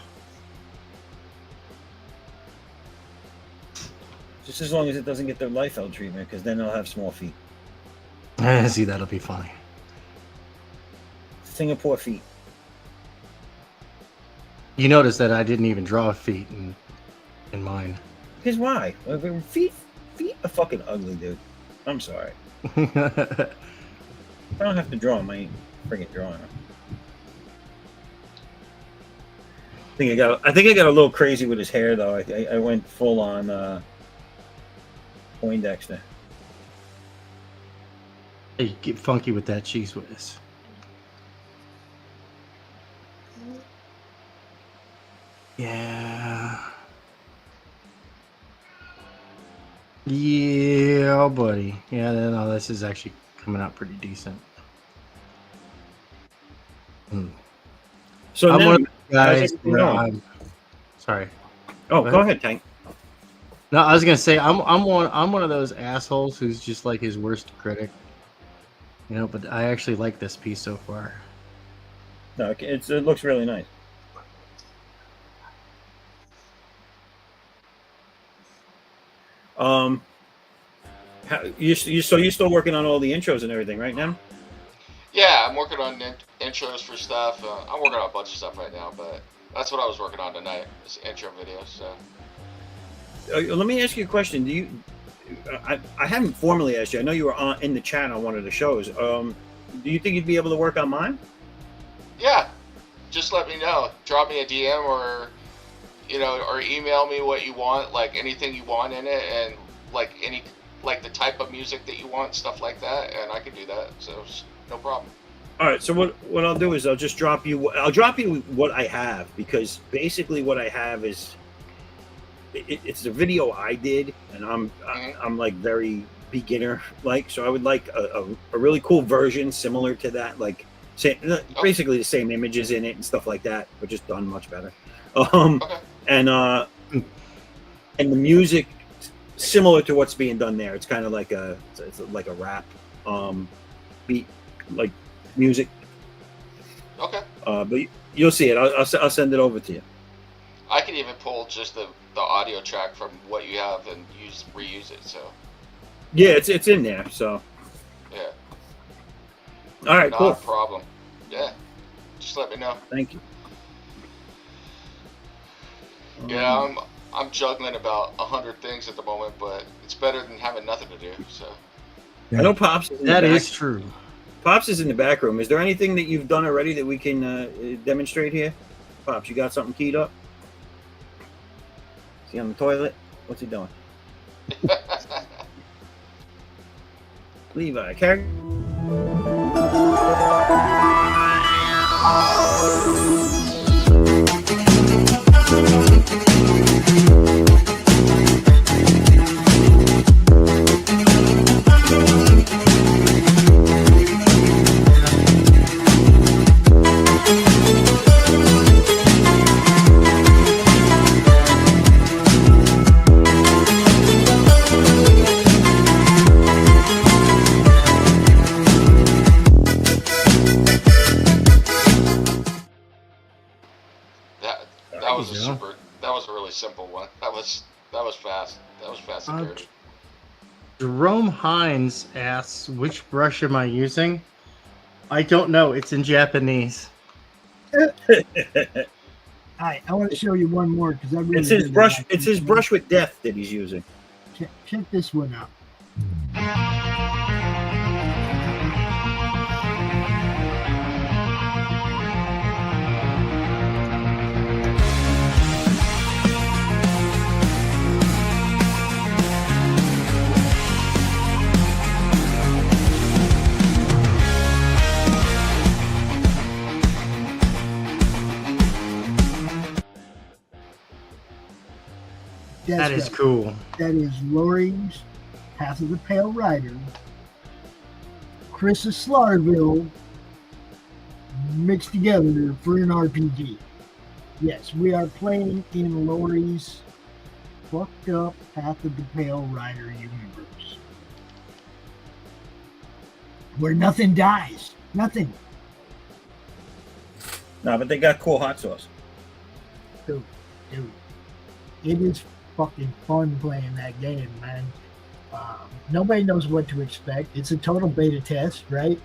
[SPEAKER 1] Just as long as it doesn't get their Liefeld treatment, because then they'll have small feet.
[SPEAKER 3] See, that'll be funny.
[SPEAKER 1] Singapore feet.
[SPEAKER 3] You notice that I didn't even draw feet in mine.
[SPEAKER 1] Because why? Feet are fucking ugly, dude. I'm sorry. I don't have to draw them. I ain't friggin' drawing them. I think I got a little crazy with his hair, though. I went full on Poindexter.
[SPEAKER 3] Hey, get funky with that cheese whiz. Yeah. Yeah, buddy. Yeah, no, this is actually coming out pretty decent.
[SPEAKER 1] So
[SPEAKER 3] I'm
[SPEAKER 1] now,
[SPEAKER 3] one of the guys.
[SPEAKER 1] how's everything going?
[SPEAKER 3] Sorry.
[SPEAKER 1] Oh, go ahead, Tank.
[SPEAKER 3] No, I was gonna say I'm one of those assholes who's just like his worst critic. You know, but I actually like this piece so far.
[SPEAKER 1] No, it looks really nice. You still working on all the intros and everything right now?
[SPEAKER 5] Yeah, I'm working on intros for stuff. I'm working on a bunch of stuff right now, but that's what I was working on tonight, is intro videos. So.
[SPEAKER 1] Let me ask you a question. I haven't formally asked you. I know you were in the chat on one of the shows. Do you think you'd be able to work on mine?
[SPEAKER 5] Yeah, just let me know. Drop me a DM or email me what you want, like anything you want in it, and like the type of music that you want, stuff like that, and I can do that. So no problem.
[SPEAKER 1] All right. So what I'll do is I'll drop you what I have, because basically what I have is it's the video I did, and I'm like very beginner like, so I would like a really cool version similar to that, like basically the same images in it and stuff like that, but just done much better.
[SPEAKER 5] Okay.
[SPEAKER 1] And the music similar to what's being done there. It's kind of like a rap beat, like music.
[SPEAKER 5] Okay.
[SPEAKER 1] But you'll see it. I'll send it over to you.
[SPEAKER 5] I can even pull just the audio track from what you have and reuse it. So.
[SPEAKER 1] Yeah, it's in there. So.
[SPEAKER 5] Yeah.
[SPEAKER 1] All right. Cool.
[SPEAKER 5] Not a problem. Yeah. Just let me know.
[SPEAKER 1] Thank you.
[SPEAKER 5] Yeah, I'm juggling about 100 things at the moment, but it's better than having nothing to do. So.
[SPEAKER 1] I know Pops.
[SPEAKER 3] That is true.
[SPEAKER 1] Pops is in the back room. Is there anything that you've done already that we can demonstrate here? Pops, you got something keyed up? Is he on the toilet? What's he doing? Levi, carry.
[SPEAKER 5] That was a really simple one. That was fast. That was fast and dirty.
[SPEAKER 3] Jerome Hines asks, which brush am I using? I don't know. It's in Japanese.
[SPEAKER 2] I want to show you one more because I really.
[SPEAKER 1] It's his brush. It's his brush with death that he's using.
[SPEAKER 2] Check this one out.
[SPEAKER 3] That is cool.
[SPEAKER 2] That is Lori's Path of the Pale Rider, Chris's Slaughterville mixed together for an RPG. Yes, we are playing in Lori's fucked up Path of the Pale Rider universe. Where nothing dies. Nothing.
[SPEAKER 1] No, but they got cool hot sauce.
[SPEAKER 2] Dude. It is fucking fun playing that game, man. Nobody knows what to expect. It's a total beta test, right?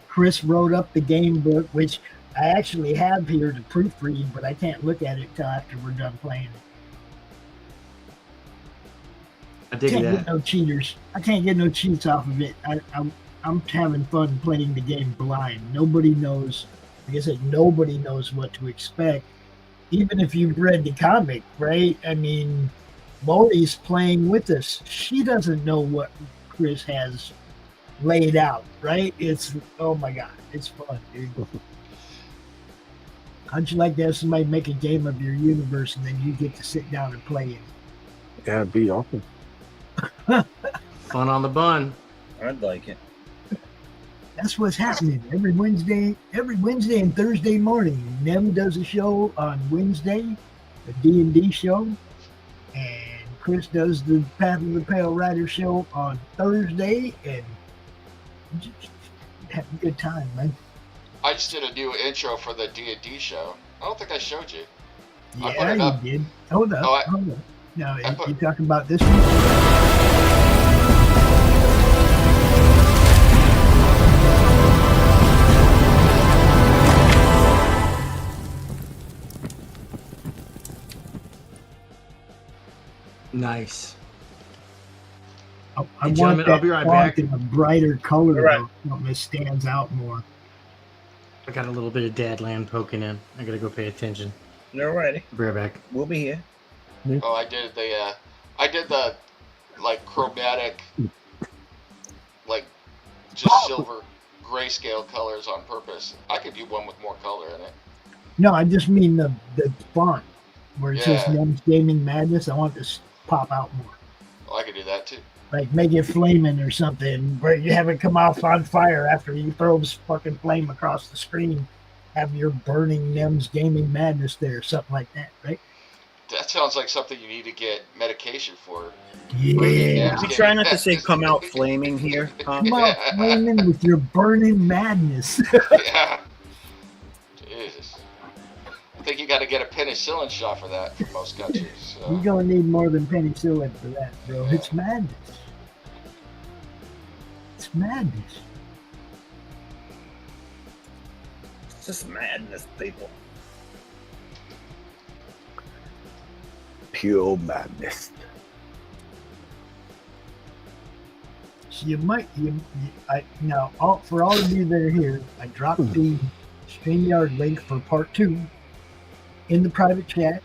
[SPEAKER 2] Chris wrote up the game book, which I actually have here to proofread, but I can't look at it till after we're done playing it.
[SPEAKER 3] I dig
[SPEAKER 2] Can't
[SPEAKER 3] that.
[SPEAKER 2] get no cheaters. I can't get no cheats off of it. I'm having fun playing the game blind. Nobody knows. Like I said, nobody knows what to expect. Even if you've read the comic, right? I mean, Lori's playing with us. She doesn't know what Chris has laid out, right? It's, oh my God, it's fun, dude. How'd you like to have somebody make a game of your universe and then you get to sit down and play it?
[SPEAKER 4] Yeah, it'd be awesome.
[SPEAKER 3] Fun on the bun.
[SPEAKER 1] I'd like it.
[SPEAKER 2] That's what's happening every Wednesday and Thursday morning. Nem does a show on Wednesday, a D&D show, and Chris does the Path of the Pale Rider show on Thursday, and just have a good time, man.
[SPEAKER 5] I just did a new intro for the D&D show. I don't think I showed you. I put
[SPEAKER 2] Yeah,
[SPEAKER 5] it
[SPEAKER 2] you
[SPEAKER 5] up.
[SPEAKER 2] did. Hold up,
[SPEAKER 5] Oh,
[SPEAKER 2] hold up. No,
[SPEAKER 5] I put-
[SPEAKER 2] you talking about this one?
[SPEAKER 3] Nice.
[SPEAKER 2] I
[SPEAKER 3] Hey,
[SPEAKER 2] want
[SPEAKER 3] gentlemen, I'll
[SPEAKER 2] that
[SPEAKER 3] be right
[SPEAKER 2] font
[SPEAKER 3] back.
[SPEAKER 2] in a brighter color,
[SPEAKER 1] All right.
[SPEAKER 2] though, something that stands out more.
[SPEAKER 3] I got a little bit of Dadland poking in. I gotta go pay attention.
[SPEAKER 1] Alrighty,
[SPEAKER 3] Be right back.
[SPEAKER 1] we'll be here.
[SPEAKER 5] Oh, I did the like chromatic, like just silver grayscale colors on purpose. I could do one with more color in it.
[SPEAKER 2] No, I just mean the font where it says
[SPEAKER 5] Yeah.
[SPEAKER 2] Nem's Gaming Madness. I want this to pop out more.
[SPEAKER 5] Oh, I could do that too.
[SPEAKER 2] Like make it flaming or something, where you have it come off on fire after you throw this fucking flame across the screen. Have your burning Nem's Gaming Madness there, something like that, right?
[SPEAKER 5] That sounds like something you need to get medication for.
[SPEAKER 2] Yeah.
[SPEAKER 1] We try not to say "come out flaming" here.
[SPEAKER 2] Come out flaming with your burning madness.
[SPEAKER 5] Yeah. Jesus. I think you got to get a penicillin shot for that for most countries. So.
[SPEAKER 2] You're gonna need more than penicillin for that, bro. It's madness. It's madness.
[SPEAKER 1] It's just madness, people.
[SPEAKER 4] Pure madness.
[SPEAKER 2] you might. Now, for all of you that are here, I dropped the StreamYard link for part 2 in the private chat.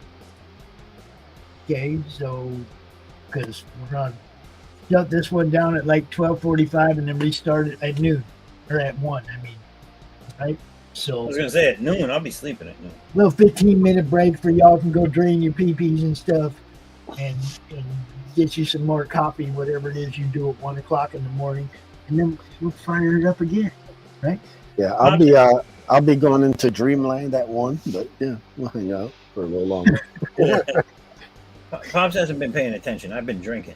[SPEAKER 2] Okay, so because we're gonna shut this one down at like 12:45 and then restart it at noon or at 1. I mean, right?
[SPEAKER 1] I
[SPEAKER 2] So
[SPEAKER 1] was gonna say at noon. I'll be sleeping at noon.
[SPEAKER 2] little 15-minute break for y'all can go drain your pee-pees and stuff, and get you some more coffee, whatever it is you do at 1 o'clock in the morning, and then we'll fire it up again, right?
[SPEAKER 4] Yeah, I'll be going into dreamland at 1, but yeah, we'll hang out for a little longer.
[SPEAKER 1] Pops hasn't been paying attention. I've been drinking.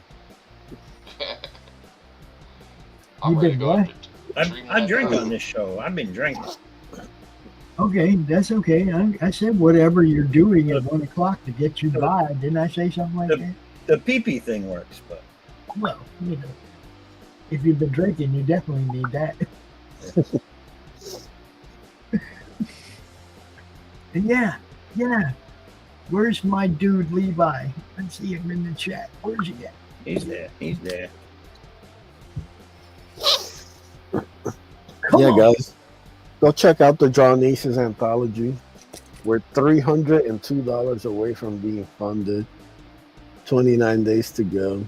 [SPEAKER 5] I'm
[SPEAKER 2] You
[SPEAKER 5] ready to
[SPEAKER 2] been
[SPEAKER 5] go.
[SPEAKER 2] what?
[SPEAKER 1] I drink on this show. I've been drinking.
[SPEAKER 2] Okay, that's okay. I said whatever you're doing at 1 o'clock to get you by. Didn't I say something like that?
[SPEAKER 1] The pee-pee thing works, but
[SPEAKER 2] Well, you know, if you've been drinking, you definitely need that. And yeah. Where's my dude Levi? I see him in the chat. Where's he at?
[SPEAKER 1] he's there. He's there.
[SPEAKER 2] Come on.
[SPEAKER 4] Guys, go check out the Draw Aces anthology. We're $302 away from being funded. 29 days to go.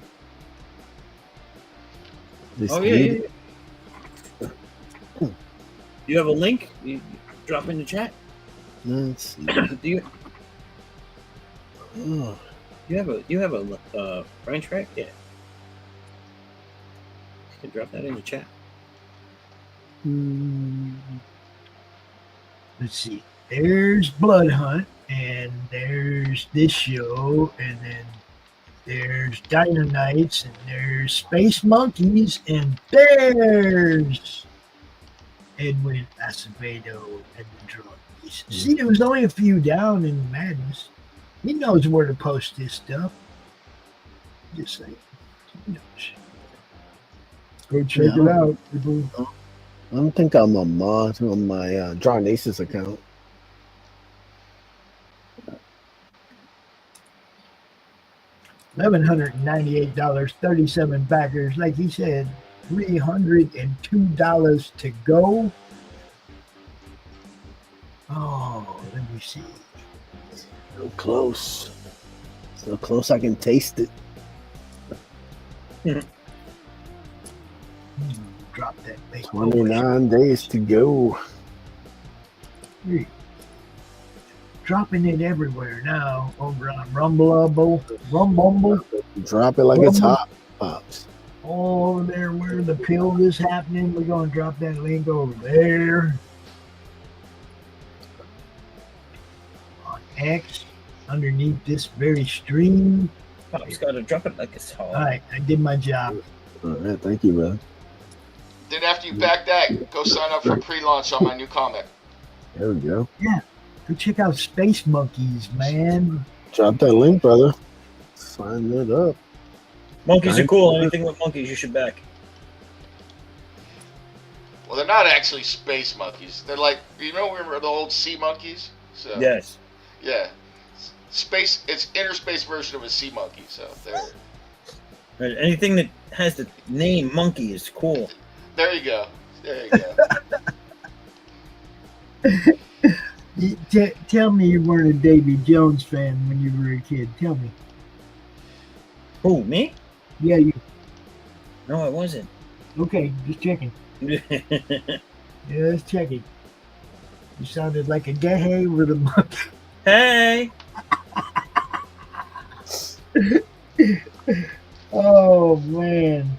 [SPEAKER 1] Oh yeah. You have a link? You drop in the chat.
[SPEAKER 4] Let's see.
[SPEAKER 1] Do you?
[SPEAKER 4] Oh,
[SPEAKER 1] You have a French right? Yeah. You can drop that in the chat.
[SPEAKER 2] Let's see. There's Blood Hunt, and there's this show, and then there's Dino Knights, and there's Space Monkeys, and there's Edwin Acevedo and the Druggies. See, there was only a few down in Madness. He knows where to post this stuff. Just saying. He knows. Go check it out, people.
[SPEAKER 4] I don't think I'm a mod on my Draw Aces account.
[SPEAKER 2] $1,198, 37 backers. Like he said, $302 to go. Oh, let me see.
[SPEAKER 4] So close. So close I can taste it.
[SPEAKER 2] Drop that thing.
[SPEAKER 4] 29 days to go.
[SPEAKER 2] Hey. Dropping it everywhere now over on Rumble.
[SPEAKER 4] Drop it like it's hot, Pops.
[SPEAKER 2] All over there where the pill is happening. We're going to drop that link over there. On X, underneath this very stream.
[SPEAKER 1] Pops got to drop it like it's hot.
[SPEAKER 2] All right, I did my job.
[SPEAKER 4] All right, thank you, man.
[SPEAKER 5] Then after you back that, go sign up for pre-launch on my new comic.
[SPEAKER 4] There we go.
[SPEAKER 2] Yeah, go check out Space Monkeys, man.
[SPEAKER 4] Drop that link, brother. Sign it up.
[SPEAKER 1] Monkeys are cool. Anything with monkeys, you should back.
[SPEAKER 5] Well, they're not actually space monkeys. They're like, you know, remember the old sea monkeys? So
[SPEAKER 1] Yes.
[SPEAKER 5] yeah, space. It's inner space version of a sea monkey. So they're
[SPEAKER 1] Anything that has the name monkey is cool.
[SPEAKER 5] there. You go. There you go.
[SPEAKER 2] Tell me you weren't a Davy Jones fan when you were a kid. Tell me.
[SPEAKER 1] Who, me?
[SPEAKER 2] Yeah, you.
[SPEAKER 1] No, I wasn't.
[SPEAKER 2] Okay, just checking. Yeah, just checking. You sounded like a gay with a monkey.
[SPEAKER 1] Hey!
[SPEAKER 2] Oh, man.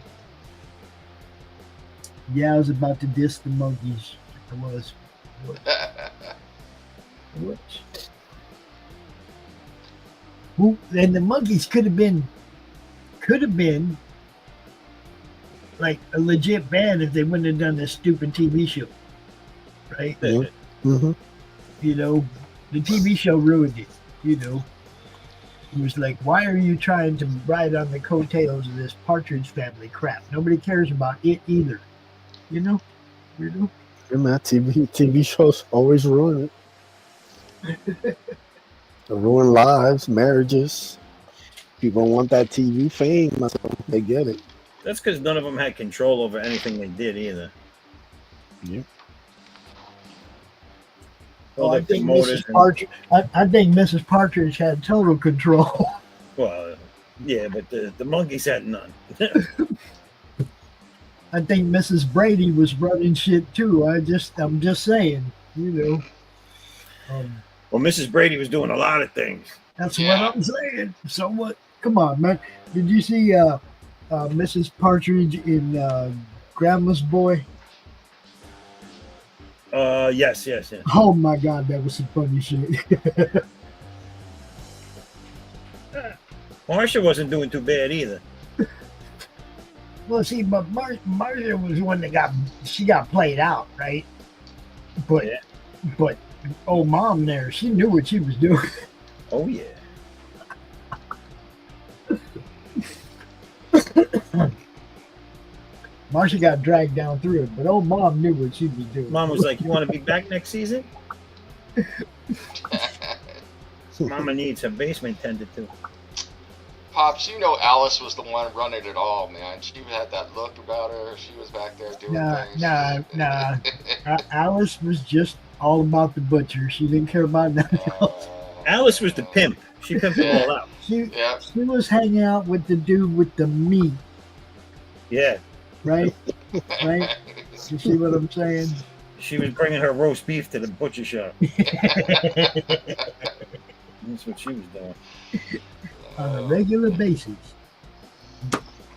[SPEAKER 2] Yeah, I was about to diss the monkeys. I was. What? Who? And the monkeys could have been like a legit band if they wouldn't have done this stupid TV show, right?
[SPEAKER 4] Mm-hmm.
[SPEAKER 2] You know, the TV show ruined it. You know, it was like, why are you trying to ride on the coattails of this Partridge Family crap? Nobody cares about it either. You know.
[SPEAKER 4] Yeah, man, TV shows always ruin it. They ruin lives, marriages. People want that TV fame. They get it.
[SPEAKER 1] That's because none of them had control over anything they did either.
[SPEAKER 4] Yep.
[SPEAKER 2] Oh,
[SPEAKER 1] All
[SPEAKER 2] I
[SPEAKER 1] the
[SPEAKER 2] think
[SPEAKER 1] promoters
[SPEAKER 2] Mrs. Partridge. I think Mrs. Partridge had total control.
[SPEAKER 1] well, yeah, but the monkeys had none.
[SPEAKER 2] I think Mrs. Brady was running shit too. I'm just saying, you know.
[SPEAKER 1] Well, Mrs. Brady was doing a lot of things.
[SPEAKER 2] That's
[SPEAKER 5] Yeah.
[SPEAKER 2] what I'm saying. So what? Come on, man. Did you see Mrs. Partridge in Grandma's Boy?
[SPEAKER 1] Yes.
[SPEAKER 2] Oh my God, that was some funny shit.
[SPEAKER 1] Marsha wasn't doing too bad either.
[SPEAKER 2] Well, see, but Marcia was one that got played out, right? But
[SPEAKER 1] Yeah.
[SPEAKER 2] but old mom there, she knew what she was doing.
[SPEAKER 1] Oh yeah.
[SPEAKER 2] Marcia got dragged down through it, but old mom knew what she was doing.
[SPEAKER 1] Mom was like, "You want to be back next season?" Mama needs her basement tended to.
[SPEAKER 5] Pops, you know Alice was the one running it all, man. She had that look about her. She was back there doing things.
[SPEAKER 2] Nah. Alice was just all about the butcher. She didn't care about nothing else.
[SPEAKER 1] Alice was the pimp. She pimped them all out.
[SPEAKER 2] She was hanging out with the dude with the meat,
[SPEAKER 1] Yeah.
[SPEAKER 2] right? Right? You see what I'm saying?
[SPEAKER 1] She was bringing her roast beef to the butcher shop. That's what she was doing.
[SPEAKER 2] On a regular basis.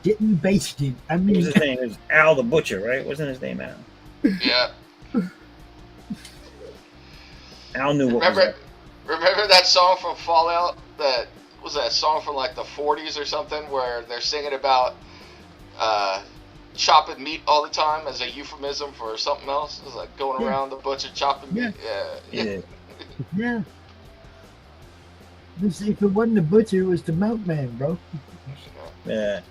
[SPEAKER 2] Getting basted. I
[SPEAKER 1] What
[SPEAKER 2] mean,
[SPEAKER 1] was his name? It was Al the Butcher, right? Wasn't his name Al?
[SPEAKER 5] Yeah.
[SPEAKER 1] Al knew what was up.
[SPEAKER 5] Remember that song from Fallout? That was that song from like the 40s or something, where they're singing about chopping meat all the time as a euphemism for something else. It was like going around the butcher chopping meat.
[SPEAKER 1] Yeah.
[SPEAKER 2] yeah. If it wasn't the butcher, it was the milkman, bro.
[SPEAKER 1] Yeah.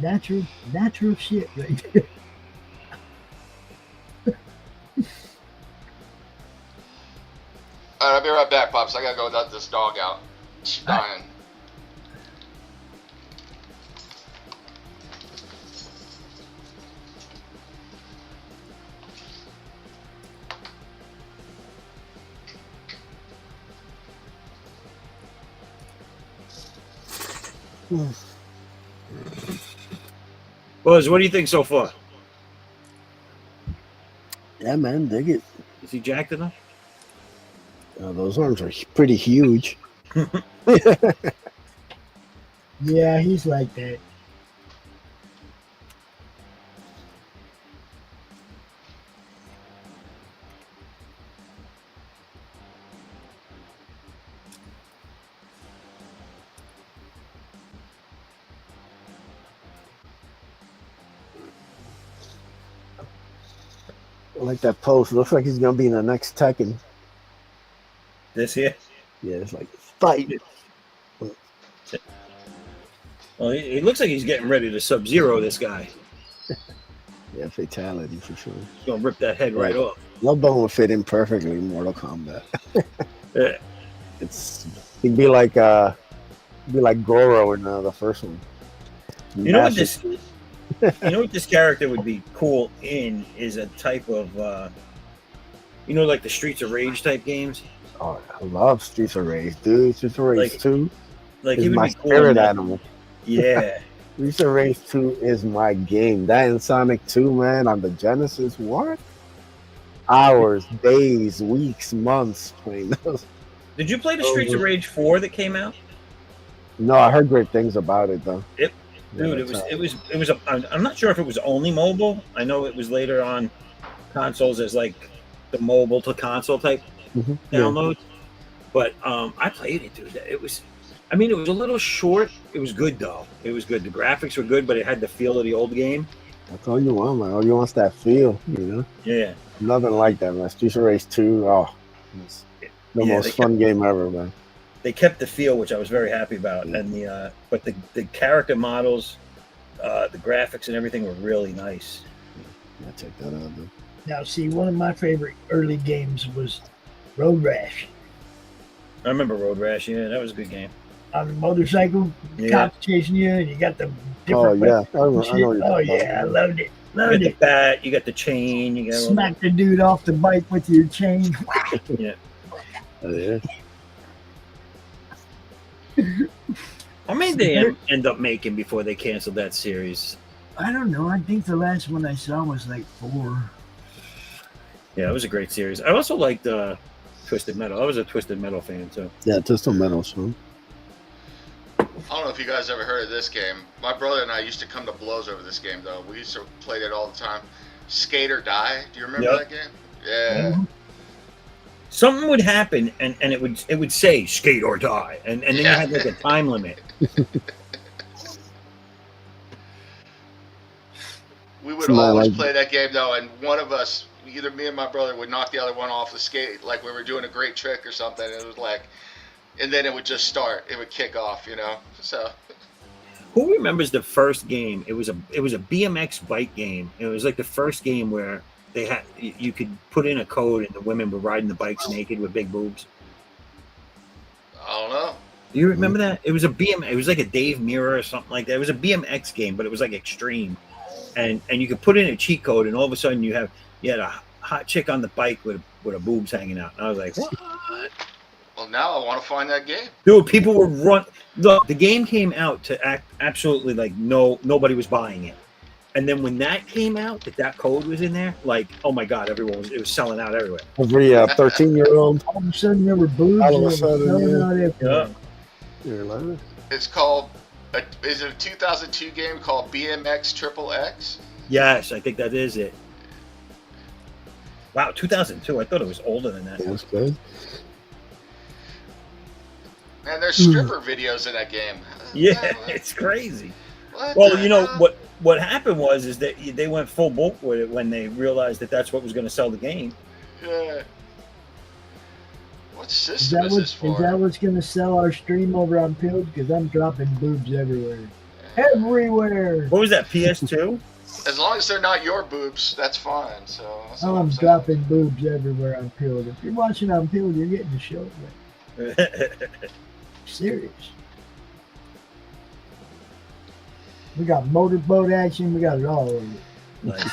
[SPEAKER 2] Natural shit right there.
[SPEAKER 5] Alright, I'll be right back, Pops. I gotta go let this dog out. She's dying.
[SPEAKER 1] Buzz, what do you think so far?
[SPEAKER 4] Yeah, man, dig it.
[SPEAKER 1] Is he jacked enough?
[SPEAKER 4] Those arms are pretty huge.
[SPEAKER 2] Yeah, he's like that.
[SPEAKER 4] I like that pose. Looks like he's gonna be in the next Tekken.
[SPEAKER 1] This here?
[SPEAKER 4] Yeah, it's like fight.
[SPEAKER 1] Well, he looks like he's getting ready to Sub-Zero this guy.
[SPEAKER 4] Yeah, fatality for sure.
[SPEAKER 1] He's gonna rip that head right off.
[SPEAKER 4] Bloodbone would fit in perfectly in Mortal Kombat.
[SPEAKER 1] Yeah.
[SPEAKER 4] He'd be like Goro in the first one.
[SPEAKER 1] You know what this character would be cool in is a type of like the Streets of Rage type games.
[SPEAKER 4] Oh, I love Streets of Rage, dude. Streets of Rage 2
[SPEAKER 1] Like
[SPEAKER 4] is
[SPEAKER 1] he would
[SPEAKER 4] my
[SPEAKER 1] be cool
[SPEAKER 4] spirit
[SPEAKER 1] in that.
[SPEAKER 4] animal.
[SPEAKER 1] Yeah.
[SPEAKER 4] Streets of Rage 2 is my game. That and Sonic 2, man, on the Genesis. What? Hours, days, weeks, months playing those.
[SPEAKER 1] Did you play the Streets of Rage 4 that came out?
[SPEAKER 4] No, I heard great things about it though.
[SPEAKER 1] Dude, it was I'm not sure if it was only mobile. I know it was later on consoles as like the mobile to console type download. But I played it, dude. It was a little short. It was good though. It was good. The graphics were good, but it had the feel of the old game.
[SPEAKER 4] That's all you want, man. All you want is that feel, you know?
[SPEAKER 1] Yeah.
[SPEAKER 4] Nothing like that, man. Streets of Rage 2, it's the most fun game ever, man.
[SPEAKER 1] They kept the feel, which I was very happy about, and the character models, the graphics and everything were really nice.
[SPEAKER 4] Yeah, check that out, dude.
[SPEAKER 2] Now, see, one of my favorite early games was Road Rash.
[SPEAKER 1] I remember Road Rash. Yeah, that was a good game.
[SPEAKER 2] On the motorcycle, cops chasing you, and you got the different
[SPEAKER 4] yeah,
[SPEAKER 2] weapons
[SPEAKER 4] I know
[SPEAKER 2] and
[SPEAKER 4] what
[SPEAKER 2] shit.
[SPEAKER 4] you're
[SPEAKER 2] Oh
[SPEAKER 4] talking
[SPEAKER 2] yeah, I
[SPEAKER 4] about.
[SPEAKER 2] loved it.
[SPEAKER 1] You got
[SPEAKER 2] Loved
[SPEAKER 1] the
[SPEAKER 2] it.
[SPEAKER 1] bat, you got the chain, you got all
[SPEAKER 2] Smack the dude off the bike with your chain.
[SPEAKER 1] the, yeah.
[SPEAKER 4] Yeah.
[SPEAKER 1] How many did they end up making before they canceled that series?
[SPEAKER 2] I don't know. I think the last one I saw was like 4.
[SPEAKER 1] Yeah, it was a great series. I also liked Twisted Metal. I was a Twisted Metal fan too.
[SPEAKER 4] Yeah, Twisted Metal show.
[SPEAKER 5] I don't know if you guys ever heard of this game. My brother and I used to come to blows over this game, though. We used to play it all the time. Skate or Die. Do you remember that game? Yeah.
[SPEAKER 1] Something would happen, and it would say skate or die, and then you had like a time limit.
[SPEAKER 5] We would always play that game, though, and one of us, either me and my brother, would knock the other one off the skate, like we were doing a great trick or something. And it was like, and then it would just start. It would kick off, you know. So.
[SPEAKER 1] Who remembers the first game? It was a BMX bike game. It was like the first game where they had you could put in a code and the women were riding the bikes naked with big boobs.
[SPEAKER 5] I don't know.
[SPEAKER 1] Do you remember that? It was a It was like a Dave Mirror or something like that. It was a BMX game, but it was like extreme, and you could put in a cheat code, and all of a sudden you had a hot chick on the bike with her boobs hanging out. And I was like, what?
[SPEAKER 5] Well, now I want to find that game.
[SPEAKER 1] Dude, people were Look, the game came out to act absolutely like nobody was buying it. And then when that came out, that code was in there, like, oh my God, it was selling out everywhere.
[SPEAKER 4] Every 13-year-old.
[SPEAKER 2] All of a sudden there were boobs.
[SPEAKER 4] All of a sudden,
[SPEAKER 5] It's called, is it a 2002 game called BMX Triple X?
[SPEAKER 1] Yes, I think that is it. Wow, 2002. I thought it was older than that.
[SPEAKER 4] Yeah, that's good.
[SPEAKER 5] Man, there's stripper videos in that game.
[SPEAKER 1] Yeah, it's crazy.
[SPEAKER 5] Well,
[SPEAKER 1] you know what happened is that they went full bulk with it when they realized that that's what was going to sell the game.
[SPEAKER 5] Yeah. What system is this for?
[SPEAKER 2] Is that what's going to sell our stream over on Pilled? Because I'm dropping boobs everywhere. Everywhere.
[SPEAKER 1] What was that, PS2?
[SPEAKER 5] As long as they're not your boobs, that's fine. So
[SPEAKER 2] I'm dropping boobs everywhere on Pilled. If you're watching on Pilled, you're getting the show. Serious. We got motorboat action. We got it all over.
[SPEAKER 1] Nice.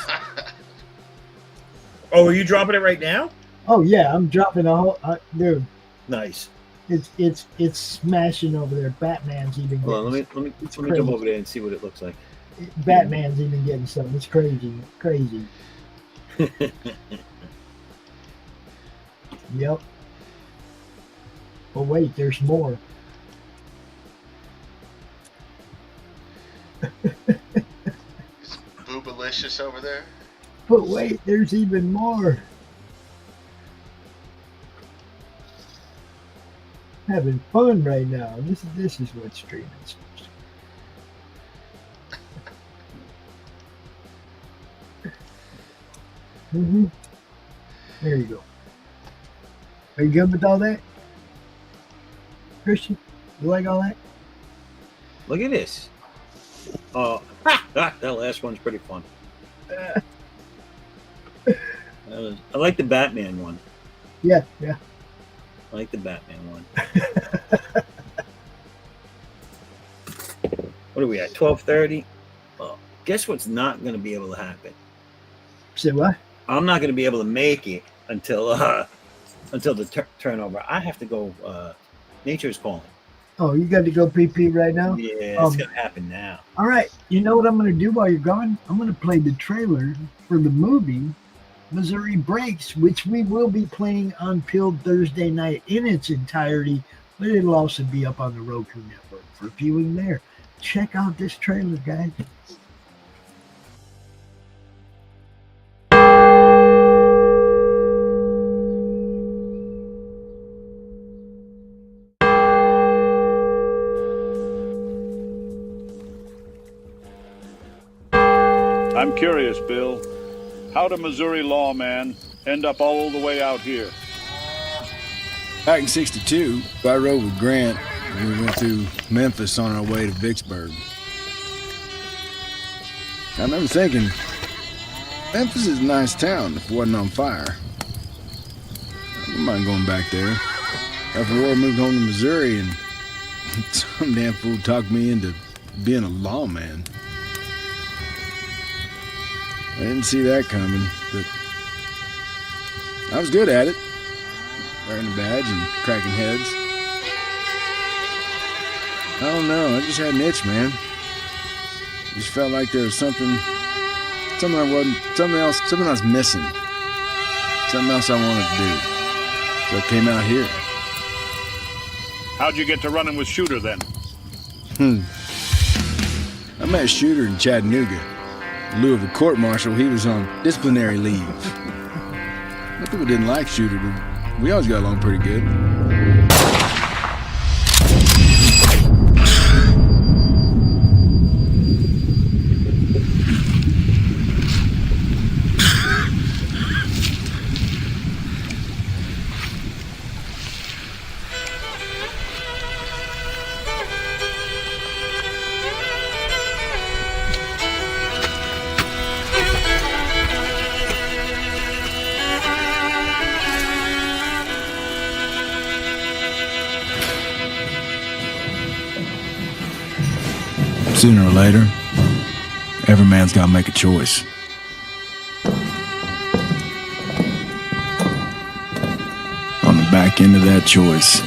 [SPEAKER 1] Oh, are you dropping it right now?
[SPEAKER 2] Oh yeah, I'm dropping a whole dude.
[SPEAKER 1] Nice.
[SPEAKER 2] It's smashing over there. Batman's even.
[SPEAKER 1] Hold on, let me jump over there and see what it looks like.
[SPEAKER 2] Batman's even getting something. It's crazy. Yep. Oh wait, there's more.
[SPEAKER 5] Is Boobalicious over there?
[SPEAKER 2] But wait, there's even more. Having fun right now. This is what streaming is supposed to be. There you go. Are you good with all that? Christian, you like all that?
[SPEAKER 1] Look at this. That last one's pretty fun. I like the Batman one.
[SPEAKER 2] Yeah.
[SPEAKER 1] I like the Batman one. What are we at? 12:30. Well, guess what's not going to be able to happen?
[SPEAKER 2] Say what?
[SPEAKER 1] I'm not going to be able to make it until the turnover. I have to go. Nature's calling.
[SPEAKER 2] Oh, you got to go pee right now?
[SPEAKER 1] Yeah, it's going to happen now.
[SPEAKER 2] All right. You know what I'm going to do while you're gone? I'm going to play the trailer for the movie Missouri Breaks, which we will be playing on Pilled Thursday night in its entirety, but it'll also be up on the Roku network for viewing there. Check out this trailer, guys.
[SPEAKER 6] I'm curious, Bill. How'd a Missouri lawman end up all the way out here?
[SPEAKER 7] Back in '62, I rode with Grant. We went through Memphis on our way to Vicksburg. I remember thinking, Memphis is a nice town if it wasn't on fire. I wouldn't mind going back there. After the war, I moved home to Missouri, and some damn fool talked me into being a lawman. I didn't see that coming, but I was good at it. Wearing a badge and cracking heads. I don't know. I just had an itch, man. Just felt like there was something I was missing. Something else I wanted to do. So I came out here.
[SPEAKER 6] How'd you get to running with Shooter then?
[SPEAKER 7] I met Shooter in Chattanooga. In lieu of a court martial, he was on disciplinary leave. Most people didn't like Shooter, but we always got along pretty good. Sooner or later, every man's got to make a choice. On the back end of that choice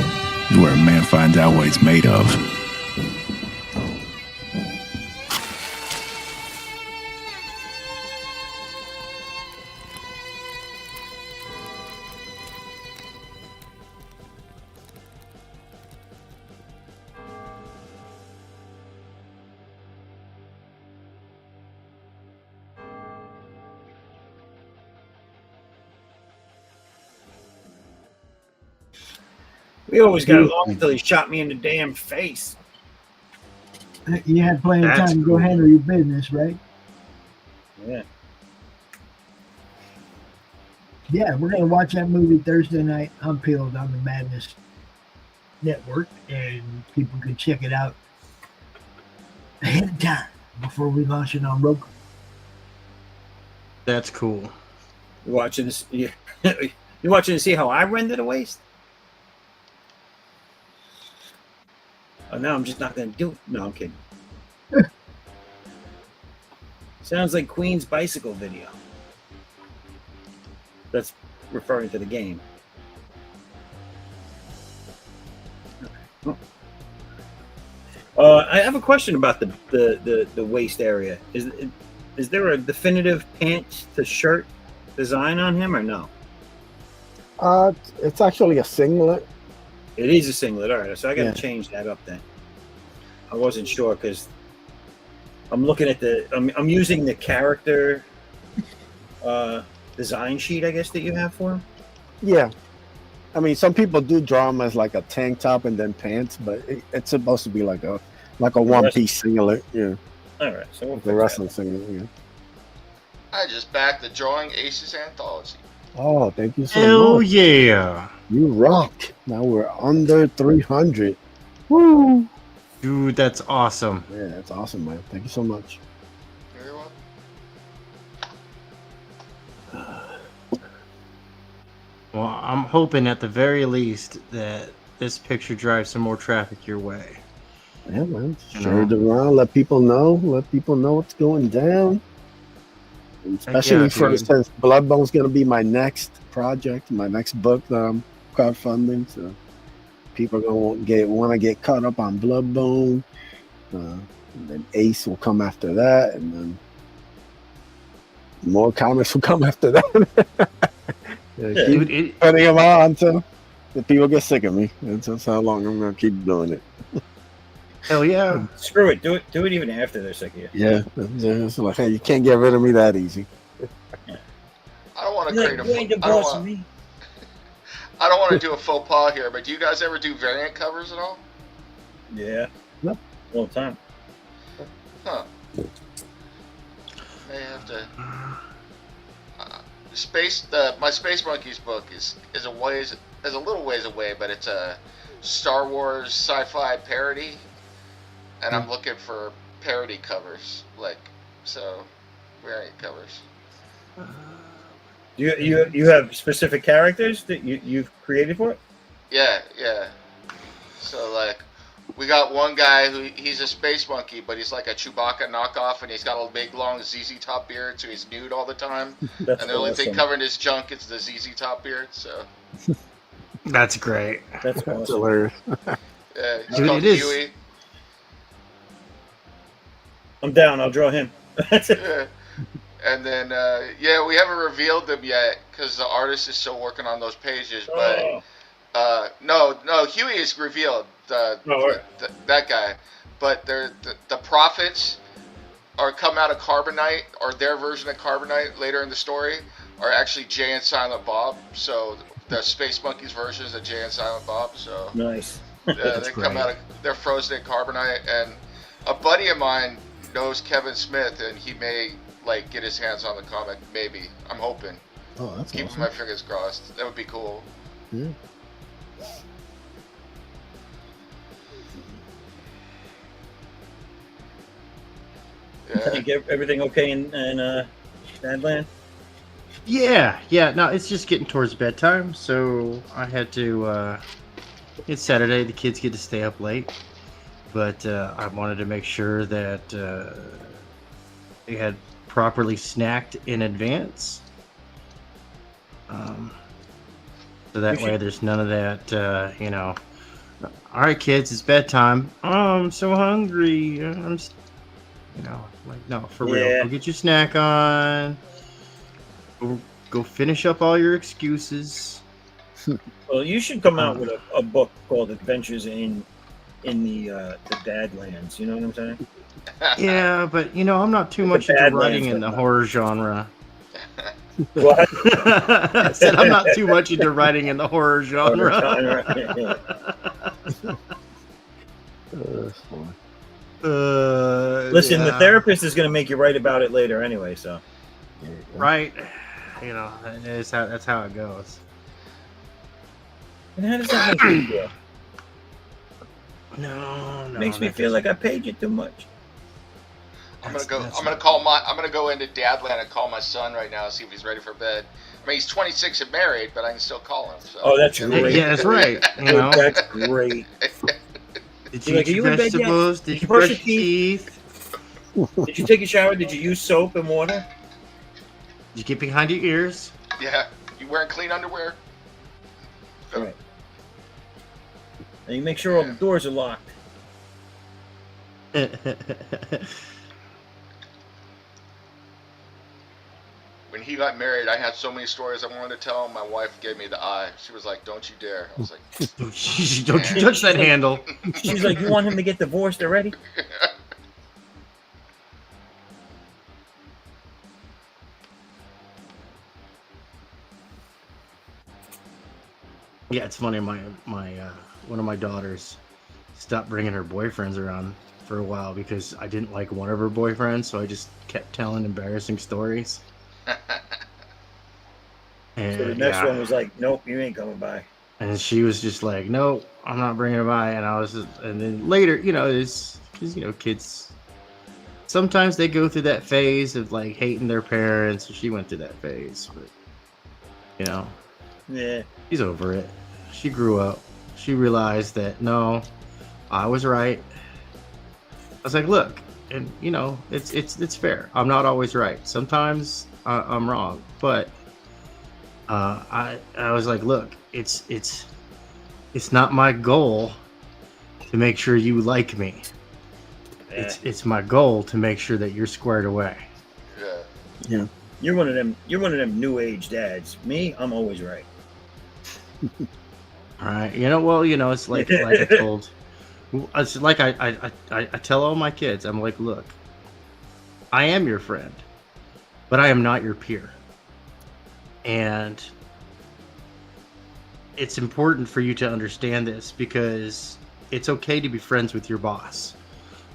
[SPEAKER 7] is where a man finds out what he's made of.
[SPEAKER 1] We always got along until he shot me in the damn face.
[SPEAKER 2] You had plenty of
[SPEAKER 3] That's
[SPEAKER 2] time to go
[SPEAKER 3] cool.
[SPEAKER 2] handle your business, right?
[SPEAKER 1] Yeah.
[SPEAKER 2] Yeah, we're gonna watch that movie Thursday night on Peeled on the Madness Network, and people can check it out ahead of time before we launch it on Roku.
[SPEAKER 3] That's cool.
[SPEAKER 1] You watching this? You watching to see how I render the waste? Oh, no, I'm just not going to do it. No, I'm kidding. Sounds like Queen's bicycle video. That's referring to the game. I have a question about the waist area. Is there a definitive pants to shirt design on him or no?
[SPEAKER 4] It's actually a singlet.
[SPEAKER 1] It is a singlet. All right, so I got to
[SPEAKER 4] Yeah.
[SPEAKER 1] change that up then. I wasn't sure because I'm looking at I'm using the character design sheet, I guess, that you have for him.
[SPEAKER 4] Yeah. I mean, some people do draw them as like a tank top and then pants, but it's supposed to be like a one-piece singlet. Yeah,
[SPEAKER 1] All right, so we'll
[SPEAKER 4] the
[SPEAKER 1] fix
[SPEAKER 4] wrestling singlet. Yeah.
[SPEAKER 5] I just backed the Drawing Aces anthology.
[SPEAKER 4] Oh, thank you so
[SPEAKER 3] Hell
[SPEAKER 4] much.
[SPEAKER 3] yeah.
[SPEAKER 4] You rock. Now we're under 300. Woo!
[SPEAKER 3] Dude, that's awesome.
[SPEAKER 4] Yeah, that's awesome, man. Thank you so much.
[SPEAKER 5] Very well.
[SPEAKER 3] Well, I'm hoping at the very least that this picture drives some more traffic your way.
[SPEAKER 4] Yeah, man.
[SPEAKER 3] You
[SPEAKER 4] Share it
[SPEAKER 3] know.
[SPEAKER 4] around. Let people know. Let people know what's going down. And especially
[SPEAKER 3] yeah,
[SPEAKER 4] for
[SPEAKER 3] dude.
[SPEAKER 4] since Bloodbone's going to be my next project, my next book that I'm crowdfunding. So people are going to want to get caught up on Bloodbone. And then Ace will come after that, and then more comics will come after that. Yeah,
[SPEAKER 1] Yeah.
[SPEAKER 4] keep
[SPEAKER 3] Dude,
[SPEAKER 4] putting them on until the people get sick of me. That's how long I'm going to keep doing it.
[SPEAKER 3] hell yeah.
[SPEAKER 1] Screw it. Do it even after they're sick of you.
[SPEAKER 4] Yeah, it's like, hey, you can't get rid of me that easy.
[SPEAKER 5] I don't want to create
[SPEAKER 1] You ain't the
[SPEAKER 5] a. I don't
[SPEAKER 1] boss of
[SPEAKER 5] want.
[SPEAKER 1] me.
[SPEAKER 5] I don't want to do a faux pas here, but do you guys ever do variant covers at all?
[SPEAKER 1] Yeah.
[SPEAKER 2] Yep.
[SPEAKER 1] All the time.
[SPEAKER 5] Huh. May have to. My Space Monkeys book is a little ways away, but it's a Star Wars sci-fi parody, and I'm looking for parody covers, variant covers.
[SPEAKER 1] You have specific characters that you've created for it?
[SPEAKER 5] Yeah. So We got one guy he's a space monkey, but he's like a Chewbacca knockoff, and he's got a big long ZZ Top beard, so he's nude all the time.
[SPEAKER 1] That's
[SPEAKER 5] And the only thing
[SPEAKER 1] awesome.
[SPEAKER 5] covering his junk is the ZZ Top beard. So
[SPEAKER 3] That's great.
[SPEAKER 1] That's
[SPEAKER 4] That's
[SPEAKER 1] awesome.
[SPEAKER 4] hilarious.
[SPEAKER 5] yeah, he's
[SPEAKER 3] Dude,
[SPEAKER 5] called
[SPEAKER 3] it is.
[SPEAKER 5] Huey.
[SPEAKER 1] I'm down. I'll draw him.
[SPEAKER 5] Yeah. And then we haven't revealed them yet because the artist is still working on those pages. But
[SPEAKER 1] Oh.
[SPEAKER 5] no, Huey is revealed. That guy. But the prophets are come out of Carbonite, or their version of Carbonite later in the story are actually Jay and Silent Bob. So the Space Monkeys versions of Jay and Silent Bob. So
[SPEAKER 1] Nice.
[SPEAKER 5] they
[SPEAKER 3] That's
[SPEAKER 5] come
[SPEAKER 3] great.
[SPEAKER 5] out of they're frozen in Carbonite, and a buddy of mine knows Kevin Smith, and he may like get his hands on the comic. Maybe, I'm hoping.
[SPEAKER 7] Oh, that's
[SPEAKER 5] Keeping
[SPEAKER 7] awesome.
[SPEAKER 5] my fingers crossed. That would be cool.
[SPEAKER 7] Yeah.
[SPEAKER 5] Yeah.
[SPEAKER 1] Think everything okay in Badland?
[SPEAKER 3] Yeah. No, it's just getting towards bedtime, so I had to. It's Saturday. The kids get to stay up late, but I wanted to make sure that they had properly snacked in advance. So that way there's none of that, all right, kids, it's bedtime. Oh, I'm so hungry. No, for real.
[SPEAKER 1] Yeah.
[SPEAKER 3] Go get your snack on. Go finish up all your excuses.
[SPEAKER 1] Well, you should come out with a book called Adventures in the Badlands. You know what I'm saying?
[SPEAKER 3] Yeah, but I'm not too
[SPEAKER 1] The
[SPEAKER 3] much into
[SPEAKER 1] Badlands
[SPEAKER 3] writing in the
[SPEAKER 1] stuff.
[SPEAKER 3] horror genre.
[SPEAKER 1] What?
[SPEAKER 3] I said I'm not too much into writing in the horror genre.
[SPEAKER 4] That's fine.
[SPEAKER 1] Listen, the
[SPEAKER 3] Yeah.
[SPEAKER 1] therapist is going to make you write about it later anyway. So
[SPEAKER 4] There you go.
[SPEAKER 3] Right? That's how it goes.
[SPEAKER 1] and how does that make you feel?
[SPEAKER 3] No.
[SPEAKER 1] Makes me feel like I paid you too much.
[SPEAKER 5] I'm gonna go.
[SPEAKER 3] That's
[SPEAKER 5] I'm gonna go into Dadland and call my son right now, see if he's ready for bed. I mean, he's 26 and married, but I can still call him. So.
[SPEAKER 1] Oh, that's great.
[SPEAKER 3] Yeah, that's right.
[SPEAKER 1] That's great.
[SPEAKER 3] Did
[SPEAKER 1] You're
[SPEAKER 3] you
[SPEAKER 1] like,
[SPEAKER 3] eat
[SPEAKER 1] "Are
[SPEAKER 3] your
[SPEAKER 1] you in bed yet?
[SPEAKER 3] vegetables?
[SPEAKER 1] Did
[SPEAKER 3] Did
[SPEAKER 1] you
[SPEAKER 3] you
[SPEAKER 1] brush
[SPEAKER 3] brush
[SPEAKER 1] your
[SPEAKER 3] your teeth?
[SPEAKER 1] Did you take a shower? Did you use soap and water?
[SPEAKER 3] Did you get behind your ears?
[SPEAKER 5] Yeah, you wearing clean underwear?
[SPEAKER 1] All right. And you make sure all the doors are locked.
[SPEAKER 5] When he got married, I had so many stories I wanted to tell him. My wife gave me the eye. She was like, "Don't you dare!" I was like,
[SPEAKER 3] Don't you touch that handle.
[SPEAKER 1] She's like, "You want him to get divorced already?"
[SPEAKER 3] Yeah, it's funny. My one of my daughters stopped bringing her boyfriends around for a while because I didn't like one of her boyfriends, so I just kept telling embarrassing stories. And
[SPEAKER 1] So the next
[SPEAKER 3] yeah,
[SPEAKER 1] one was like, "Nope, you ain't coming by."
[SPEAKER 3] and she was just like, "No, I'm not bringing her by." And I was, and then later, it's because kids. Sometimes they go through that phase of like hating their parents. She went through that phase, but
[SPEAKER 1] Yeah.
[SPEAKER 3] she's over it. She grew up. She realized that no, I was right. I was like, look, and it's fair. I'm not always right. Sometimes I'm wrong, but I was like, look, it's not my goal to make sure you like me. It's my goal to make sure that you're squared away.
[SPEAKER 5] yeah.
[SPEAKER 1] You're one of them. You're one of them new age dads. Me, I'm always right.
[SPEAKER 3] All right. It's like I told. It's like I tell all my kids. I'm like, look, I am your friend, but I am not your peer. And it's important for you to understand this because it's okay to be friends with your boss,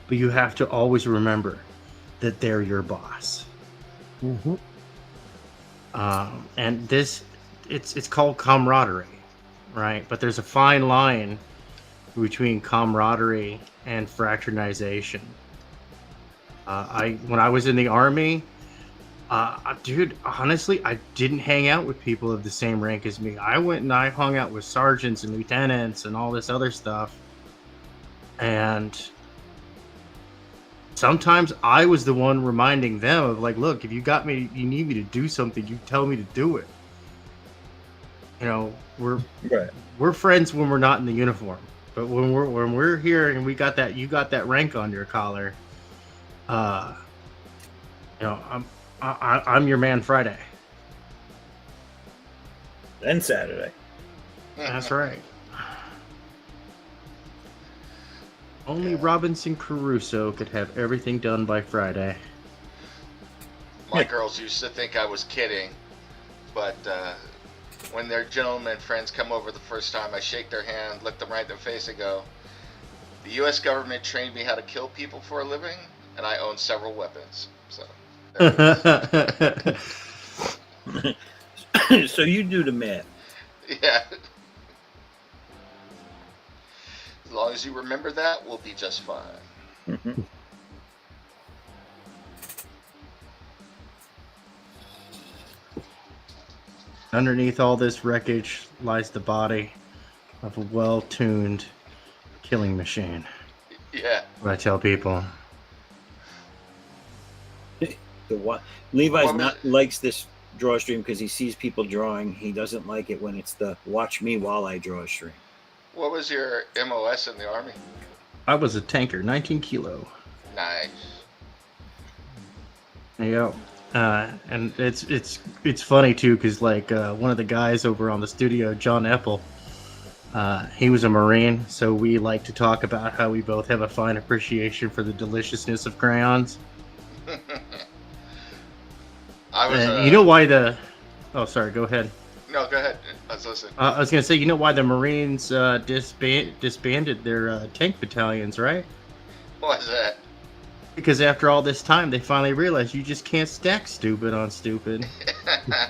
[SPEAKER 3] but you have to always remember that they're your boss.
[SPEAKER 4] Mhm.
[SPEAKER 3] And it's called camaraderie, right? But there's a fine line between camaraderie and fraternization. When I was in the Army, dude, honestly, I didn't hang out with people of the same rank as me. I went and I hung out with sergeants and lieutenants and all this other stuff. And sometimes I was the one reminding them of like, look, if you need me to do something, you tell me to do it. You know, we're friends when we're not in the uniform, but when we're here and you got that rank on your collar, you know, I'm your man Friday.
[SPEAKER 1] And Saturday.
[SPEAKER 3] That's right. Only Robinson Crusoe could have everything done by Friday.
[SPEAKER 5] My girls used to think I was kidding, but when their gentlemen friends come over the first time, I shake their hand, look them right in the face, and go, "The U.S. government trained me how to kill people for a living, and I own several weapons." So, there it is.
[SPEAKER 1] So you do the math.
[SPEAKER 5] Yeah. As long as you remember that, we'll be just fine.
[SPEAKER 3] Underneath all this wreckage lies the body of a well-tuned killing machine.
[SPEAKER 5] Yeah.
[SPEAKER 3] What I tell people.
[SPEAKER 1] Levi's likes this draw stream because he sees people drawing. He doesn't like it when it's the watch me while I draw stream.
[SPEAKER 5] What was your MOS in the Army?
[SPEAKER 3] I was a tanker, 19 kilo.
[SPEAKER 5] Nice.
[SPEAKER 3] Yep. And it's funny too, because like one of the guys over on the studio, John Eppel, he was a Marine, so we like to talk about how we both have a fine appreciation for the deliciousness of crayons. You know why the... Oh, sorry, go ahead.
[SPEAKER 5] No, go ahead. I was listening.
[SPEAKER 3] I was going to say, you know why the Marines disbanded their tank battalions, right?
[SPEAKER 5] Why is that?
[SPEAKER 3] Because after all this time, they finally realized you just can't stack stupid on stupid.
[SPEAKER 5] Yeah,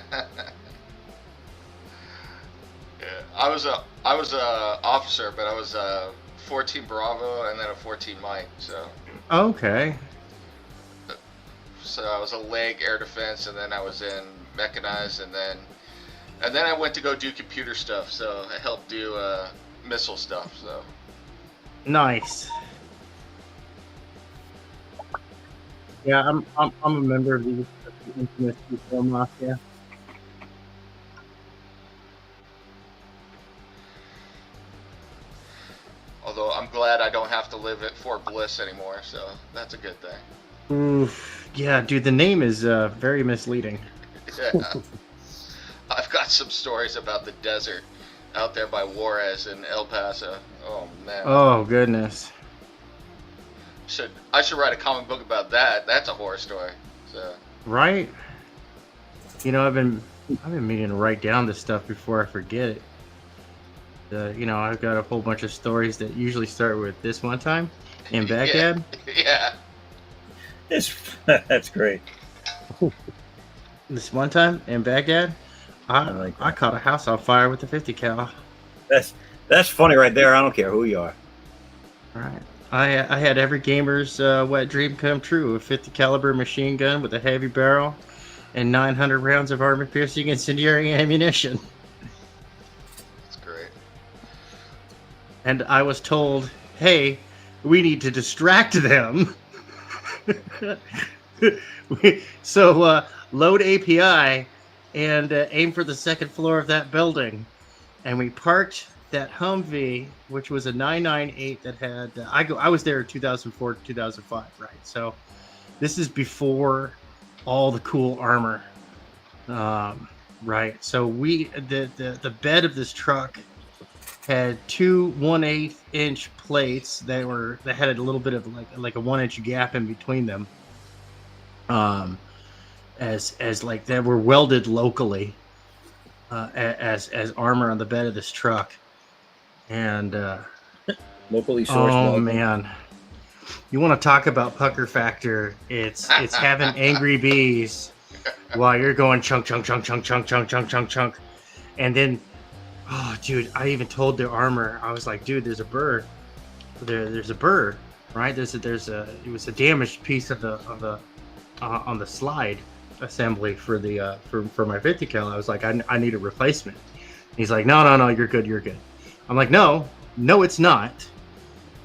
[SPEAKER 5] I was a officer, but I was a 14 Bravo and then a 14 Mike. So.
[SPEAKER 3] Okay.
[SPEAKER 5] So I was a leg air defense, and then I was in mechanized, and then I went to go do computer stuff. So I helped do missile stuff. So.
[SPEAKER 3] Nice. Yeah, I'm a member of the infamous Reform Mafia.
[SPEAKER 5] Although I'm glad I don't have to live at Fort Bliss anymore, so that's a good thing.
[SPEAKER 3] Oof. Yeah, dude, the name is very misleading.
[SPEAKER 5] Yeah. I've got some stories about the desert out there by Juarez in El Paso. Oh man.
[SPEAKER 3] Oh goodness.
[SPEAKER 5] I should write a comic book about that. That's a horror story. So.
[SPEAKER 3] Right. You know, I've been meaning to write down this stuff before I forget it. You know, I've got a whole bunch of stories that usually start with this one time in Baghdad.
[SPEAKER 5] Yeah.
[SPEAKER 1] That's great.
[SPEAKER 3] This one time in Baghdad, I caught a house on fire with a 50 cal.
[SPEAKER 1] That's funny right there. I don't care who you are.
[SPEAKER 3] Right. I had every gamer's wet dream come true. A 50 caliber machine gun with a heavy barrel and 900 rounds of armor-piercing incendiary ammunition.
[SPEAKER 5] That's great.
[SPEAKER 3] And I was told, hey, we need to distract them. So load API and aim for the second floor of that building. And we parked that Humvee, which was a 998 that had I was there in 2004 2005, right? So this is before all the cool armor, right? So the bed of this truck had two 1/8 inch plates that had a little bit of like a 1 inch gap in between them, as like they were welded locally as armor on the bed of this truck. And
[SPEAKER 1] locally sourced.
[SPEAKER 3] Oh man, you want to talk about pucker factor? It's having angry bees while you're going chunk, and then, oh dude, I even told the armor, I was like, dude, there's a burr, there's a burr, right? It was a damaged piece of the on the slide assembly for the for my 50 cal. I was like, I need a replacement. He's like, no, you're good. I'm like, no, it's not.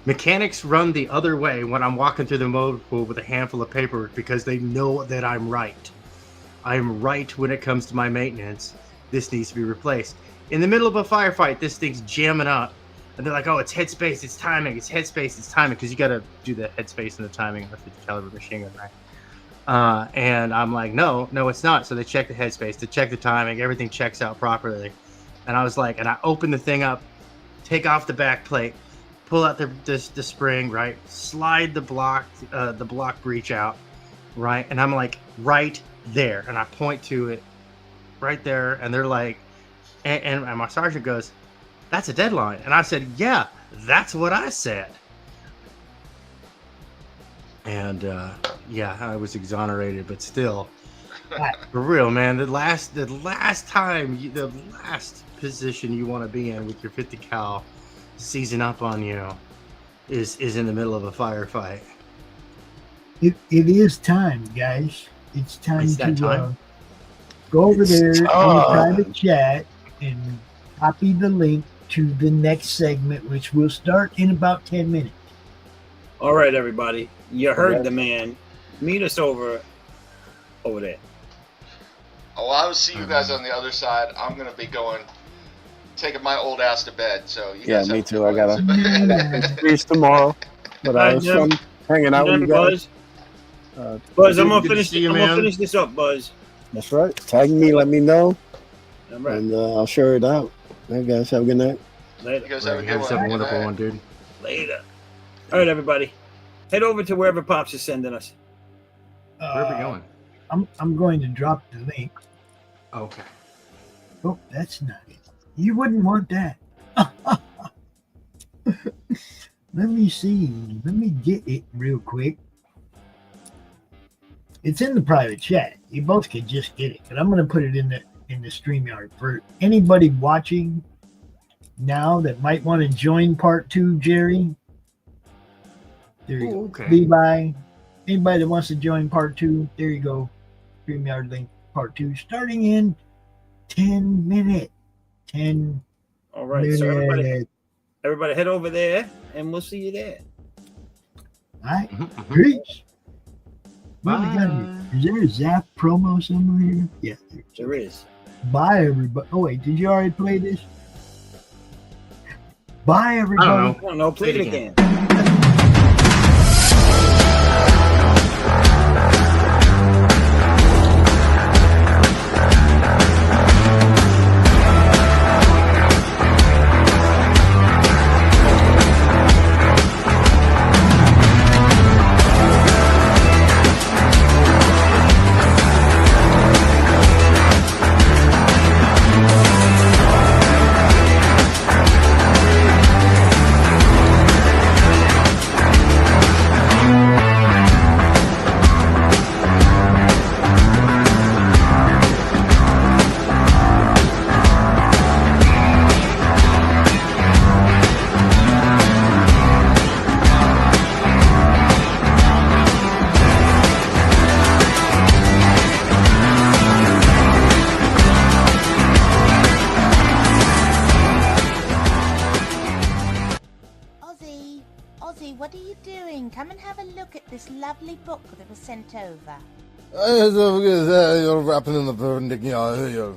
[SPEAKER 3] Mechanics run the other way when I'm walking through the motor pool with a handful of paperwork because they know that I'm right. I'm right when it comes to my maintenance. This needs to be replaced. In the middle of a firefight, this thing's jamming up. And they're like, oh, it's headspace, it's timing, it's headspace, it's timing. Because you got to do the headspace and the timing on a 50 caliber machine gun, right? And I'm like, no, it's not. So they check the headspace, they check the timing, everything checks out properly. And I was like, and I open the thing up, take off the back plate, pull out the spring, right? Slide the block breech out, right? And I'm like, right there. And I point to it right there. And they're like, and my sergeant goes, that's a deadline. And I said, yeah, that's what I said. And yeah, I was exonerated, but still, for real, man. The last position you want to be in with your 50 cal seizing up on you is in the middle of a firefight.
[SPEAKER 2] It is time, guys. It's time to go over there in the private chat and copy the link to the next segment, which will start in about 10 minutes.
[SPEAKER 1] All right, everybody. You heard the man. Meet us over there.
[SPEAKER 5] Oh, I will see you guys on the other side. I'm going to be taking my old ass to bed. So you guys
[SPEAKER 4] me
[SPEAKER 5] have
[SPEAKER 4] too. I got to speech tomorrow. But I was fun hanging out with you guys.
[SPEAKER 1] Buzz, I'm gonna finish this up, Buzz.
[SPEAKER 4] That's right. Tag me, let me know.
[SPEAKER 1] All right.
[SPEAKER 4] And I'll share it out. Hey guys, have a good night.
[SPEAKER 1] Later.
[SPEAKER 5] You guys have a good
[SPEAKER 3] Have a wonderful one, dude.
[SPEAKER 1] Later. All right, everybody. Head over to wherever Pops is sending us.
[SPEAKER 3] Where are we going?
[SPEAKER 2] I'm going to drop the link.
[SPEAKER 3] Okay.
[SPEAKER 2] Oh, that's not it. You wouldn't want that. Let me see. Let me get it real quick. It's in the private chat. You both can just get it, but I'm going to put it in the StreamYard for anybody watching now that might want to join part 2. Jerry, there you go.
[SPEAKER 3] Okay.
[SPEAKER 2] Levi, anybody that wants to join part 2, there you go. StreamYard link part 2 starting in 10 minutes. 10
[SPEAKER 1] All right,
[SPEAKER 2] minutes.
[SPEAKER 1] so everybody head over there, and we'll see you there.
[SPEAKER 2] All right, peace. What we got here? Is there a Zap promo somewhere here? Yeah,
[SPEAKER 1] there is.
[SPEAKER 2] Bye, everybody. Oh, wait, did you already play this? Bye, everybody.
[SPEAKER 1] I don't know. Play it again.
[SPEAKER 8] Sent over.
[SPEAKER 9] You're wrapping in the perpendicular.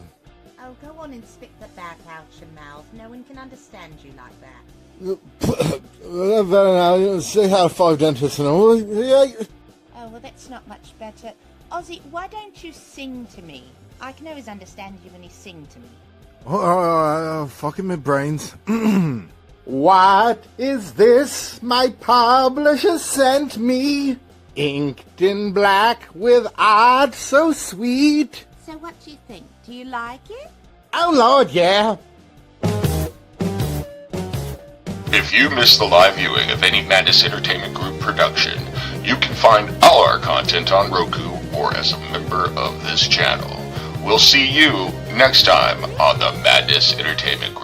[SPEAKER 8] Oh, go on and stick the back out your mouth. No one can understand you like that.
[SPEAKER 9] Very nice. Say how five dentists and all.
[SPEAKER 8] Oh, well, that's not much better. Ozzy, why don't you sing to me? I can always understand you when you sing to me.
[SPEAKER 9] Oh, fucking my brains. What is this my publisher sent me? Inked in black with art so sweet.
[SPEAKER 8] So what do you think? Do you like it?
[SPEAKER 9] Oh, Lord, yeah.
[SPEAKER 5] If you missed the live viewing of any Madness Entertainment Group production, you can find all our content on Roku or as a member of this channel. We'll see you next time on the Madness Entertainment Group.